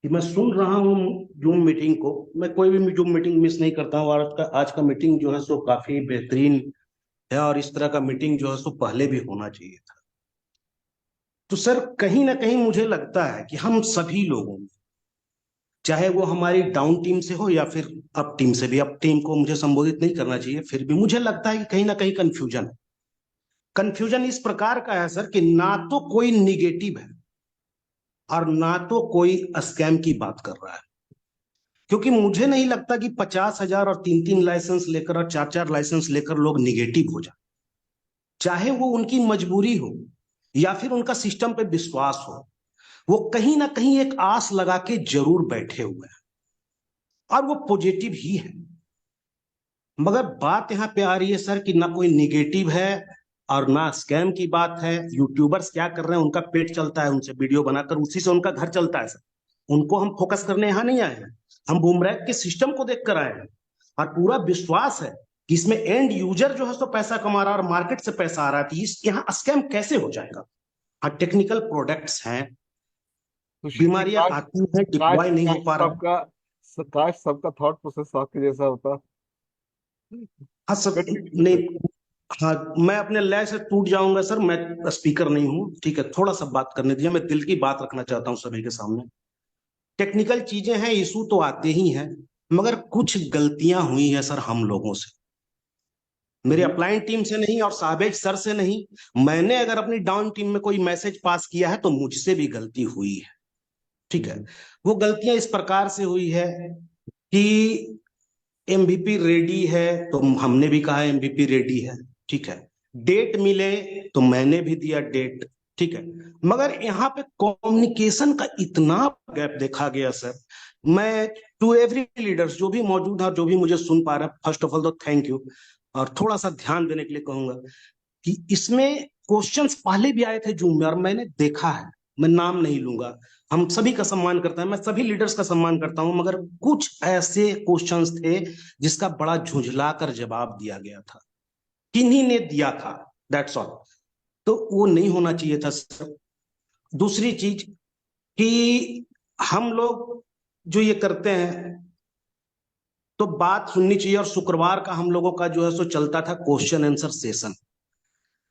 कि मैं सुन रहा हूँ जूम मीटिंग को। मैं कोई भी जूम मीटिंग मिस नहीं करता हूँ, और आज का मीटिंग जो है सो काफी बेहतरीन है, और इस तरह का मीटिंग जो है सो पहले भी होना चाहिए था। तो सर कहीं ना कहीं मुझे लगता है कि हम सभी लोगों में, चाहे वो हमारी डाउन टीम से हो या फिर अप टीम से भी, अप टीम को मुझे संबोधित नहीं करना चाहिए, फिर भी मुझे लगता है कि कहीं ना कहीं कंफ्यूजन है। कंफ्यूजन इस प्रकार का है सर कि ना तो कोई निगेटिव है और ना तो कोई स्कैम की बात कर रहा है। क्योंकि मुझे नहीं लगता कि 50,000 और 3-3 लाइसेंस लेकर और 4-4 लाइसेंस लेकर लोग निगेटिव हो जाए, चाहे वो उनकी मजबूरी हो या फिर उनका सिस्टम पे विश्वास हो। वो कहीं ना कहीं एक आस लगा के जरूर बैठे हुए हैं और वो पॉजिटिव ही है। मगर बात यहां पे आ रही है सर कि ना कोई निगेटिव है और ना स्कैम की बात है। यूट्यूबर्स क्या कर रहे हैं, उनका पेट चलता है, उनसे वीडियो बनाकर उसी से उनका घर चलता है सर। उनको हम फोकस करने यहां नहीं आए हैं, हम बूमरैंग के सिस्टम को देखकर आए हैं। और पूरा विश्वास है कि इसमें एंड यूजर जो है सो पैसा कमा रहा है और मार्केट से पैसा आ रहा है, तो इस यहाँ स्कैम कैसे हो जाएगा। हाँ, टेक्निकल प्रोडक्ट्स हैं, तो शिव जी, बीमारियां आती हैं, डिप्लॉय नहीं हो पा रहा। काश सबका थॉट प्रोसेस आपके जैसा होता। हाँ सर, नहीं, हाँ, मैं अपने लय से टूट जाऊंगा सर, मैं स्पीकर नहीं हूँ, ठीक है, थोड़ा सा बात करने दीजिए, मैं दिल की बात रखना चाहता हूँ सभी के सामने। टेक्निकल चीजें हैं, इशू तो आते ही हैं, मगर कुछ गलतियां हुई हैं सर हम लोगों से, मेरे अपलाइन टीम से नहीं और साबेज सर से नहीं। मैंने अगर अपनी डाउन टीम में कोई मैसेज पास किया है तो मुझसे भी गलती हुई है, ठीक है। वो गलतियां इस प्रकार से हुई है कि एमवीपी रेडी है तो हमने भी कहा एमवीपी रेडी है, ठीक है। डेट मिले तो मैंने भी दिया डेट, ठीक है। मगर यहाँ पे कम्युनिकेशन का इतना गैप देखा गया सर। मैं टू एवरी लीडर्स जो भी मौजूद है, जो भी मुझे सुन पा रहे हैं, फर्स्ट ऑफ ऑल तो थैंक यू, और थोड़ा सा ध्यान देने के लिए कहूंगा कि इसमें क्वेश्चंस पहले भी आए थे जूम में और मैंने देखा है, मैं नाम नहीं लूंगा, हम सभी का सम्मान करता है, मैं सभी लीडर्स का सम्मान करता हूं, मगर कुछ ऐसे क्वेश्चंस थे जिसका बड़ा झुंझला कर जवाब दिया गया था, किन्हीं ने दिया था, दैट्स ऑल। तो वो नहीं होना चाहिए था सर। दूसरी चीज कि हम लोग जो ये करते हैं तो बात सुननी चाहिए, और शुक्रवार का हम लोगों का जो है सो चलता था क्वेश्चन आंसर सेशन।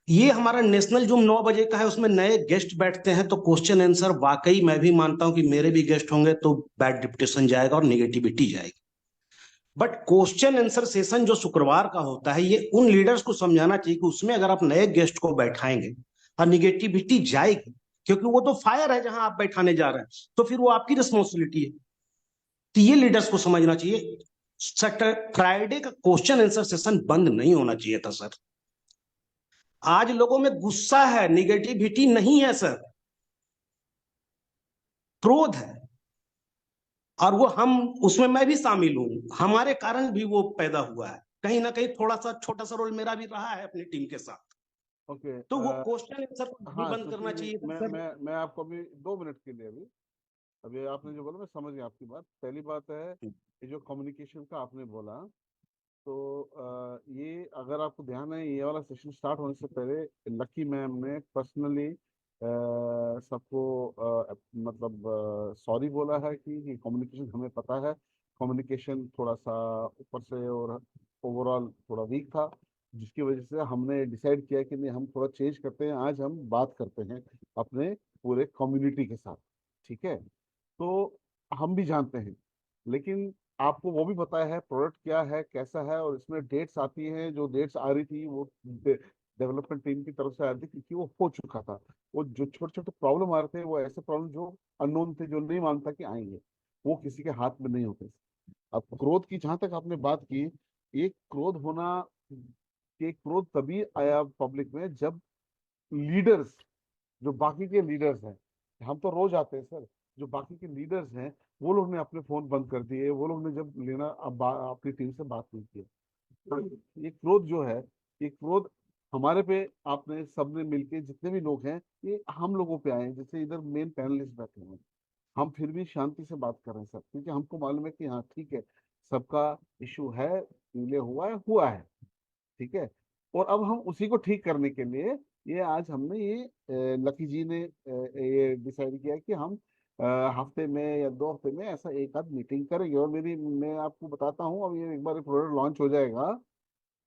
ये हमारा नेशनल जूम 9 बजे का है, उसमें नए गेस्ट बैठते हैं, तो क्वेश्चन आंसर वाकई मैं भी मानता हूं कि मेरे भी गेस्ट होंगे तो बैड डिप्यूटेशन जाएगा और निगेटिविटी जाएगी। बट क्वेश्चन आंसर सेशन जो शुक्रवार का होता है, ये उन लीडर्स को समझाना चाहिए कि उसमें अगर आप नए गेस्ट को बैठाएंगे और निगेटिविटी जाएगी, क्योंकि वो तो फायर है जहां आप बैठाने जा रहे हैं, तो फिर वो आपकी रिस्पॉन्सिबिलिटी है। तो ये लीडर्स को समझना चाहिए। फ्राइडे का क्वेश्चन आंसर सेशन बंद नहीं होना चाहिए था सर। आज लोगों में गुस्सा है, निगेटिविटी नहीं है सर, क्रोध है, और वो हम उसमें मैं भी शामिल हूं, हमारे कारण भी वो पैदा हुआ है। कहीं ना कहीं थोड़ा सा छोटा सा रोल मेरा भी रहा है अपनी टीम के साथ। ओके, तो वो क्वेश्चन आंसर को भी हाँ बंद करना चाहिए था सर। मैं आपको अभी 2 मिनट के लिए अभी आपने जो बोला मैं समझ गया आपकी बात। पहली बात है ये जो कम्युनिकेशन का आपने बोला, तो ये अगर आपको ध्यान है, ये वाला सेशन स्टार्ट होने से पहले लकी मैम ने पर्सनली सबको मतलब सॉरी बोला है कि कम्युनिकेशन हमें पता है, कम्युनिकेशन थोड़ा सा ऊपर से और ओवरऑल थोड़ा वीक था, जिसकी वजह से हमने डिसाइड किया कि नहीं, हम थोड़ा चेंज करते हैं, आज हम बात करते हैं अपने पूरे कम्युनिटी के साथ, ठीक है। तो हम भी जानते हैं, लेकिन आपको वो भी पता है प्रोडक्ट क्या है, कैसा है, और इसमें डेट्स आती हैं, जो डेट्स आ रही थी वो डेवलपमेंट टीम की तरफ से आ रही थी, क्योंकि वो हो चुका था। वो जो छोटे छोटे प्रॉब्लम आ रहे थे, वो ऐसे प्रॉब्लम जो अननोन थे, जो नहीं मानता कि आएंगे, वो किसी के हाथ में नहीं होते। अब क्रोध की जहां तक आपने बात की, एक क्रोध होना, कि क्रोध तभी आया पब्लिक में जब लीडर्स, जो बाकी के लीडर्स हैं, हम तो रोज आते हैं सर, जो बाकी के लीडर्स हैं वो लोग ने अपने फोन बंद कर दिए, वो लोग ने जब लेना अपनी टीम से बात नहीं की। तो ये क्रोध जो है, ये क्रोध हमारे पे, आपने सबने मिलके जितने भी लोग हैं, ये हम लोगों पे आए हैं। जैसे इधर मेन पैनलिस्ट बैठे हैं, हम फिर भी शांति से बात कर रहे हैं सर, क्योंकि हमको मालूम है कि हाँ ठीक है, सबका इशू है, डिले हुआ है, ठीक है। और अब हम उसी को ठीक करने के लिए ये आज हमने ये लकी जी ने ये डिसाइड किया कि हम हफ्ते में या 2 हफ्ते में ऐसा एक आध मीटिंग करेंगे। और मैं आपको बताता हूँ, अब ये एक बार प्रोडक्ट लॉन्च हो जाएगा,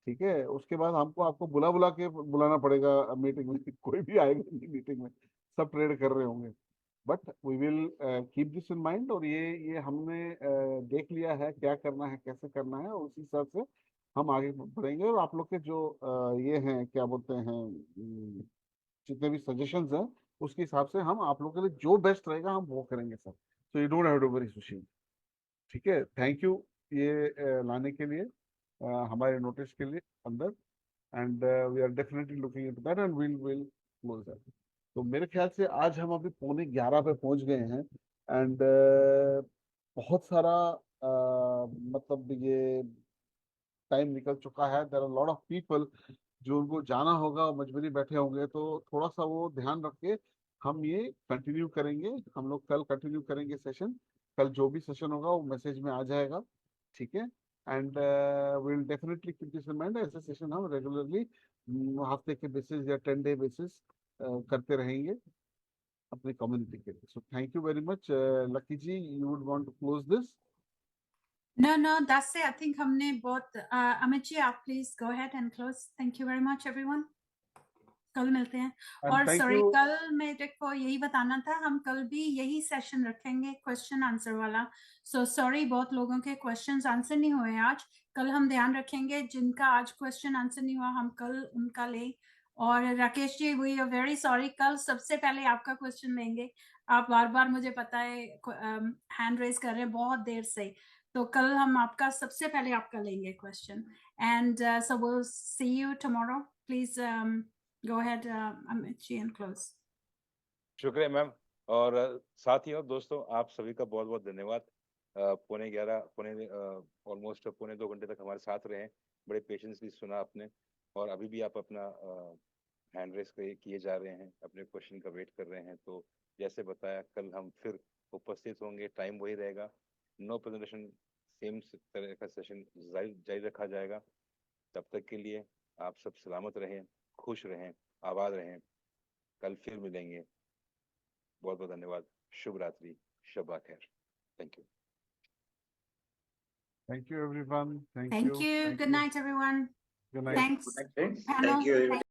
ठीक है, उसके बाद हमको आपको बुला के बुलाना पड़ेगा मीटिंग में। कोई भी आएगा नहीं मीटिंग में, सब ट्रेड कर रहे होंगे। But we will keep this in mind. और ये हमने देख लिया है क्या करना है, कैसे करना है, और उसी हिसाब से हम आगे बढ़ेंगे। और आप लोग के जो ये हैं, क्या बोलते हैं, जितने भी सजेशंस हैं, उसके हिसाब से हम आप लोग के लिए जो बेस्ट रहेगा हम वो करेंगे sir. So you don't have to worry Sushil, ठीक है। थैंक यू ये लाने के लिए हमारे नोटिस के लिए अंदर। And we are definitely looking into that and will close that. तो मेरे ख्याल से आज हम अभी 11:45 पे पहुंच गए हैं। एंड बहुत सारा मतलब ये टाइम निकल चुका है। There are lot of people जो उनको जाना होगा और मजबूरी बैठे होंगे, तो थोड़ा सा वो ध्यान रख के हम ये कंटिन्यू करेंगे। हम लोग कल कंटिन्यू करेंगे सेशन। कल जो भी सेशन होगा वो मैसेज में आ जाएगा, ठीक है। And will definitely keep this in mind. ऐसे सेशन हम रेगुलरली हफ्ते के बेसिस या 10 डे बेसिस करते रहेंगे अपने कम्युनिटी के लिए। So thank you very much. Lucky ji, you would want to close this? No, that's it. I think हमने बहुत अमित जी, आप please go ahead and close. Thank you very much everyone. कल मिलते हैं। और थैंक सॉरी, यू। कल मेरे को यही बताना था, हम कल भी यही सेशन रखेंगे, क्वेश्चन आंसर वाला। सो सॉरी, बहुत लोगों के क्वेश्चंस आंसर नहीं हुए आज। कल हम ध्यान रखेंगे जिनका आज क्वेश्चन आंसर नहीं हुआ हम कल उनका ले। और Rakesh ji, we are very sorry, कल सबसे पहले आपका क्वेश्चन लेंगे। आप बार बार, मुझे पता है, हैंड रेज कर रहे हैं बहुत देर से, तो कल हम आपका सबसे पहले आपका लेंगे question. And so will see you tomorrow. Please go ahead, Amit ji, and close. शुक्रिया मैम। और साथियों, दोस्तों, आप सभी का बहुत बहुत धन्यवाद। 11:15 ऑलमोस्ट 1.25 घंटे तक हमारे साथ रहे। बड़े पेशेंसली सुना आपने, और अभी भी आप अपना हैंड रेस किए जा रहे हैं, अपने क्वेश्चन का वेट कर रहे हैं। तो जैसे बताया, कल हम फिर उपस्थित होंगे, टाइम वही रहेगा, नो प्रेजेंटेशन, सेम तरह का सेशन जारी रखा जाएगा। तब तक के लिए आप सब सलामत रहें, खुश रहें, आबाद रहें। कल फिर मिलेंगे। बहुत बहुत धन्यवाद। शुभ रात्रि, शब्बा खैर। Thank you. Thank you everyone. Thank Thank you. you. Thank Good you. night, everyone. Good night. Thanks, Thank you. panel. Thank you.